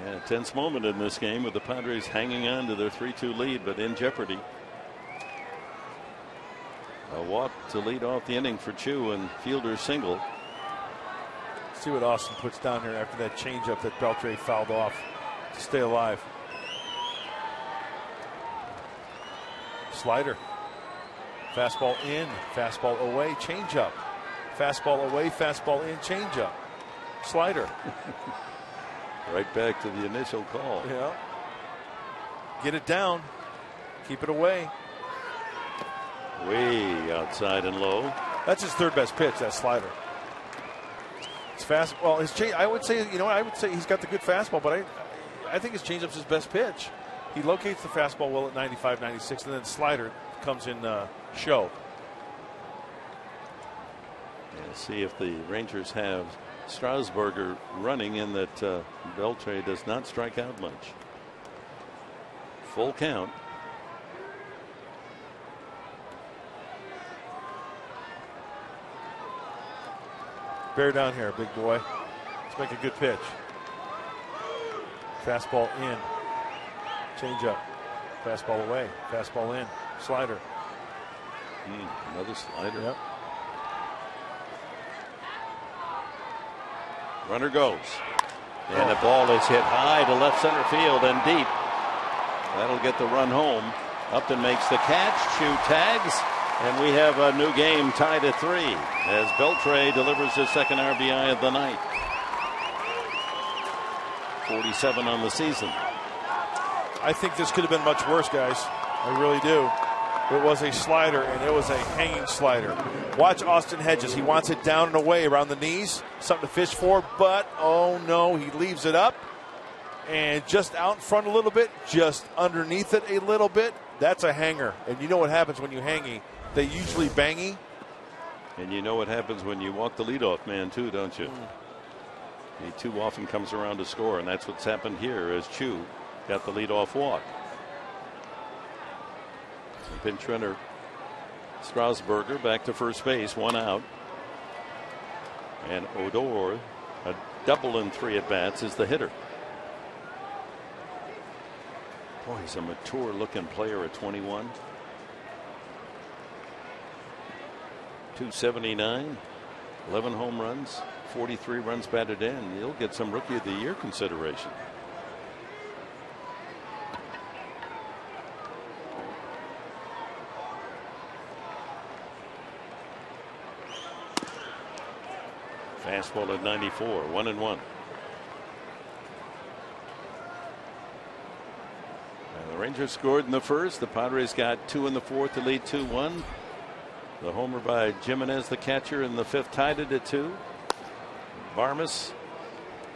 And a tense moment in this game with the Padres hanging on to their 3-2 lead, but in jeopardy. A walk to lead off the inning for Chu and Fielder's single. See what Austin puts down here after that changeup that Beltre fouled off to stay alive. Slider. Fastball in, fastball away, changeup. Fastball away, fastball in, changeup. Slider. Right back to the initial call. Yeah. Get it down. Keep it away. Way outside and low. That's his third best pitch, that slider. It's fast. Well, his change, I would say, I would say he's got the good fastball, but I think his changeup's his best pitch. He locates the fastball well at 95, 96, and then the slider comes in show. Yeah, see if the Rangers have Strasburger running in that Beltre does not strike out much. Full count. Bear down here, big boy. Let's make a good pitch. Fastball in. Change up. Fastball away. Fastball in. Slider. Another slider. Yep. Runner goes. And the ball is hit high to left center field and deep. That'll get the run home. Upton makes the catch. Chu tags. And we have a new game tied at 3 as Beltre delivers his second RBI of the night. 47 on the season. I think this could have been much worse, guys. I really do. It was a slider, and it was a hanging slider. Watch Austin Hedges. He wants it down and away around the knees. Something to fish for, but, oh no, he leaves it up. And just out in front a little bit, just underneath it a little bit, that's a hanger. And you know what happens when you hangy. They usually bangy. And you know what happens when you walk the leadoff man, too, don't you? He too often comes around to score, and that's what's happened here as Chu got the leadoff walk. The pinch runner, Strasburger, back to first base, 1 out. And Odor, a double in 3 at-bats, is the hitter. Boy, he's a mature-looking player at 21. 279, 11 home runs, 43 runs batted in. He'll get some Rookie of the Year consideration. Fastball at 94, 1-1. And the Rangers scored in the first. The Padres got 2 in the fourth to lead 2-1. The homer by Jimenez, the catcher, in the 5th tied it at 2. Barmes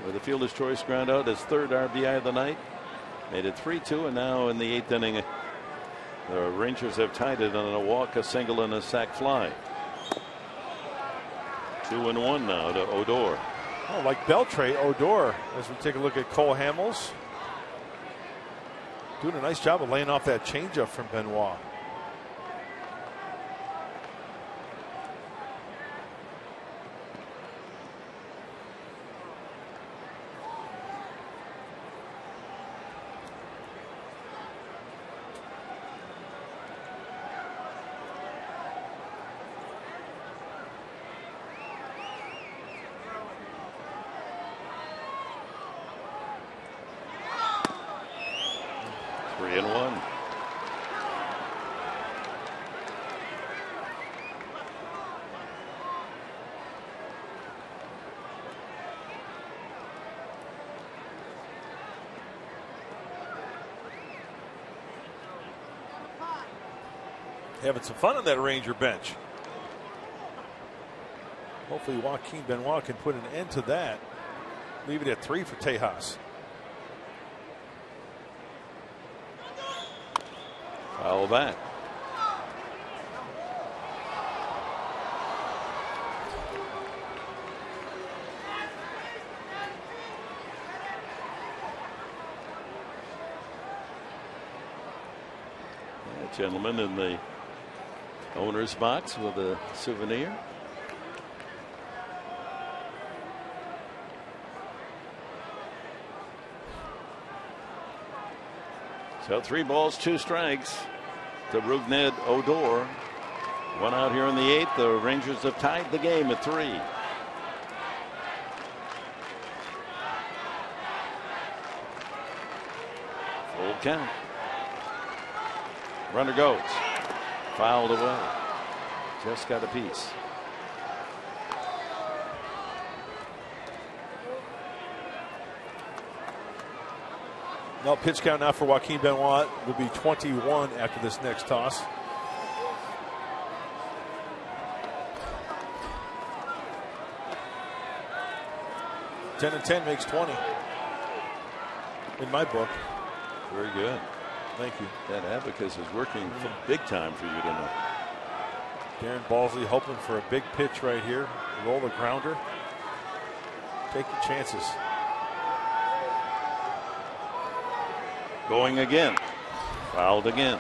with a fielder's choice ground out, his 3rd RBI of the night, made it 3-2, and now in the 8th inning, the Rangers have tied it on a walk, a single, and a sac fly. 2-1 now to Odor. Oh, like Beltre, Odor, as we take a look at Cole Hamels, doing a nice job of laying off that changeup from Benoit. Having some fun on that Ranger bench. Hopefully Joaquin Benoit can put an end to that. Leave it at 3 for Tejas. Foul back. That gentleman in the owner's box with a souvenir. So 3 balls, 2 strikes to Rougned Odor. 1 out here in the 8th. The Rangers have tied the game at 3. count. Runner goes. Fouled away. Just got a piece. No pitch count now for Joaquin Benoit. Will be 21 after this next toss. Ten and 10 makes 20. In my book. Very good. Thank you. That abacus is working big time for you tonight. Darren Balsley hoping for a big pitch right here. Roll the grounder. Take your chances. Going again. Fouled again.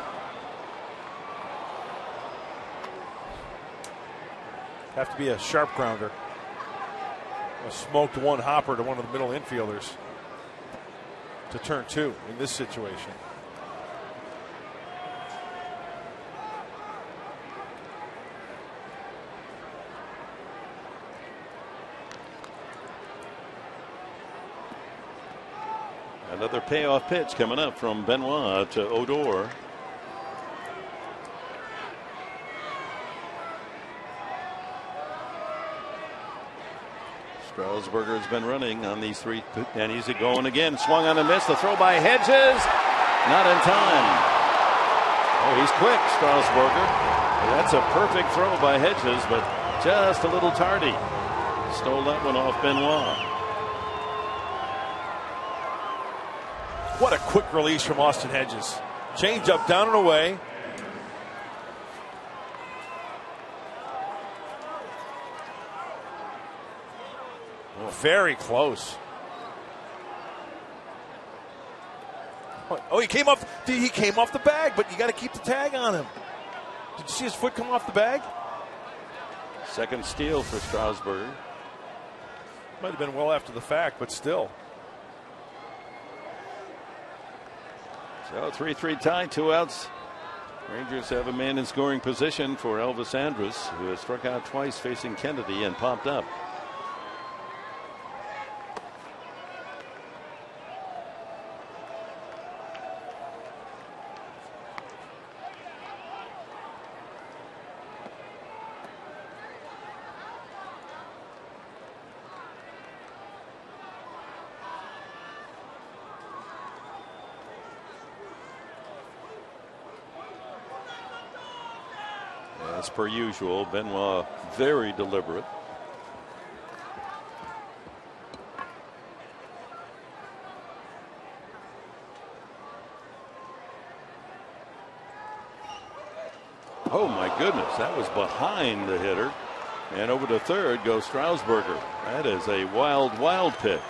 Have to be a sharp grounder. A smoked one hopper to one of the middle infielders to turn two in this situation. Another payoff pitch coming up from Benoit to Odor. Strasburger's been running on these three, and he's going again. Swung on a miss. The throw by Hedges. Not in time. Oh, he's quick, Strasburger. That's a perfect throw by Hedges, but just a little tardy. Stole that one off Benoit. What a quick release from Austin Hedges. Change up, down and away. Oh, very close. Oh, he came off the bag, but you got to keep the tag on him. Did you see his foot come off the bag? Second steal for Strasburger. Might have been well after the fact, but still. So 3-3 tie, 2 outs. Rangers have a man in scoring position for Elvis Andrus, who has struck out twice facing Kennedy and popped up. As per usual, Benoit very deliberate. Oh my goodness, that was behind the hitter. And over to third goes Strasburger. That is a wild, wild pitch.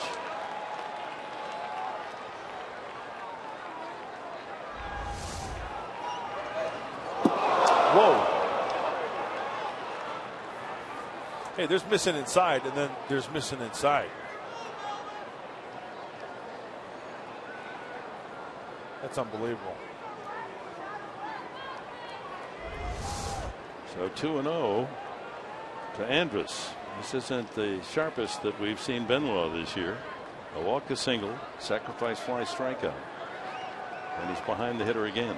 Whoa. Hey, there's missing inside, and then there's missing inside. That's unbelievable. So 2-0 to Andrus. This isn't the sharpest that we've seen Benoit this year. A walk, a single, sacrifice fly, strikeout. And he's behind the hitter again.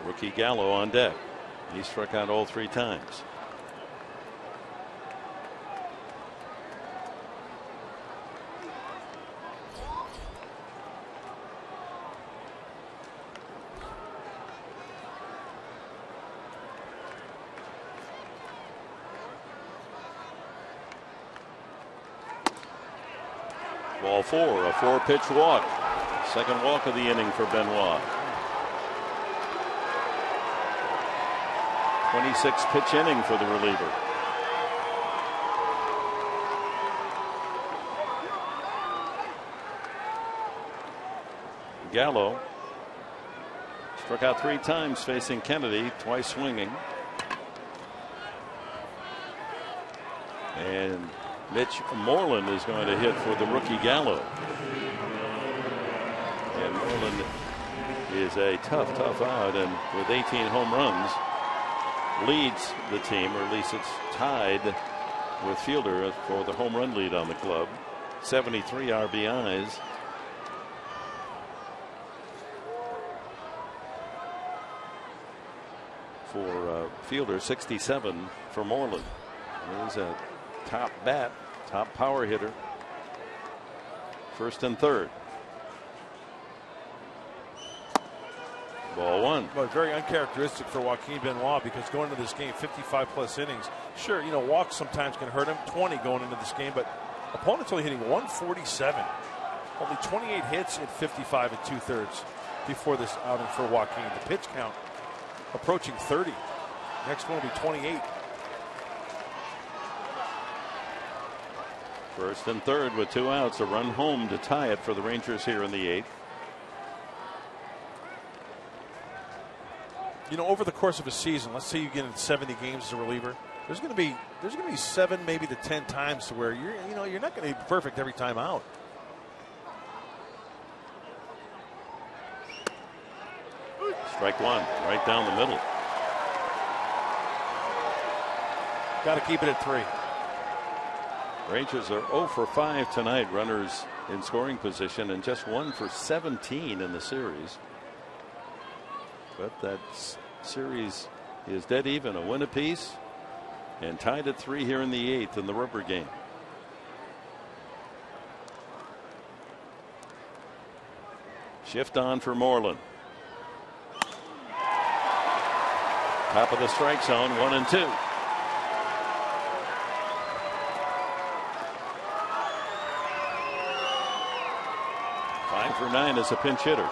Rookie Gallo on deck. He struck out all 3 times. Ball 4, a 4-pitch walk. Second walk of the inning for Benoit. 26 pitch inning for the reliever. Gallo struck out 3 times facing Kennedy, twice swinging. And Mitch Moreland is going to hit for the rookie Gallo. And Moreland is a tough out, and with 18 home runs, leads the team, or at least it's tied with Fielder for the home run lead on the club. 73 RBIs. For Fielder, 67 for Moreland. He's a top bat, top power hitter. First and third. Ball one. Well, very uncharacteristic for Joaquin Benoit, because going into this game, 55+ innings. Sure, walks sometimes can hurt him. 20 going into this game, but opponent's only hitting 147. Only 28 hits in 55 2/3 before this outing for Joaquin. The pitch count approaching 30. Next one will be 28. First and third with 2 outs. A run home to tie it for the Rangers here in the 8th. Over the course of a season, let's say you get in 70 games as a reliever, there's going to be 7 maybe to 10 times to where you're not going to be perfect every time out. Strike one, right down the middle. Got to keep it at 3. Rangers are 0 for 5 tonight. Runners in scoring position, and just 1 for 17 in the series. But that series is dead even, a win apiece, and tied at 3 here in the 8th in the rubber game. Shift on for Moreland. Top of the strike zone, 1-2. Five for 9 as a pinch hitter.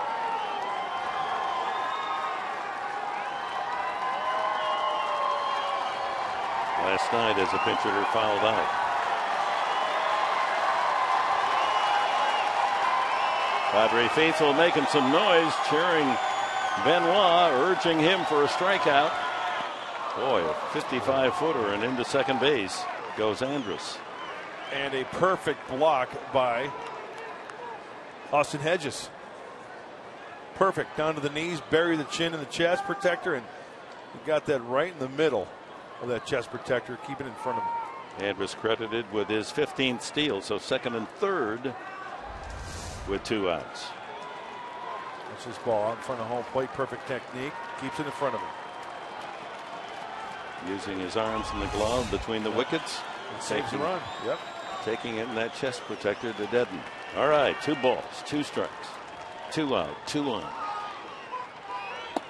Last night as a pinch hitter fouled out. Padre faithful making some noise, cheering Benoit, urging him for a strikeout. Boy, a 55-footer, and into second base goes Andrus. And a perfect block by Austin Hedges. Perfect, down to the knees, bury the chin in the chest protector, and he got that right in the middle of that chest protector, keep it in front of him. Andrus credited with his 15th steal, so second and third with 2 outs. That's his ball out in front of home plate, perfect technique, keeps it in front of him. Using his arms in the glove between the wickets. Saves the run. Yep. Taking it in that chest protector to deaden. All right, 2 balls, 2 strikes, 2 out, 2 on.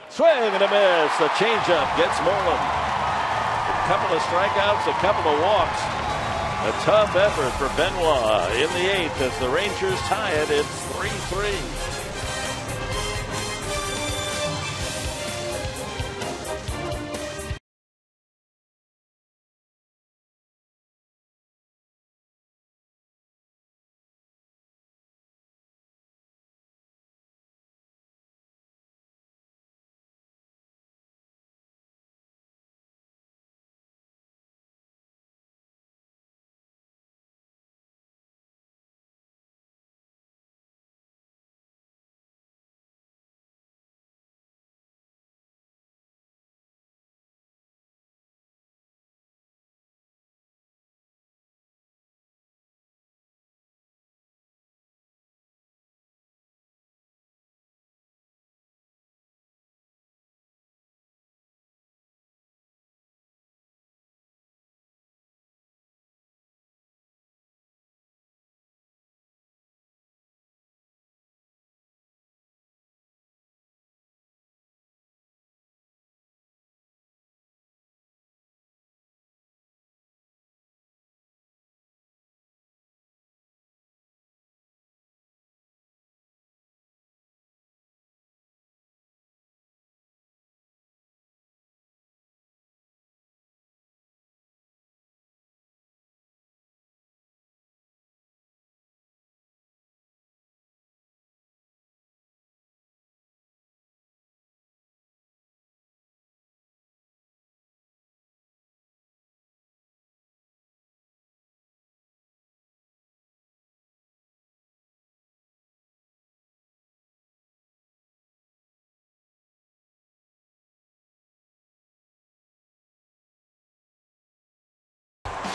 Swing and a miss. The changeup gets Moreland. A couple of strikeouts, a couple of walks. A tough effort for Benoit in the 8th as the Rangers tie it. It's 3-3.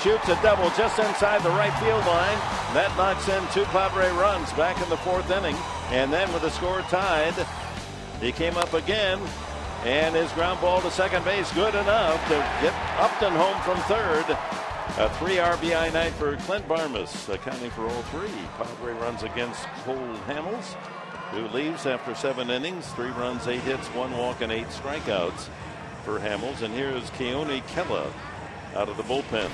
shoots a double just inside the right field line. That knocks in 2 Padre runs back in the 4th inning. And then with the score tied, he came up again, and his ground ball to second base good enough to get Upton home from third. A 3 RBI night for Clint Barmas, accounting for all 3 Padre runs against Cole Hamels, who leaves after 7 innings, 3 runs, 8 hits, 1 walk, and 8 strikeouts for Hamels. And here's Keone Kela out of the bullpen.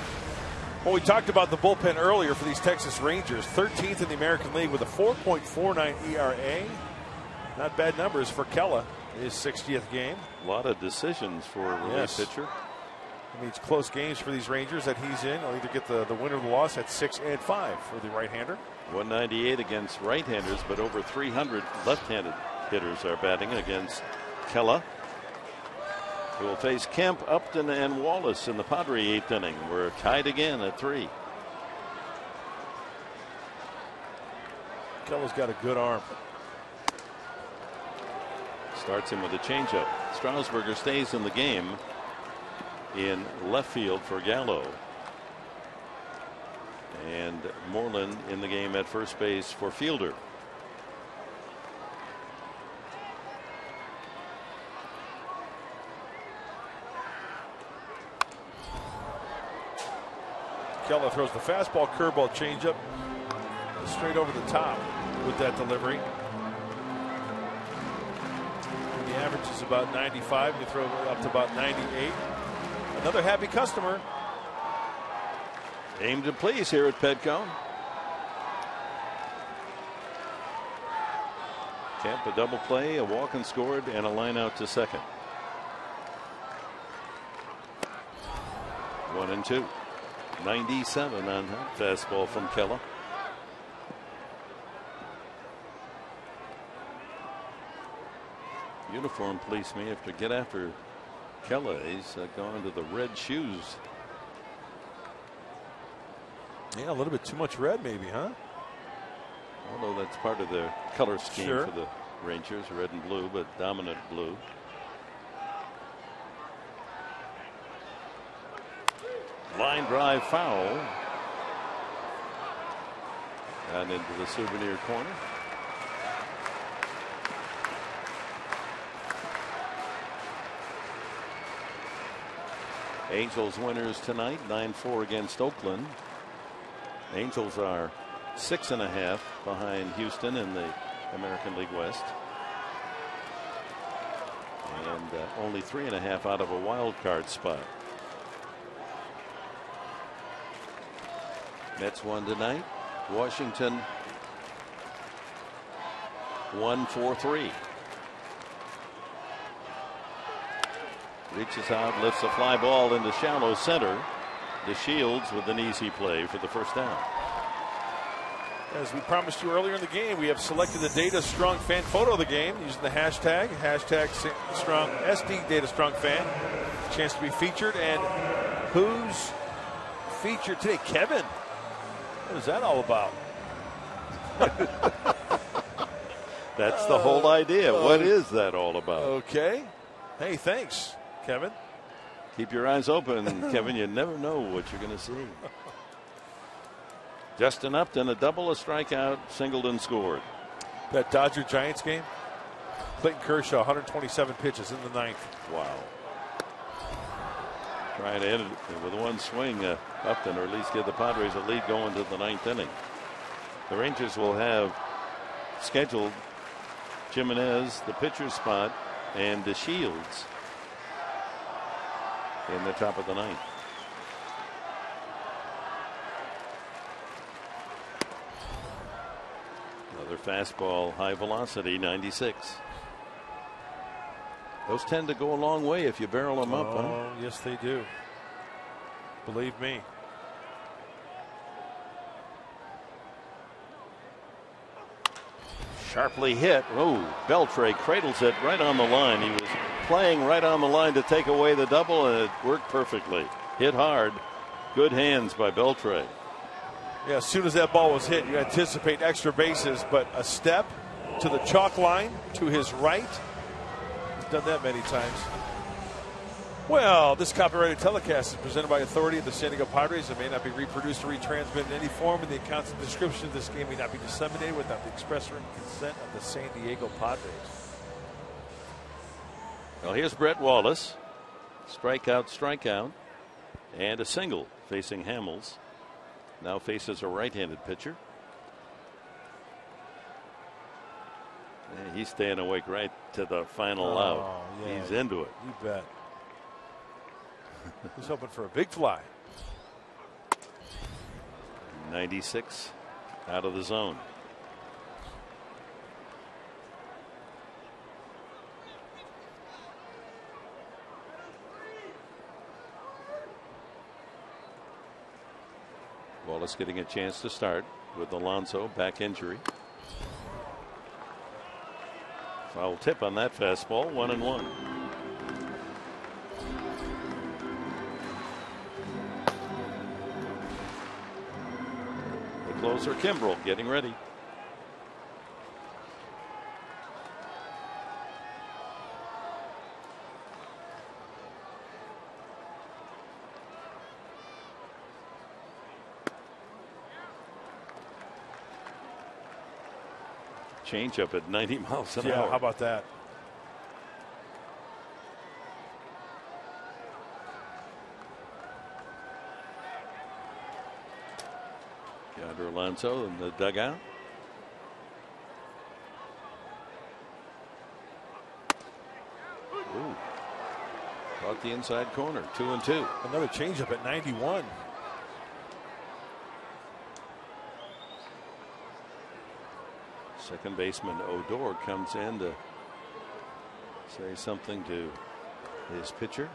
Well, we talked about the bullpen earlier for these Texas Rangers. 13th in the American League with a 4.49 ERA. Not bad numbers for Kela, his 60th game. A lot of decisions for a relief pitcher. It means close games for these Rangers that he's in. He'll either get the win or the loss at 6 and 5 for the right-hander. 198 against right-handers, but over 300 left-handed hitters are batting against Kela, who will face Kemp, Upton, and Wallace in the Padre 8th inning. We're tied again at 3. Kela's got a good arm. Starts him with a changeup. Strasburger stays in the game in left field for Gallo. And Moreland in the game at first base for Fielder. Kela throws the fastball, curveball, changeup straight over the top with that delivery. The average is about 95. You throw it up to about 98. Another happy customer. Aim to please here at Petco. Kemp, a double play, a walk and scored, and a line out to second. 1-2. 97 on that fastball from Kela. Uniform police may have to get after Kela. He's gone to the red shoes. Yeah, a little bit too much red maybe, huh? Although that's part of the color scheme Sure. for the Rangers, red and blue, but dominant blue. Line drive foul. And into the souvenir corner. Angels winners tonight, 9-4 against Oakland. Angels are 6.5 behind Houston in the American League West. And only 3.5 out of a wild card spot. Mets won tonight. Washington 1-4-3. Reaches out, lifts a fly ball into shallow center. DeShields with an easy play for the first down. As we promised you earlier in the game, we have selected the Data Strong Fan photo of the game using the hashtag Strong SD Data Strong Fan. Chance to be featured. And who's featured today? Kevin. What is that all about? That's the whole idea. What is that all about? Okay. Hey, thanks, Kevin. Keep your eyes open, Kevin. You never know what you're going to see. Justin Upton, a double, a strikeout, singled and scored. That Dodger-Giants game, Clayton Kershaw, 127 pitches in the 9th. Wow. Trying to end it with one swing, Upton, or at least give the Padres a lead going to the 9th inning. The Rangers will have scheduled Jimenez, the pitcher spot, and DeShields in the top of the 9th. Another fastball, high velocity, 96. Those tend to go a long way if you barrel them up. Oh, yes, they do. Believe me. Sharply hit. Oh, Beltre cradles it right on the line. He was playing right on the line to take away the double, and it worked perfectly. Hit hard. Good hands by Beltre. Yeah, as soon as that ball was hit, you anticipate extra bases, but a step to the chalk line to his right. He's done that many times. Well, this copyrighted telecast is presented by authority of the San Diego Padres. It may not be reproduced or retransmitted in any form, and the accounts and description of this game may not be disseminated without the express written consent of the San Diego Padres. Well, here's Brett Wallace. Strikeout, and a single facing Hamels. Now faces a right-handed pitcher. Yeah, he's staying awake right to the final out. Yeah. He's into it. You bet. He's hoping for a big fly. 96 out of the zone. Wallace getting a chance to start with Alonso, back injury. Foul tip on that fastball, 1-1. The closer, Kimbrel, getting ready. Changeup at 90 miles an hour. How about that? Yonder Alonso in the dugout. Ooh. Caught the inside corner. 2-2. Another changeup at 91. Second baseman Odor comes in to say something to his pitcher.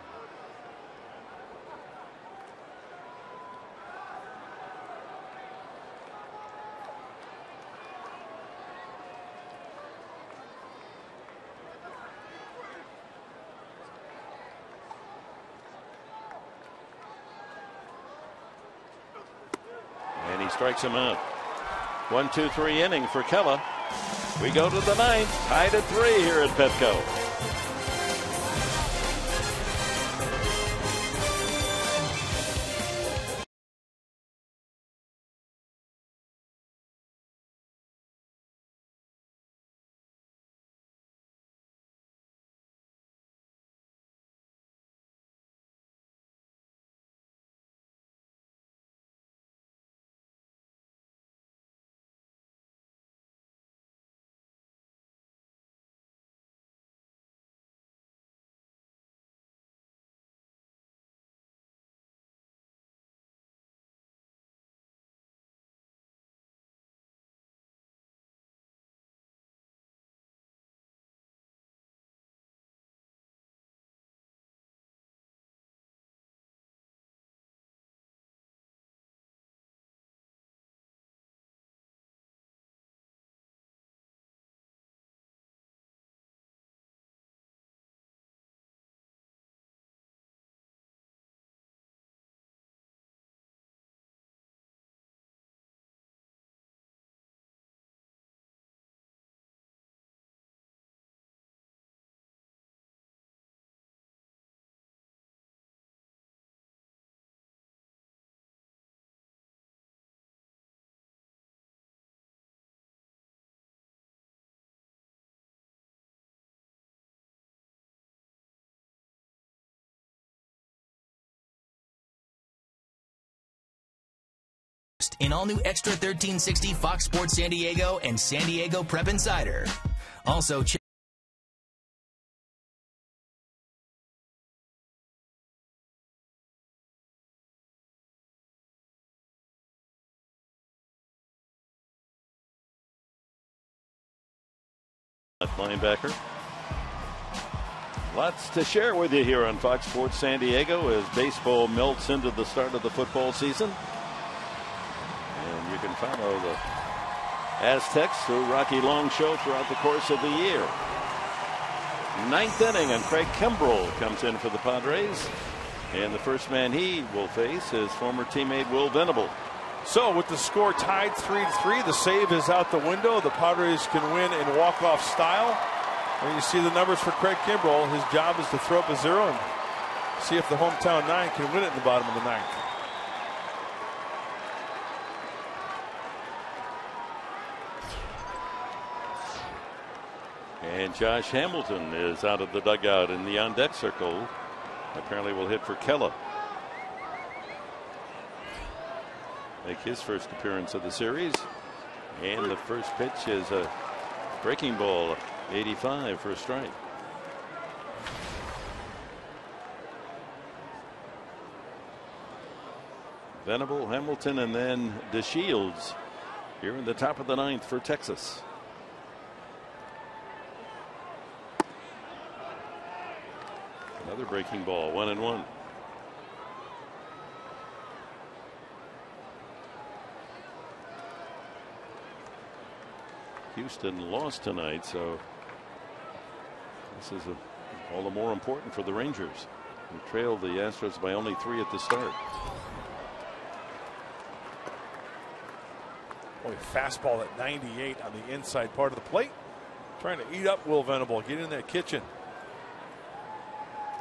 And he strikes him out. 1-2-3 inning for Kella. We go to the ninth, tied at 3 here at Petco. In all new Extra 1360 Fox Sports San Diego and San Diego Prep Insider. Also, check linebacker. Lots to share with you here on Fox Sports San Diego as baseball melts into the start of the football season. And you can follow the Aztecs through Rocky Long Show throughout the course of the year. Ninth inning, and Craig Kimbrel comes in for the Padres. And the first man he will face is former teammate Will Venable. So with the score tied 3-3, the save is out the window. The Padres can win in walk-off style. And you see the numbers for Craig Kimbrel. His job is to throw up a 0 and See if the hometown 9 can win it in the bottom of the 9th. And Josh Hamilton is out of the dugout in the on-deck circle. Apparently will hit for Kella. Make his first appearance of the series. And the first pitch is a breaking ball, 85 for a strike. Venable, Hamilton, and then DeShields here in the top of the 9th for Texas. Another breaking ball, 1-1. Houston lost tonight, so this is all the more important for the Rangers, who trailed the Astros by only 3 at the start. Boy, fastball at 98 on the inside part of the plate. Trying to eat up Will Venable. Get in that kitchen.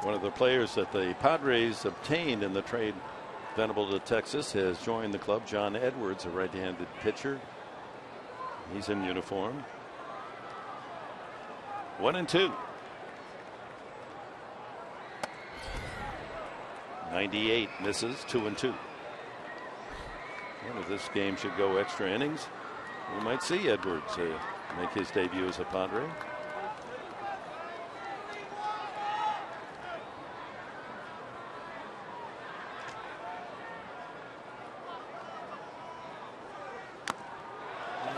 One of the players that the Padres obtained in the trade Venable to Texas has joined the club. John Edwards, a right-handed pitcher. He's in uniform. 1-2. 98 misses, 2-2. Well, if this game should go extra innings, we might see Edwards make his debut as a Padre.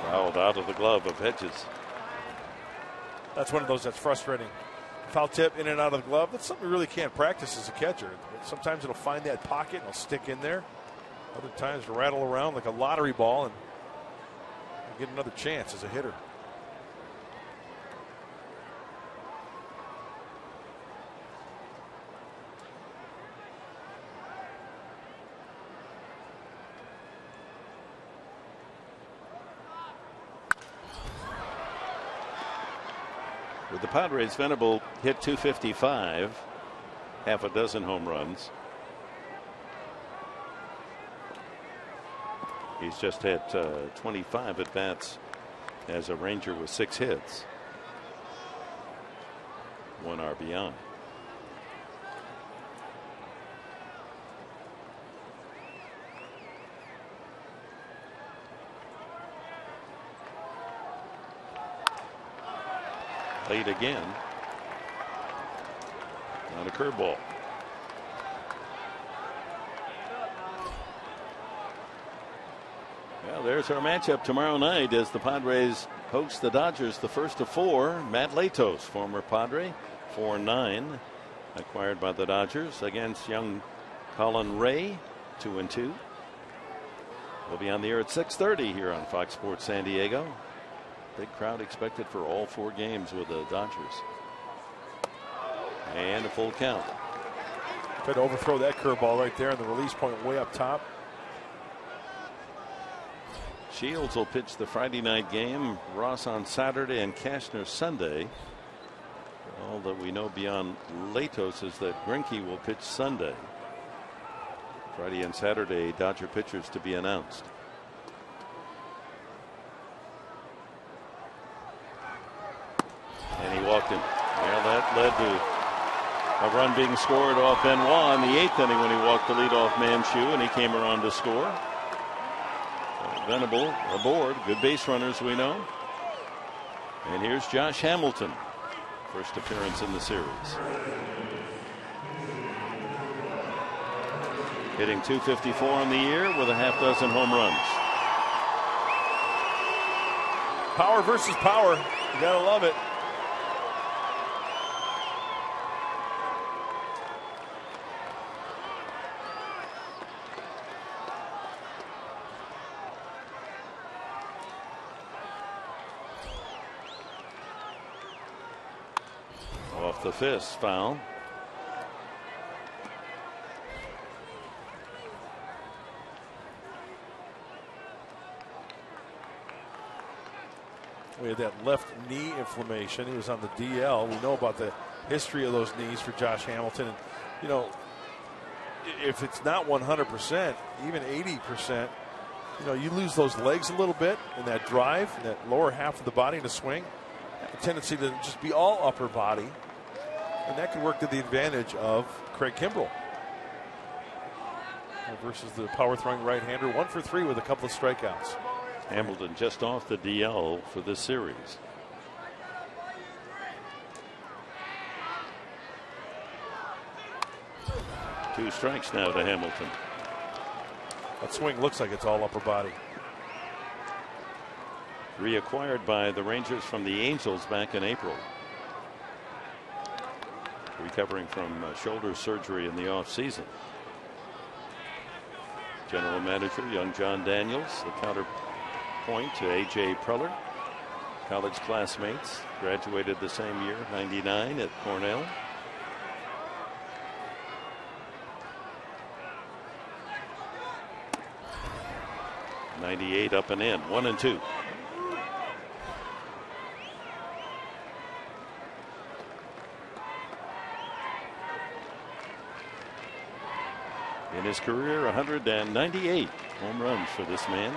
Fouled out of the glove of Hedges. That's one of those that's frustrating. Foul tip in and out of the glove. That's something you really can't practice as a catcher. Sometimes it'll find that pocket and it'll stick in there. Other times it'll rattle around like a lottery ball and get another chance as a hitter. With the Padres, Venable hit .255, half a dozen home runs. He's just had 25 at bats as a Ranger with 6 hits, 1 RBI. Late again on a curveball. Well, there's our matchup tomorrow night as the Padres host the Dodgers, the first of 4. Matt Latos, former Padre, 4-9, acquired by the Dodgers, against young Colin Ray, 2-2. We'll be on the air at 6:30 here on Fox Sports San Diego. Big crowd expected for all 4 games with the Dodgers. And a full count. Tried to overthrow that curveball right there, and the release point way up top. Shields will pitch the Friday night game, Ross on Saturday, and Cashner Sunday. All that we know beyond Latos is that Greinke will pitch Sunday. Friday and Saturday, Dodger pitchers to be announced. And he walked him. Well, that led to a run being scored off Benoit in the 8th inning when he walked the leadoff Manchu, and he came around to score. Venable aboard. Good base runners, we know. And here's Josh Hamilton. First appearance in the series. Hitting .254 on the year with a half dozen home runs. Power versus power. You gotta love it. Off the fist, foul. We had that left knee inflammation. He was on the DL. We know about the history of those knees for Josh Hamilton. And, you know, if it's not 100%, even 80%, you know, you lose those legs a little bit in that drive, in that lower half of the body in the swing. Have a tendency to just be all upper body, and that can work to the advantage of Craig Kimbrell versus the power throwing right-hander. 1 for 3 with a couple of strikeouts. Hamilton just off the DL for this series. Two strikes now to Hamilton. That swing looks like it's all upper body. Reacquired by the Rangers from the Angels back in April. Recovering from shoulder surgery in the offseason. General manager, young John Daniels, the counterpoint to A.J. Preller. College classmates, graduated the same year, 99 at Cornell. '98 up and in, 1-2. In his career, 198 home runs for this man.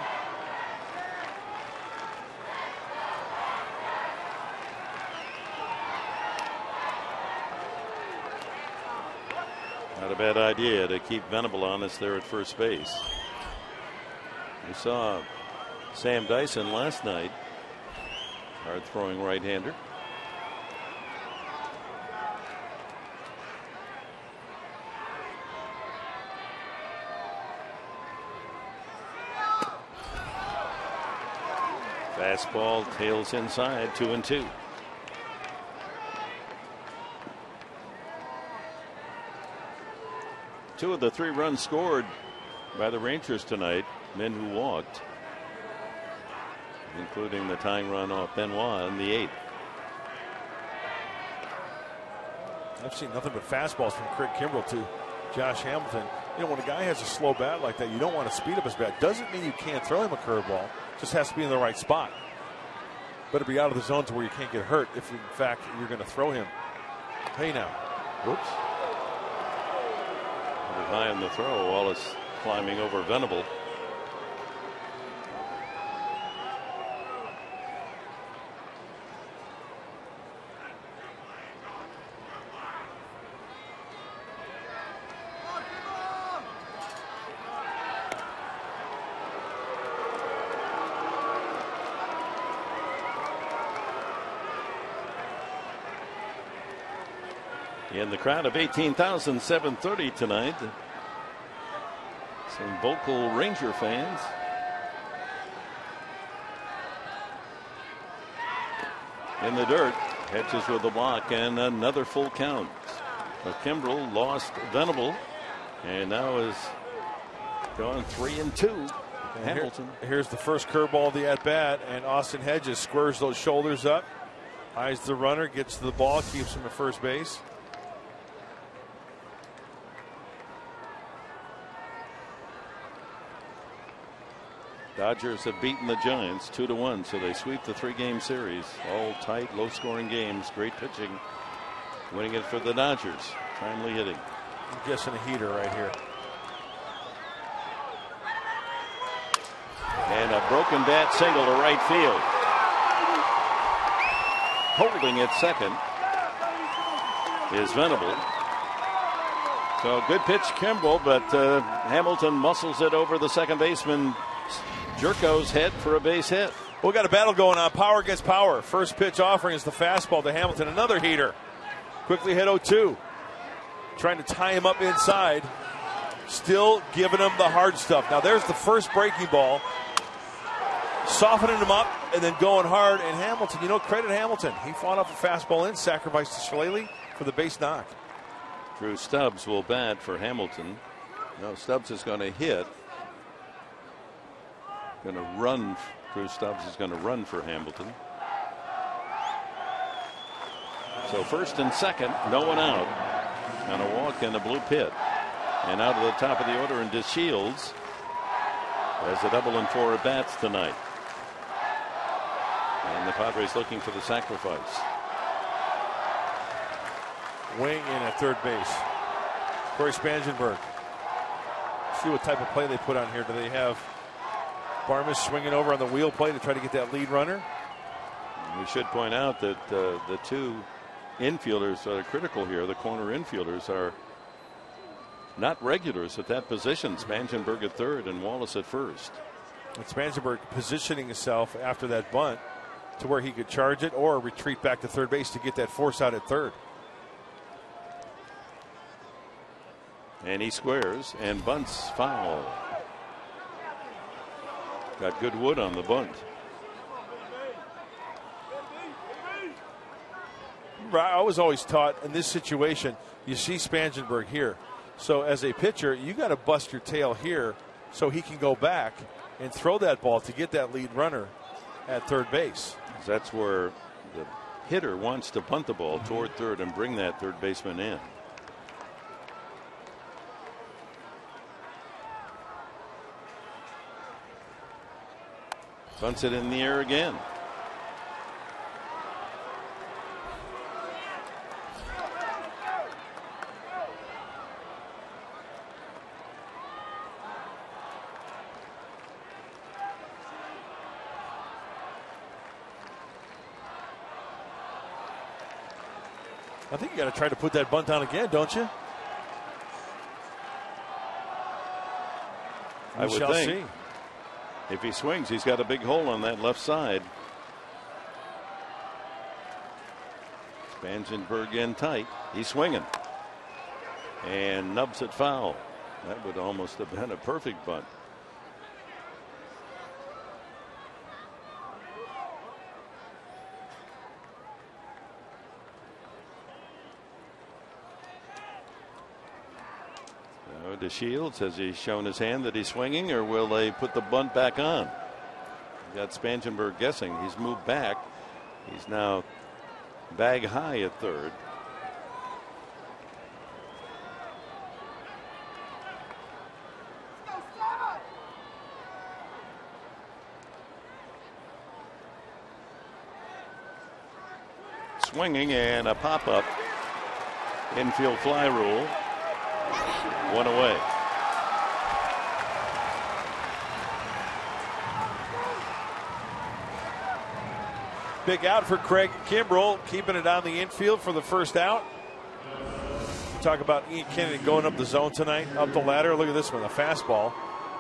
Not a bad idea to keep Venable honest there at first base. We saw Sam Dyson last night, hard throwing right-hander. Fastball tails inside, 2-2. Two of the 3 runs scored by the Rangers tonight, men who walked, including the tying run off Benoit in the 8th. I've seen nothing but fastballs from Craig Kimbrell to Josh Hamilton. You know, when a guy has a slow bat like that, you don't want to speed up his bat. Doesn't mean you can't throw him a curveball. Just has to be in the right spot. Better be out of the zone to where you can't get hurt if, in fact, you're going to throw him. Hey now. Whoops. High on the throw. Wallace climbing over Venable. In the crowd of 18,730 tonight, some vocal Ranger fans. In the dirt, Hedges with a block and another full count. But Kimbrell lost Venable and now is going 3-2. Hamilton. Here's the first curveball of the at-bat, and Austin Hedges squares those shoulders up, eyes the runner, gets to the ball, keeps him at first base. Dodgers have beaten the Giants 2-1, so they sweep the 3-game series. All tight, low-scoring games. Great pitching, winning it for the Dodgers. Timely hitting. I'm guessing a heater right here. And a broken bat single to right field. Holding at second is Venable. So good pitch, Kimbrell, but Hamilton muscles it over the second baseman. Jerko's head for a base hit. We got a battle going on. Power against power. First pitch offering is the fastball to Hamilton. Another heater. Quickly hit 0-2. Trying to tie him up inside. Still giving him the hard stuff. Now there's the first breaking ball. Softening him up and then going hard. And Hamilton, you know, credit Hamilton. He fought off a fastball in, sacrificed to Shillelagh for the base knock. Drew Stubbs will bat for Hamilton. No, Stubbs is going to hit. Going to run. Drew Stubbs is going to run for Hamilton. So first and second, no one out. And a walk in the blue pit. And out of the top of the order in DeShields as a double and 4 at bats tonight. And the Padres looking for the sacrifice. Weighing in at third base, Corey Spangenberg. see what type of play they put on here. Do they have Barmes swinging over on the wheel play to try to get that lead runner? We should point out that the two infielders that are critical here, the corner infielders, are not regulars at that position. Spangenberg at third and Wallace at first. And Spangenberg positioning himself after that bunt to where he could charge it or retreat back to third base to get that force out at third. And he squares and bunts foul. Got good wood on the bunt. I was always taught in this situation, you see Spangenberg here. So as a pitcher, you got to bust your tail here so he can go back and throw that ball to get that lead runner at third base. That's where the hitter wants to punt the ball toward third and bring that third baseman in. Bunts it in the air again. I think you got to try to put that bunt on again, don't you? I would think. See. If he swings, he's got a big hole on that left side. Spangenberg in tight. He's swinging. And nubs it foul. That would almost have been a perfect bunt. DeShields, has he shown his hand that he's swinging, or will they put the bunt back on? You got Spangenberg guessing. He's moved back. He's now bag high at third. Swinging and a pop-up. Infield fly rule. One away. Big out for Craig Kimbrell, keeping it on the infield for the first out. Talk about Ian Kennedy going up the zone tonight, up the ladder. Look at this one, a fastball.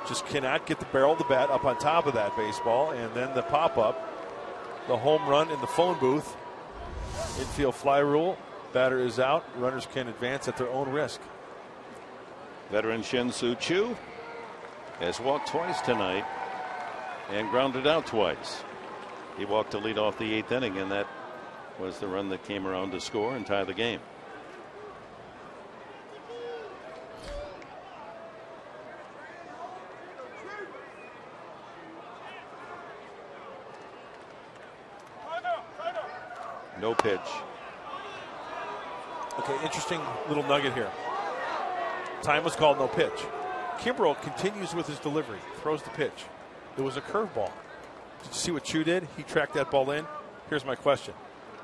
Just cannot get the barrel of the bat up on top of that baseball. And then the pop-up, the home run in the phone booth. Infield fly rule. Batter is out. Runners can advance at their own risk. Veteran Shin-Soo Choo has walked twice tonight and grounded out twice. He walked to lead off the 8th inning, and that was the run that came around to score and tie the game. No pitch. Okay, interesting little nugget here. Time was called, no pitch. Kimbrell continues with his delivery, throws the pitch. There was a curveball. Did you see what Chu did? He tracked that ball in. Here's my question.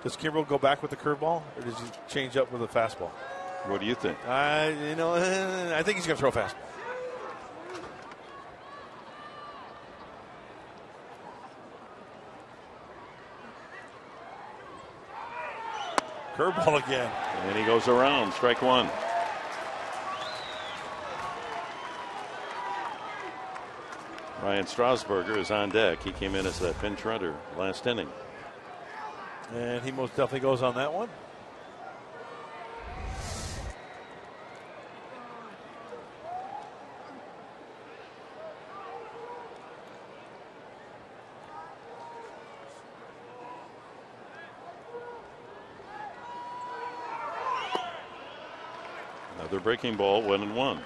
Does Kimbrell go back with the curveball, or does he change up with a fastball? What do you think? I think he's going to throw a fastball. Curveball again. And he goes around, strike one. Ryan Strasburger is on deck. He came in as that pinch runner last inning. And he most definitely goes on that one. Another breaking ball, 1-1.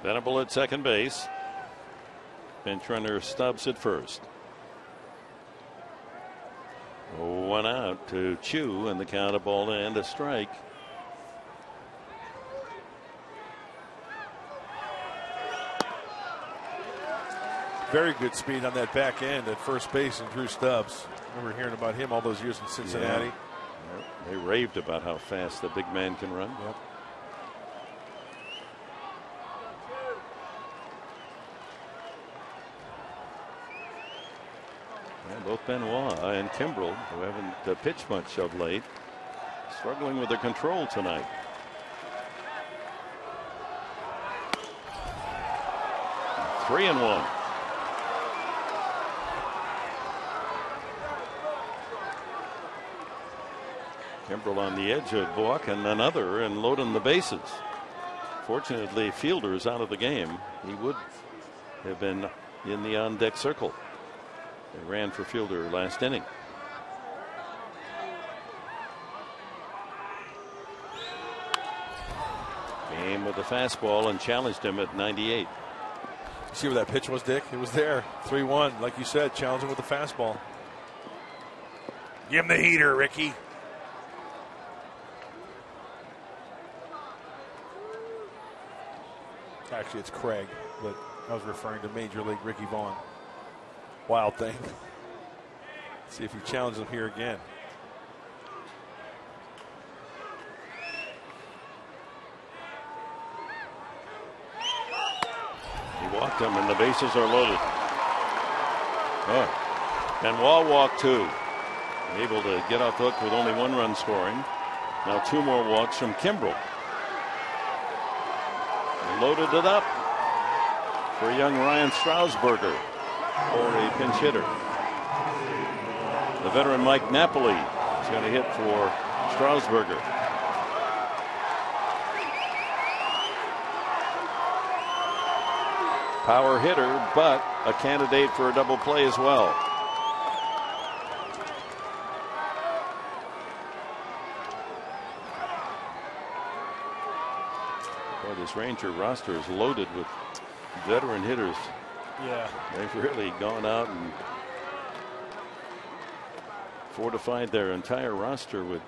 Venable at second base. Bench runner Stubbs at first. One out to Chu, and the count of ball and a strike. Very good speed on that back end at first base, and Drew Stubbs. I remember hearing about him all those years in Cincinnati. Yeah. They raved about how fast the big man can run. Yep. Yeah, both Benoit and Kimbrel, who haven't pitched much of late, struggling with their control tonight. Three and one. Kimbrel on the edge of walk and another and loading the bases. Fortunately, Fielder is out of the game. He would have been in the on-deck circle. They ran for Fielder last inning. Game with the fastball and challenged him at 98. See where that pitch was, Dick? It was there. 3-1, like you said, challenging with the fastball. Give him the heater, Ricky. Actually, it's Craig, but I was referring to Major League Ricky Vaughn. Wild thing. See if he challenges him here again. He walked him, and the bases are loaded. Oh, Benoit walked two. Able to get off the hook with only one run scoring. Now two more walks from Kimbrel. Loaded it up for young Ryan Strasburger, or a pinch hitter. The veteran Mike Napoli is going to hit for Strasburger. Power hitter, but a candidate for a double play as well. This Ranger roster is loaded with veteran hitters. Yeah. They've really gone out and fortified their entire roster with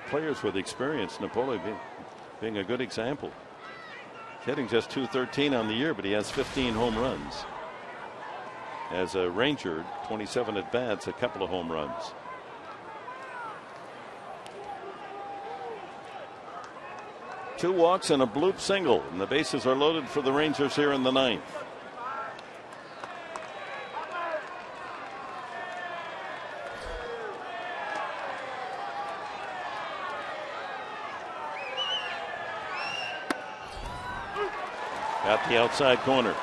players with experience. Napoli being a good example. Hitting just .213 on the year, but he has 15 home runs. As a Ranger, 27 at bats, a couple of home runs. Two walks and a bloop single, and the bases are loaded for the Rangers here in the ninth. Got the outside corner.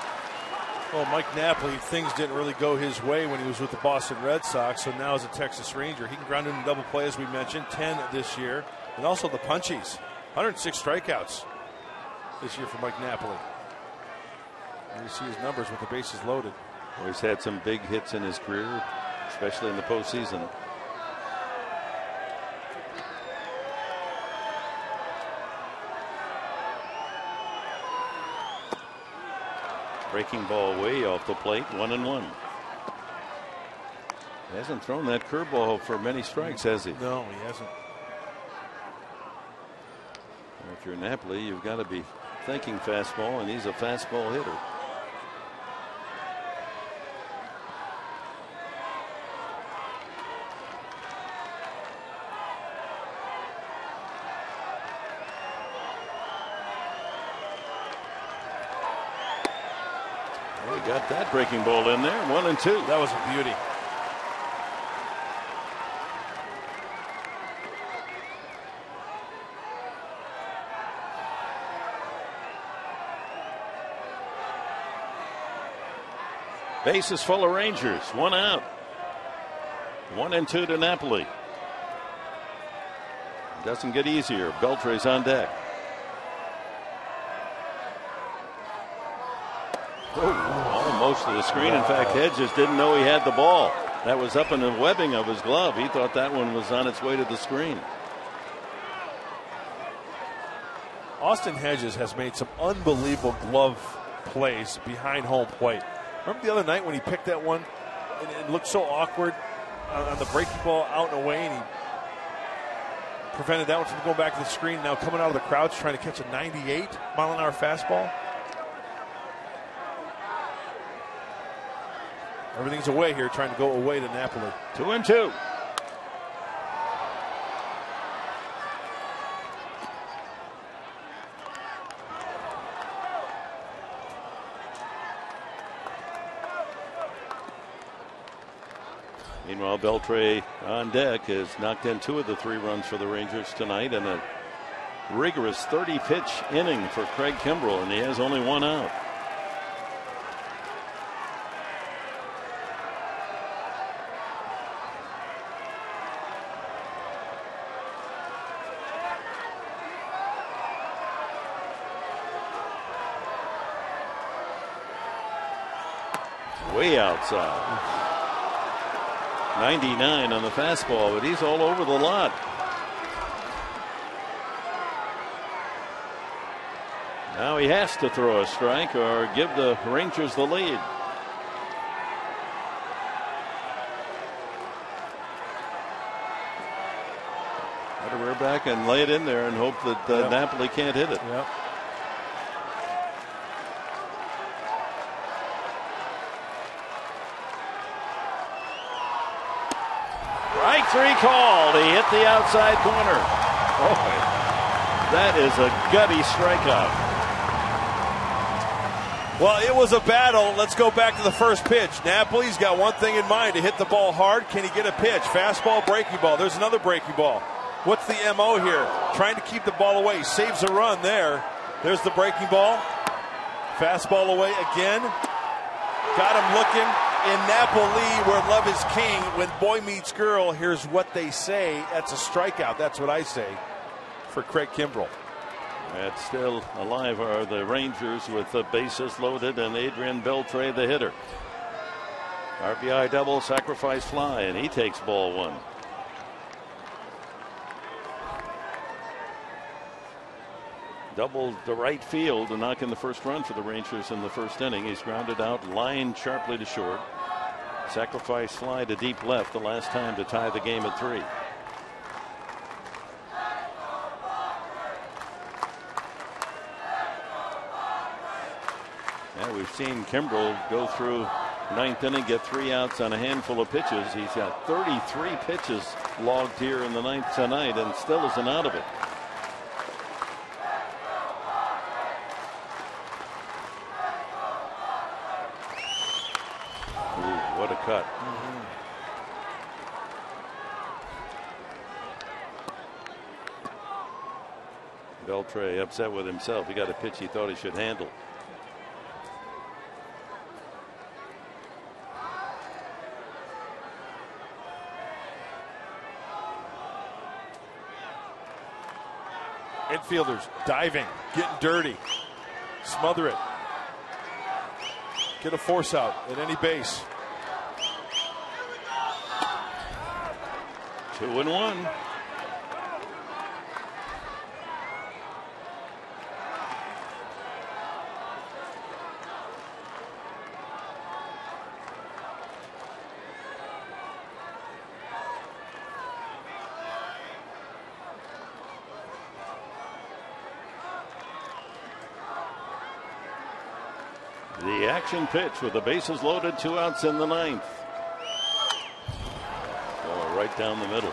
Well, Mike Napoli, things didn't really go his way when he was with the Boston Red Sox, so now as a Texas Ranger, he can ground into double play, as we mentioned, 10 this year, and also the punchies. 106 strikeouts this year for Mike Napoli. And you see his numbers with the bases loaded. Well, he's had some big hits in his career, especially in the postseason. Breaking ball way off the plate, 1-1. He hasn't thrown that curveball for many strikes, has he? No, he hasn't. If you're Napoli, you've got to be thinking fastball, and he's a fastball hitter. Well, he got that breaking ball in there, 1-2. That was a beauty. Bases full of Rangers, one out. 1-2 to Napoli. Doesn't get easier. Beltre's on deck. Oh, almost to the screen. In fact, Hedges didn't know he had the ball. That was up in the webbing of his glove. He thought that one was on its way to the screen. Austin Hedges has made some unbelievable glove plays behind home plate. Remember the other night when he picked that one and it looked so awkward? on the breaking ball out and away, and he prevented that one from going back to the screen. Now coming out of the crouch, trying to catch a 98-mile-an-hour fastball. Everything's away here, trying to go away to Napoli. 2-2. Meanwhile, Beltre on deck has knocked in 2 of the 3 runs for the Rangers tonight, and a rigorous 30-pitch inning for Craig Kimbrell, and he has only 1 out. Way outside. 99 on the fastball, but he's all over the lot. Now he has to throw a strike or give the Rangers the lead. Got to rear back and lay it in there and hope that Napoli can't hit it. Yep. Strike 3 called. He hit the outside corner. Oh, that is a gutty strikeout. Well, it was a battle. Let's go back to the first pitch. Napoli's got one thing in mind, to hit the ball hard. Can he get a pitch? Fastball, breaking ball. There's another breaking ball. What's the MO here? Trying to keep the ball away. Saves a run there. There's the breaking ball. Fastball away again. Got him looking. In Napoli, where love is king, when boy meets girl, here's what they say. That's a strikeout. That's what I say for Craig Kimbrell. That's still alive are the Rangers with the bases loaded and Adrian Beltre the hitter. RBI double, sacrifice fly, and he takes ball 1. Doubled the right field to knock in the first run for the Rangers in the first inning. He's grounded out, lined sharply to short. Sacrifice fly to deep left the last time to tie the game at 3. Yeah, we've seen Kimbrell go through 9th inning, get 3 outs on a handful of pitches. He's got 33 pitches logged here in the 9th tonight and still isn't out of it. What a cut. Beltre upset with himself. He got a pitch he thought he should handle. Infielders diving, getting dirty, smother it, get a force out at any base. 2-1. The action pitch with the bases loaded, 2 outs in the 9th. Right down the middle.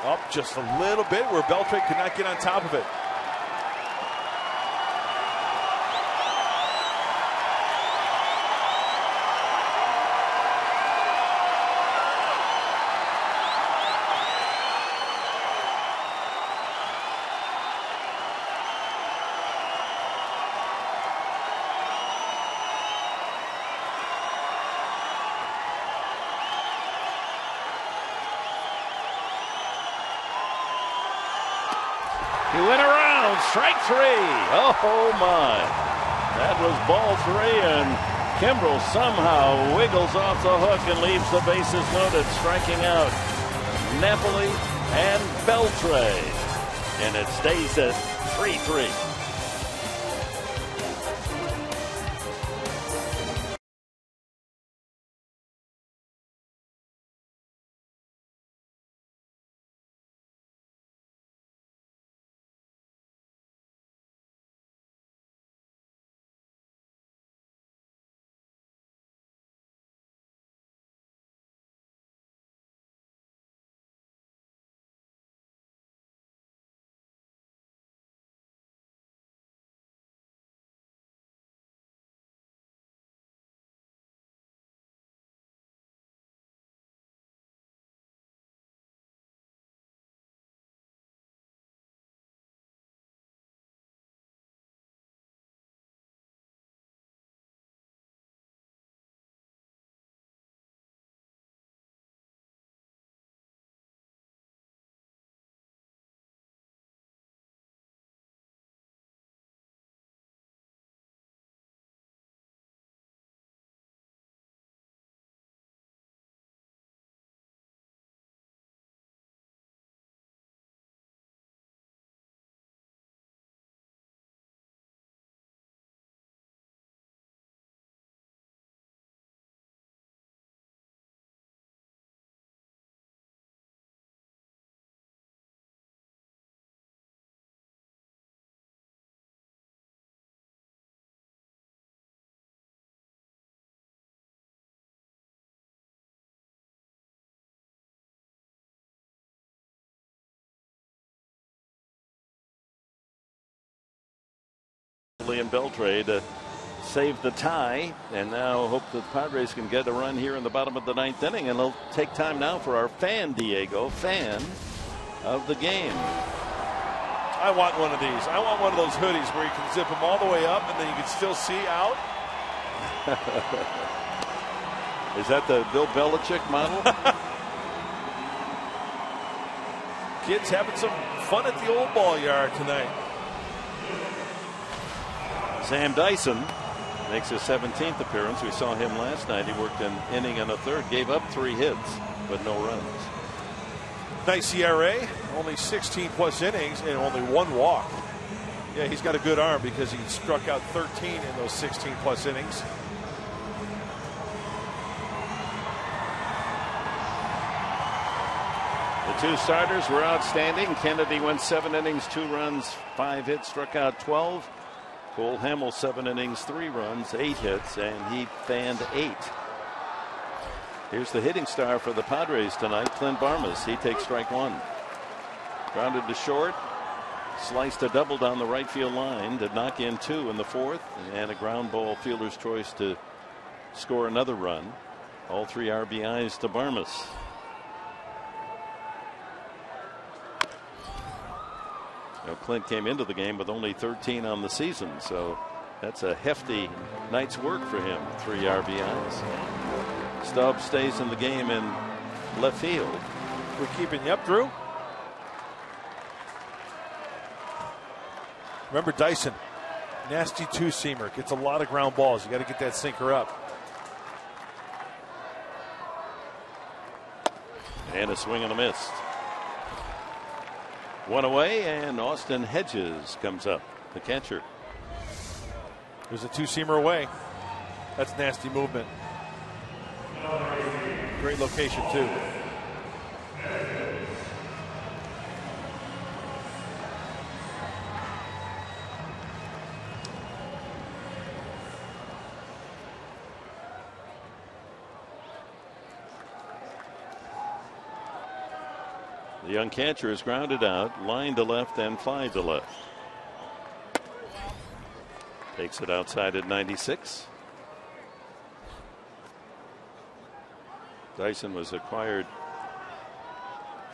Up just a little bit where Beltre could not get on top of it. He went around, strike 3. Oh my. That was ball 3, and Kimbrell somehow wiggles off the hook and leaves the bases loaded, striking out Napoli and Beltre. And it stays at 3-3. And Beltre to save the tie, and now hope the Padres can get a run here in the bottom of the 9th inning. And it'll take time now for our fan, Diego, fan of the game. I want one of these. I want one of those hoodies where you can zip them all the way up and then you can still see out. Is that the Bill Belichick model? Kids having some fun at the old ball yard tonight. Sam Dyson makes his 17th appearance. We saw him last night. He worked an inning and a third, gave up 3 hits, but no runs. Nice ERA, only 16 plus innings and only 1 walk. Yeah, he's got a good arm because he struck out 13 in those 16 plus innings. The 2 starters were outstanding. Kennedy went 7 innings, 2 runs, 5 hits, struck out 12. Cole Hamel 7 innings, 3 runs, 8 hits, and he fanned 8. Here's the hitting star for the Padres tonight, Clint Barmas. He takes strike 1. Grounded to short, sliced a double down the right field line to knock in 2 in the 4th, and a ground ball fielder's choice to score another run. All 3 RBIs to Barmas. Now, Clint came into the game with only 13 on the season, so that's a hefty night's work for him. 3 RBIs. Stubbs stays in the game in left field. We're keeping you up, Drew. Remember Dyson, nasty 2-seamer, gets a lot of ground balls. You got to get that sinker up. And a swing and a miss. 1 away, and Austin Hedges comes up, the catcher. There's a 2-seamer away. That's nasty movement. Great location, too. The young catcher is grounded out, line to left and fly to left. Takes it outside at 96. Dyson was acquired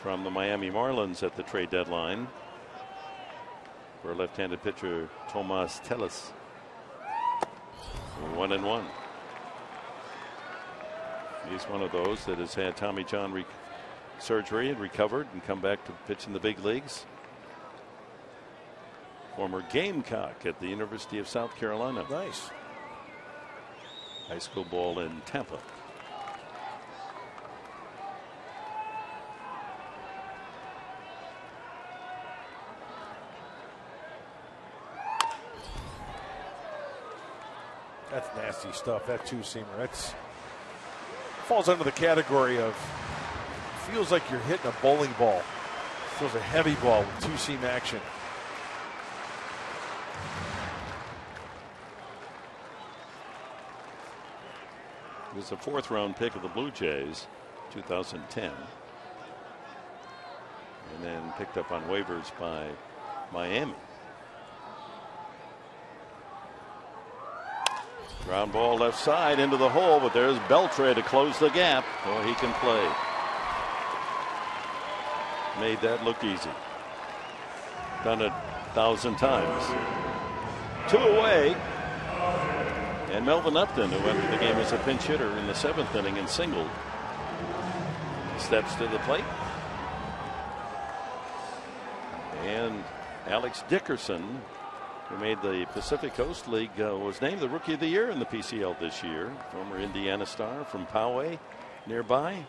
from the Miami Marlins at the trade deadline for left-handed pitcher Tomas Tellis. 1-1. He's one of those that has had Tommy John surgery and recovered and come back to pitch in the big leagues. Former Gamecock at the University of South Carolina. Nice. High school ball in Tampa. That's nasty stuff. That 2-seamer. That's falls under the category of feels like you're hitting a bowling ball. Feels a heavy ball with 2-seam action. It was a 4th-round pick of the Blue Jays, 2010, and then picked up on waivers by Miami. Ground ball left side into the hole, but there's Beltre to close the gap. Oh, he can play. Made that look easy. Done it 1,000 times. 2 away. And Melvin Upton, who entered the game as a pinch hitter in the 7th inning and singled, steps to the plate. And Alex Dickerson, who made the Pacific Coast League, was named the Rookie of the Year in the PCL this year. Former Indiana star from Poway nearby.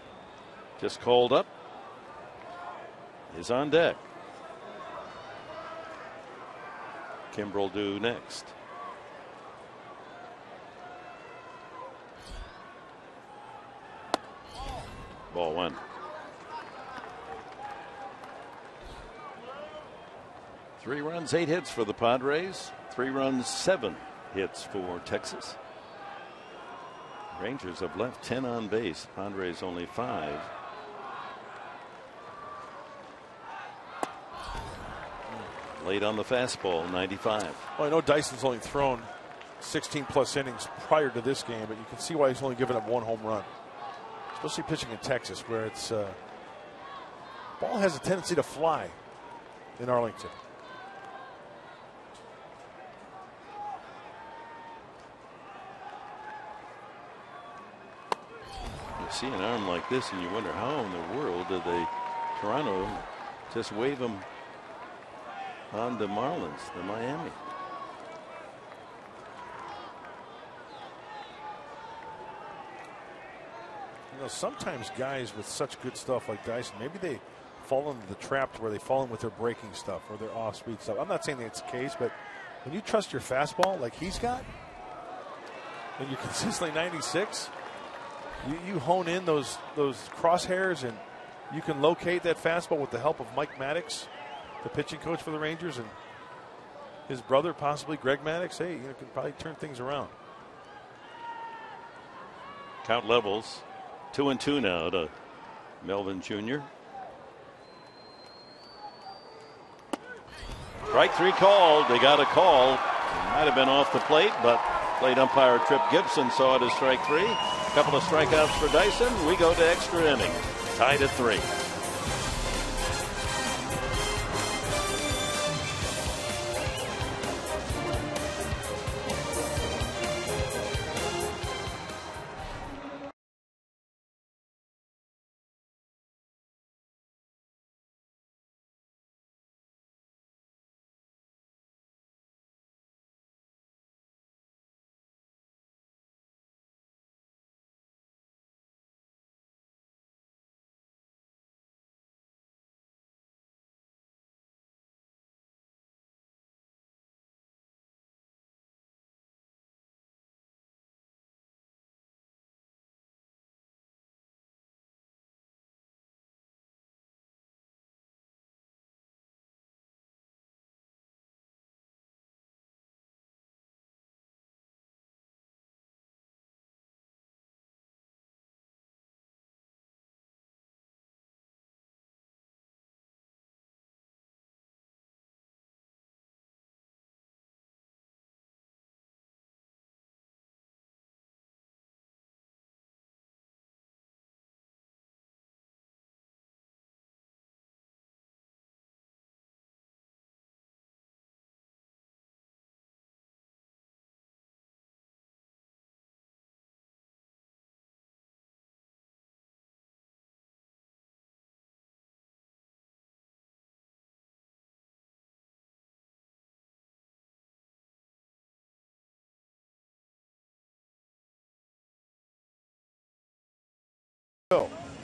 Just called up. Is on deck. Kimbrel due next. Ball 1. Three runs, 8 hits for the Padres. 3 runs, 7 hits for Texas. Rangers have left 10 on base. Padres only 5. Late on the fastball, 95. Well, I know Dyson's only thrown 16+ innings prior to this game, but you can see why he's only given up 1 home run. Especially pitching in Texas, where it's ball has a tendency to fly in Arlington. You see an arm like this, and you wonder how in the world did Toronto just wave him on the Marlins, the Miami. You know, sometimes guys with such good stuff like Dyson, maybe they fall into the trap where they fall in with their breaking stuff or their off-speed stuff. I'm not saying that's the case, but when you trust your fastball like he's got, and you're consistently 96, you hone in those crosshairs, and you can locate that fastball with the help of Mike Maddox, the pitching coach for the Rangers, and his brother, possibly Greg Maddox. Hey, you can probably turn things around. Count levels 2-2 now to Melvin Jr. Strike 3 called. They got a call. It might have been off the plate, but plate umpire Trip Gibson saw it as strike 3. A couple of strikeouts for Dyson. We go to extra inning. Tied at 3.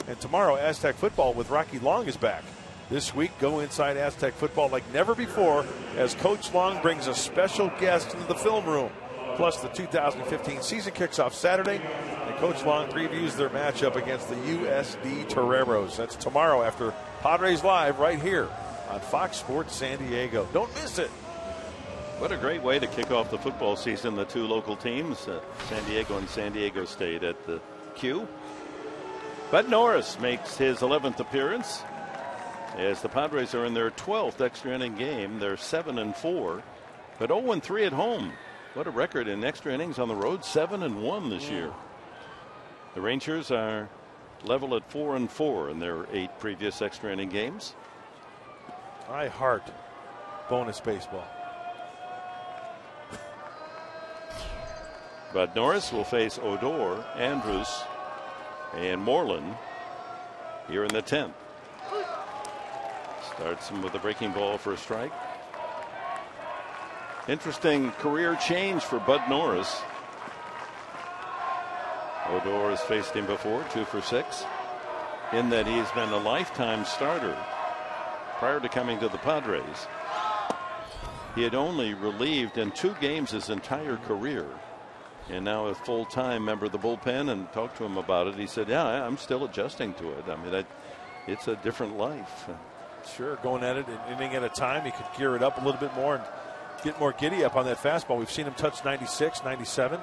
And tomorrow, Aztec football with Rocky Long is back. This week, go inside Aztec football like never before as Coach Long brings a special guest into the film room. Plus, the 2015 season kicks off Saturday, and Coach Long previews their matchup against the USD Toreros. That's tomorrow after Padres Live right here on Fox Sports San Diego. Don't miss it. What a great way to kick off the football season. The two local teams, San Diego and San Diego State, at the Q. Bud Norris makes his 11th appearance as the Padres are in their 12th extra inning game. They're 7-4, but 0-3 at home. What a record in extra innings on the road, 7-1 this year. The Rangers are level at 4-4 in their 8 previous extra inning games. I heart bonus baseball. Bud Norris will face Odor, Andrews, and Moreland here in the 10th. Starts him with a breaking ball for a strike. Interesting career change for Bud Norris. Odor has faced him before, 2 for 6, in that he's been a lifetime starter. Prior to coming to the Padres, he had only relieved in 2 games his entire career. And now a full-time member of the bullpen, and talked to him about it. He said, yeah, I'm still adjusting to it. I mean, it's a different life. Sure, going at it an inning at a time. He could gear it up a little bit more and get more giddy up on that fastball. We've seen him touch 96, 97.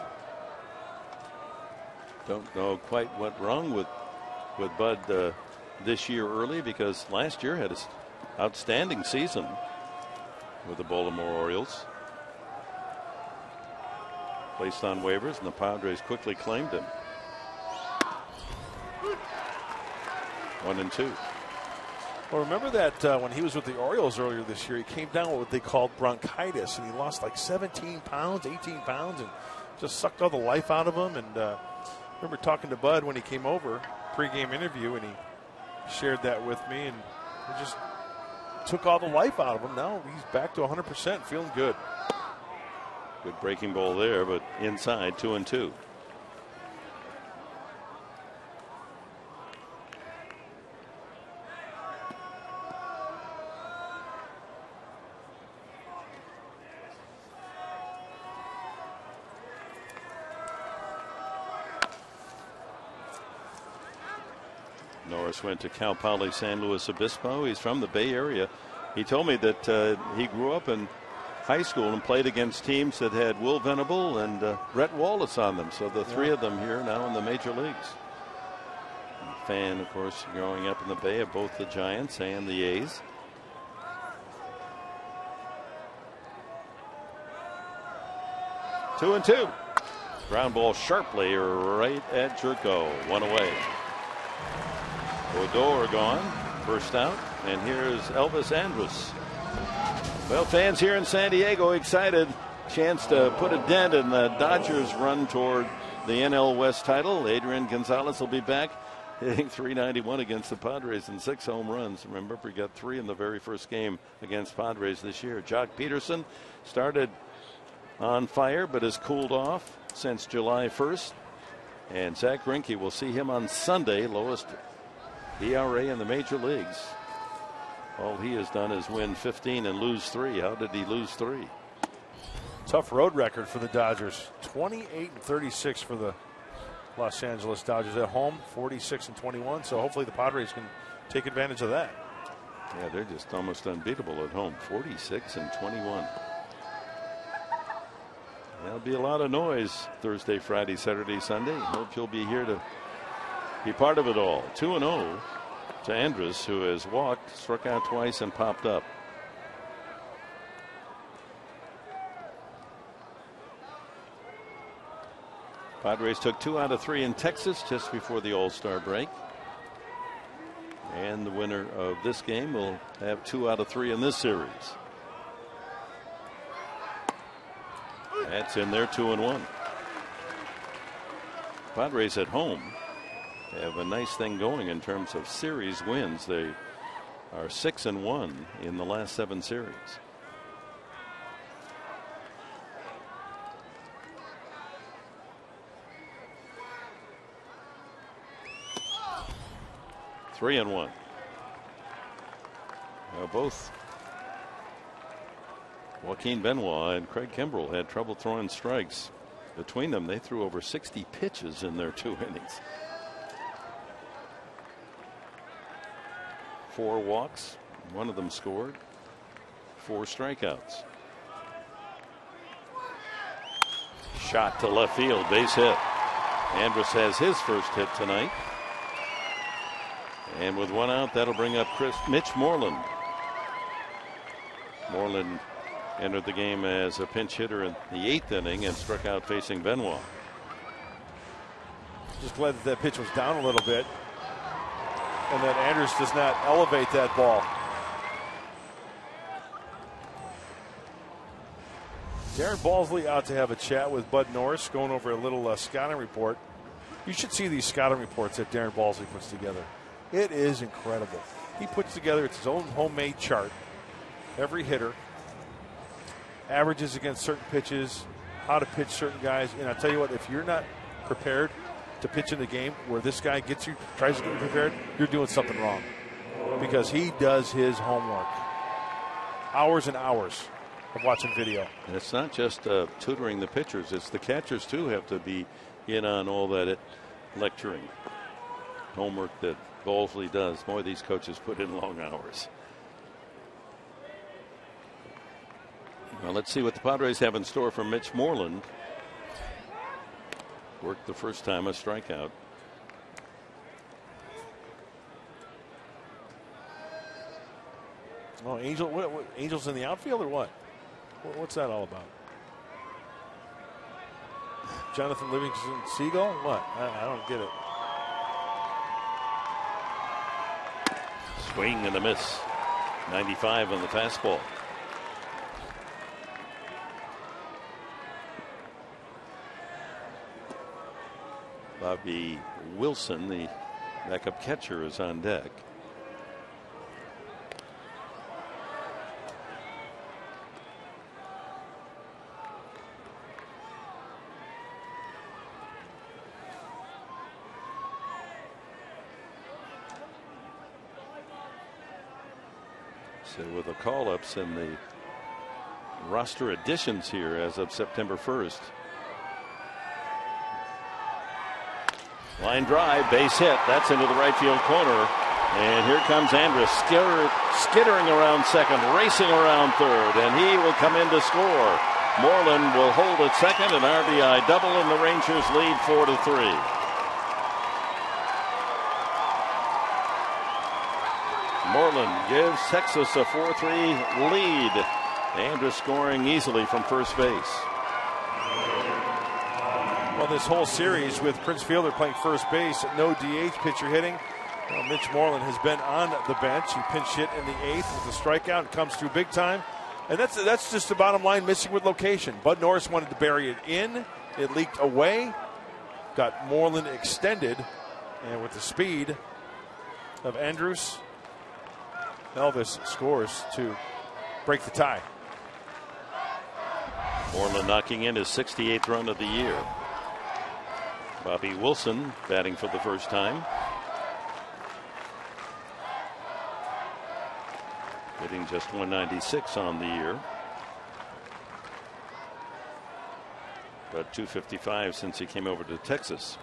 Don't know quite what wrong with Bud this year early, because last year had an outstanding season. with the Baltimore Orioles. Placed on waivers, and the Padres quickly claimed him. 1-2. Well, remember that when he was with the Orioles earlier this year, he came down with what they called bronchitis, and he lost like 17 pounds, 18 pounds, and just sucked all the life out of him. And I remember talking to Bud when he came over, pregame interview, and he shared that with me, and it just took all the life out of him. Now he's back to 100%, feeling good. Good breaking ball there, but inside, 2-2. Norris went to Cal Poly San Luis Obispo. He's from the Bay Area. He told me that he grew up in high school and played against teams that had Will Venable and Rhett Wallace on them. So the three of them here now in the major leagues. A fan, of course, growing up in the Bay of both the Giants and the A's. Two and two. Ground ball sharply right at Jerko. One away. Odor gone. First out. And here's Elvis Andrus. Well, fans here in San Diego excited. Chance to put a dent in the Dodgers' run toward the NL West title. Adrian Gonzalez will be back, hitting .391 against the Padres and 6 home runs. Remember, he got 3 in the very first game against Padres this year. Jock Peterson started on fire but has cooled off since July 1st. And Zach Greinke, will see him on Sunday, lowest ERA in the major leagues. All he has done is win 15 and lose 3. How did he lose 3? Tough road record for the Dodgers. 28-36 for the Los Angeles Dodgers at home. 46-21. So hopefully the Padres can take advantage of that. Yeah, they're just almost unbeatable at home. 46-21. There'll be a lot of noise Thursday, Friday, Saturday, Sunday. Hope you'll be here to be part of it all. 2-0 to Andrus, who has walked, struck out twice, and popped up. Padres took 2 out of 3 in Texas just before the All-Star break. And the winner of this game will have 2 out of 3 in this series. That's in there, 2-1. Padres at home have a nice thing going in terms of series wins. They are 6-1 in the last 7 series. Three and one. Both Joaquin Benoit and Craig Kimbrell had trouble throwing strikes. Between them, they threw over 60 pitches in their 2 innings. 4 walks, 1 of them scored, 4 strikeouts. Shot to left field, base hit. Andrus has his first hit tonight. And with 1 out, that'll bring up Mitch Moreland. Moreland entered the game as a pinch hitter in the 8th inning and struck out facing Benoit. Just glad that pitch was down a little bit, and that Andrus does not elevate that ball. Darren Balsley out to have a chat with Bud Norris, going over a little scouting report. You should see these scouting reports that Darren Balsley puts together. It is incredible. He puts together his own homemade chart. Every hitter, averages against certain pitches, how to pitch certain guys. And I tell you what, if you're not prepared to pitch in the game where this guy gets you, tries to get you prepared, you're doing something wrong. Because he does his homework. Hours and hours of watching video. And it's not just tutoring the pitchers, it's the catchers too have to be in on all that lecturing. Homework that Balsley does. Boy, these coaches put in long hours. Well, let's see what the Padres have in store for Mitch Moreland. Worked the first time, a strikeout. Oh, Angels in the outfield or what? What's that all about? Jonathan Livingston Seagull? What? I don't get it. Swing and a miss. 95 on the fastball. Bobby Wilson, the backup catcher, is on deck. So with the call-ups and the roster additions here as of September 1st. Line drive, base hit. That's into the right field corner. And here comes Andrus skittering around second, racing around third, and he will come in to score. Moreland will hold at second, an RBI double, and the Rangers lead 4-3. Moreland gives Texas a 4-3 lead. Andrus scoring easily from first base. Well, this whole series with Prince Fielder playing first base, no DH pitcher hitting. Well, Mitch Moreland has been on the bench. He pinch hit in the 8th with a strikeout and comes through big time. And that's just the bottom line, missing with location. Bud Norris wanted to bury it in. It leaked away. Got Moreland extended. And with the speed of Andrus, Elvis scores to break the tie. Moreland knocking in his 68th run of the year. Bobby Wilson batting for the first time. Hitting just 196 on the year. But 255 since he came over to Texas.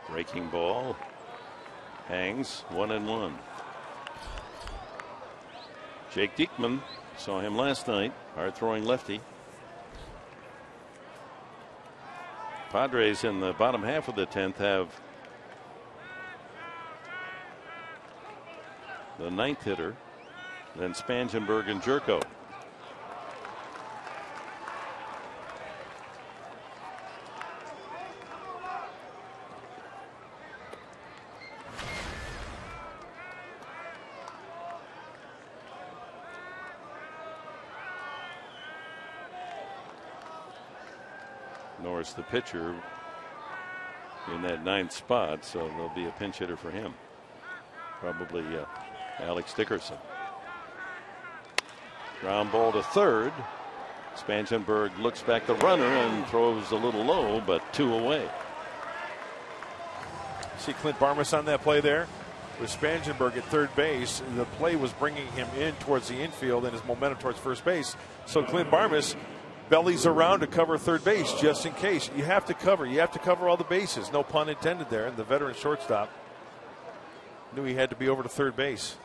Breaking ball hangs 1-1. Jake Diekman, saw him last night, hard throwing lefty. Padres in the bottom half of the 10th have the 9th hitter, then Spangenberg and Jerko. Norris, the pitcher, in that 9th spot, so there'll be a pinch hitter for him. Probably Alex Dickerson. Ground ball to third. Spangenberg looks back the runner and throws a little low, but 2 away. See Clint Barmas on that play there with Spangenberg at third base. The play was bringing him in towards the infield and his momentum towards first base. So Clint Barmas bellies around to cover third base just in case. You have to cover. You have to cover all the bases. No pun intended there. And the veteran shortstop knew he had to be over to third base.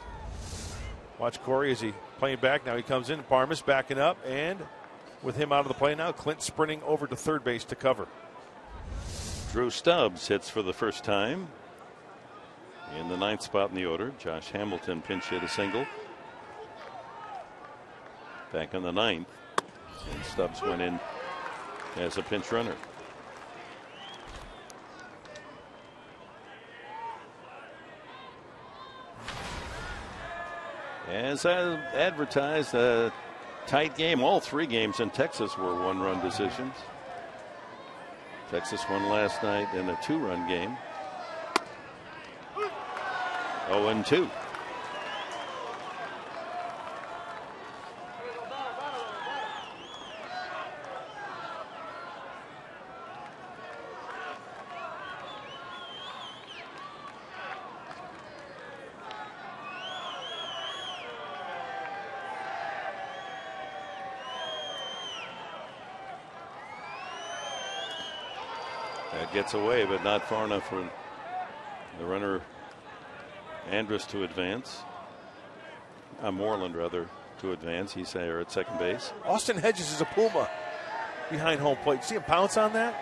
Watch Corey as he playing back. Now he comes in. Barmas backing up. And with him out of the play now, Clint sprinting over to third base to cover. Drew Stubbs hits for the first time in the 9th spot in the order. Josh Hamilton pinch hit a single. Back in the 9th. And Stubbs went in as a pinch runner. As I advertised, a tight game. All 3 games in Texas were 1-run decisions. Texas won last night in a 2-run game. 0-2. That gets away, but not far enough for the runner Andrus to advance. Moreland rather to advance. He's there at second base. Austin Hedges is a Puma behind home plate. See him pounce on that?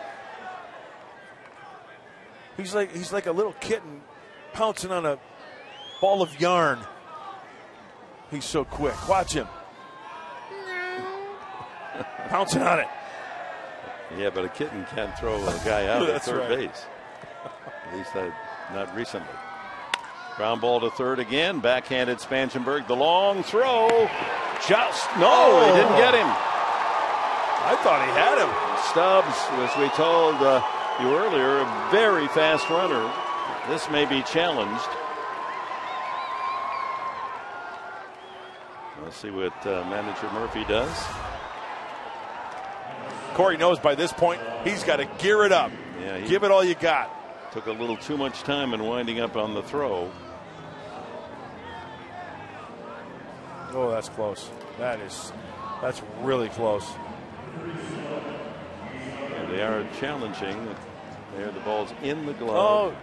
He's like a little kitten pouncing on a ball of yarn. He's so quick. Watch him. Pouncing on it. Yeah, but a kitten can't throw a guy out at third right. base. At least not recently. Ground ball to third again. Backhanded Spangenberg. The long throw. He didn't get him. I thought he had him. Stubbs, as we told you earlier, a very fast runner. This may be challenged. Let's see what manager Murphy does. Corey knows by this point he's got to gear it up. Yeah, give it all you got. Took a little too much time in winding up on the throw. Oh, that's close. That's really close. And they are challenging. There, the ball's in the glove.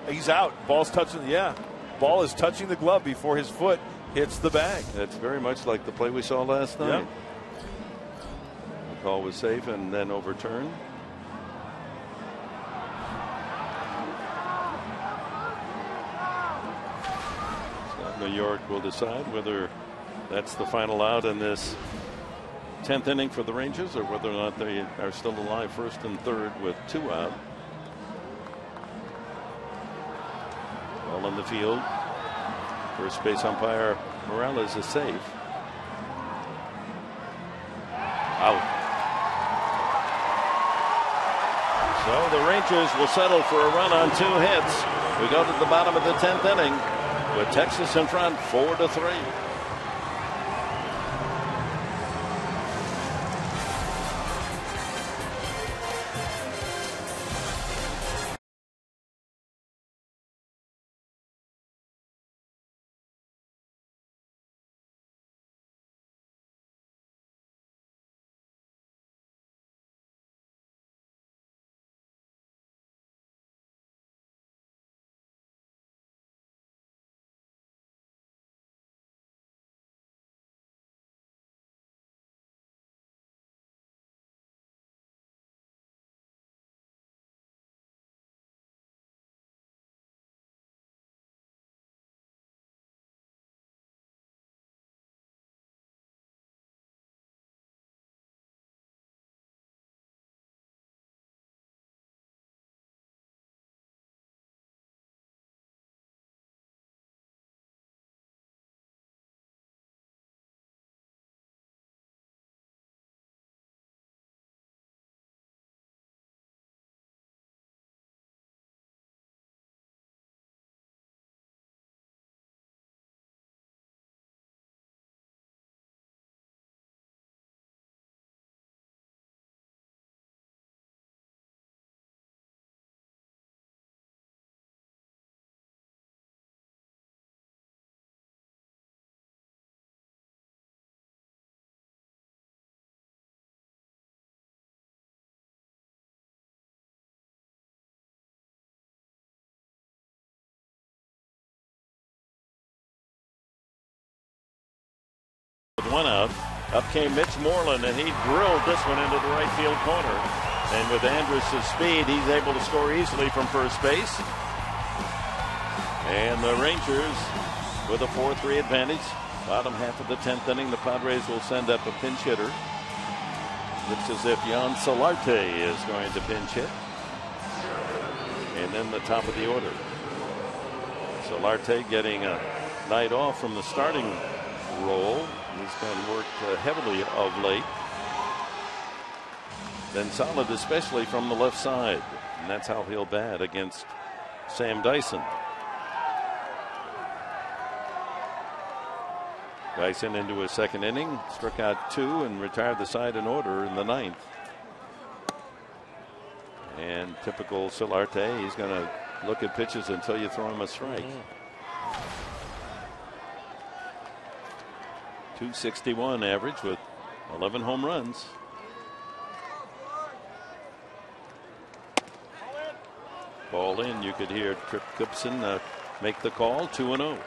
Oh, he's out. Ball's touching. Yeah, ball is touching the glove before his foot hits the bag. That's very much like the play we saw last night. Yep. The call was safe and then overturned. So New York will decide whether that's the final out in this 10th inning for the Rangers, or whether or not they are still alive first and third with 2 out. Ball in the field. First base umpire Morales is safe. Out. So the Rangers will settle for a run on 2 hits. We go to the bottom of the 10th inning with Texas in front 4-3. With 1 out, up came Mitch Moreland, and he drilled this one into the right field corner. And with Andrus' speed, he's able to score easily from first base. And the Rangers with a 4-3 advantage. Bottom half of the 10th inning, the Padres will send up a pinch hitter. Looks as if Jan Solarte is going to pinch hit. And then the top of the order. Solarte getting a night off from the starting role. He's been worked heavily of late. Been solid, especially from the left side. And that's how he'll bat against Sam Dyson. Dyson into his 2nd inning, struck out 2 and retired the side in order in the 9th. And typical Solarte, he's going to look at pitches until you throw him a strike. .261 average with 11 home runs. Ball in. You could hear Trip Gibson make the call. 2-0.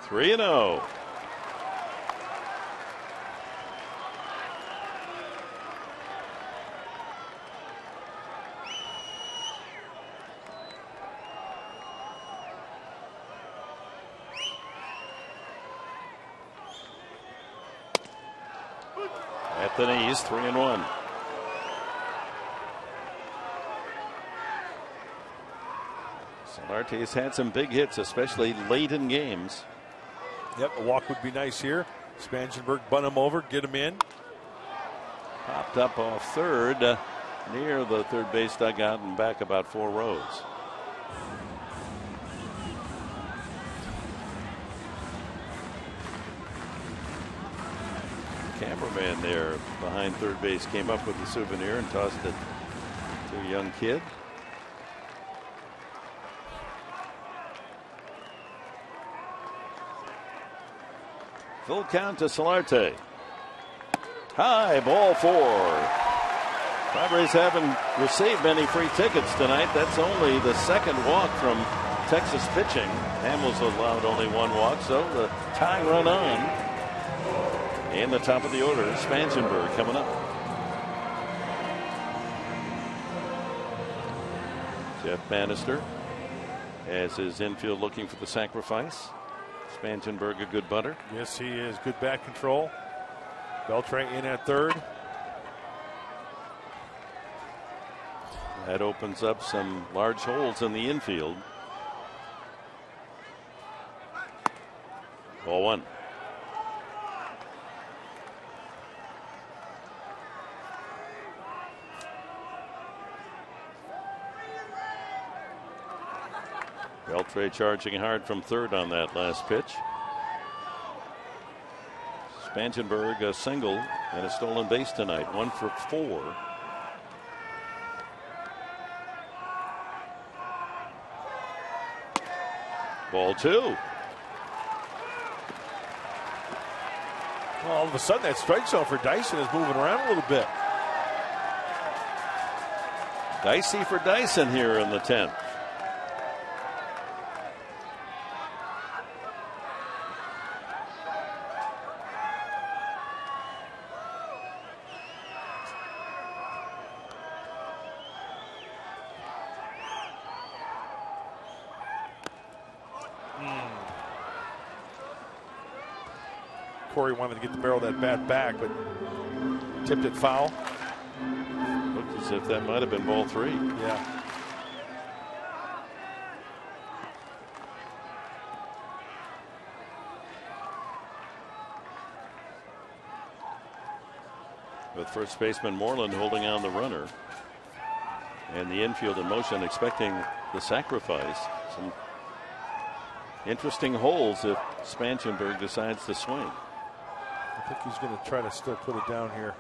3-0. At the knees, 3-1. Solarte's had some big hits, especially late in games. Yep, a walk would be nice here. Spangenberg bunt him over, get him in. Popped up off third, near the third base dugout and back about 4 rows. Cameraman there behind third base came up with the souvenir and tossed it to a young kid. Full count to Solarte. High, ball 4. Padres haven't received many free tickets tonight. That's only the second walk from Texas pitching. Hamels allowed only 1 walk, so the tying run on. In the top of the order, Spangenberg coming up. Jeff Bannister as his infield looking for the sacrifice. Spangenberg a good bunter. Yes, he is. Good back control. Beltre in at third. That opens up some large holes in the infield. Ball 1. Beltre charging hard from third on that last pitch. Spangenberg a single and a stolen base tonight. 1 for 4. Ball 2. Well, all of a sudden that strike zone for Dyson is moving around a little bit. Dicey for Dyson here in the 10th. Corey wanted to get the barrel of that bat back, but tipped it foul. Looked as if that might have been ball 3. Yeah. With first baseman Moreland holding on the runner. And the infield in motion expecting the sacrifice. Some interesting holes if Spangenberg decides to swing. I think he's going to try to still put it down here.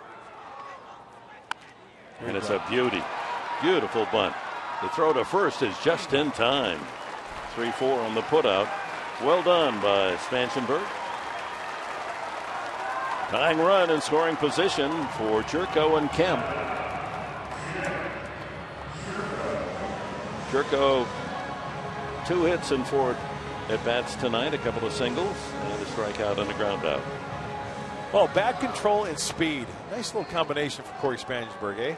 And it's a beauty. Beautiful bunt. The throw to first is just in time. 3-4 on the putout. Well done by Spangenberg. Tying run in scoring position for Jerko and Kemp. Jerko 2 hits and 4 at bats tonight, a couple of singles and a strikeout and a ground out. Well, bat control and speed. Nice little combination for Corey Spangenberg, eh?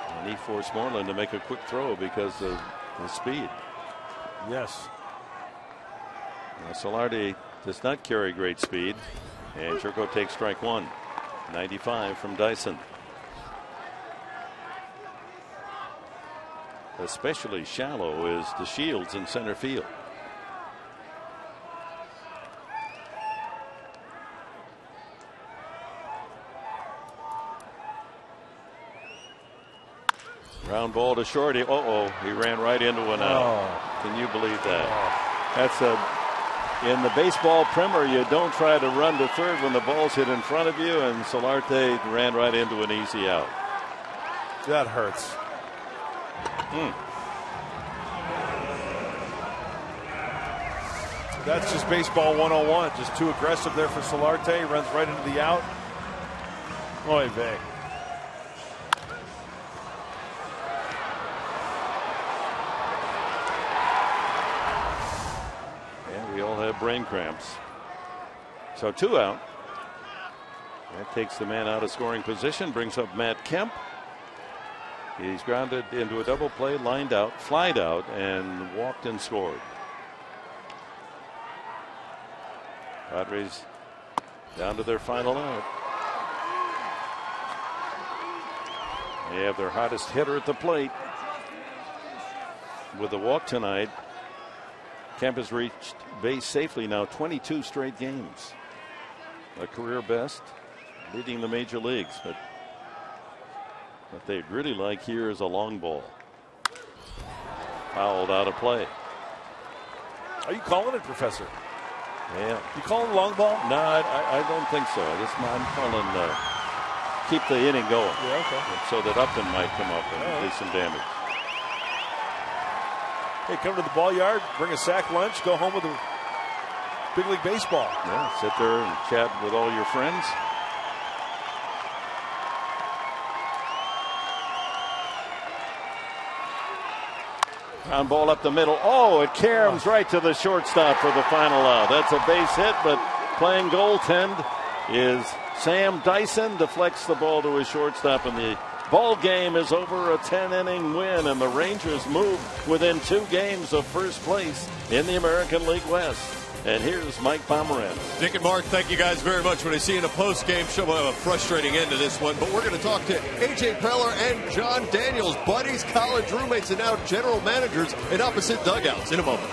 And he forced Moreland to make a quick throw because of the speed. Yes. Now, Solarte does not carry great speed, and Jerko takes strike 1. 95 from Dyson. Especially shallow is the Shields in center field. Ground ball to short. He ran right into an out. Can you believe that? That's in the baseball primer, you don't try to run to third when the ball's hit in front of you, and Solarte ran right into an easy out. That hurts. That's just baseball 101. Just too aggressive there for Solarte. Runs right into the out. Oy vey. have brain cramps. So 2 out. That takes the man out of scoring position, brings up Matt Kemp. He's grounded into a double play, lined out, flied out, and walked and scored. Padres down to their final out. They have their hottest hitter at the plate. With the walk tonight, Kemp has reached base safely now 22 straight games. A career best, leading the major leagues. But what they'd really like here is a long ball. Fouled out of play. Are you calling it, Professor? Yeah. You calling long ball? No, I don't think so. I'm calling keep the inning going. Yeah, okay. So that Upton might come up and do some damage. Hey, come to the ball yard, bring a sack lunch, go home with a big league baseball. Yeah, sit there and chat with all your friends. Ground ball up the middle. Oh, it caroms right to the shortstop for the final out. That's a base hit, but playing goaltend is Sam Dyson. Deflects the ball to his shortstop, and the ball game is over. A 10-inning win, and the Rangers move within 2 games of first place in the American League West. And here's Mike Pomerantz. Dick and Mark, thank you guys very much. When I see you in a post-game show, we'll have a frustrating end to this one. But we're going to talk to A.J. Preller and John Daniels, buddies, college roommates, and now general managers in opposite dugouts in a moment.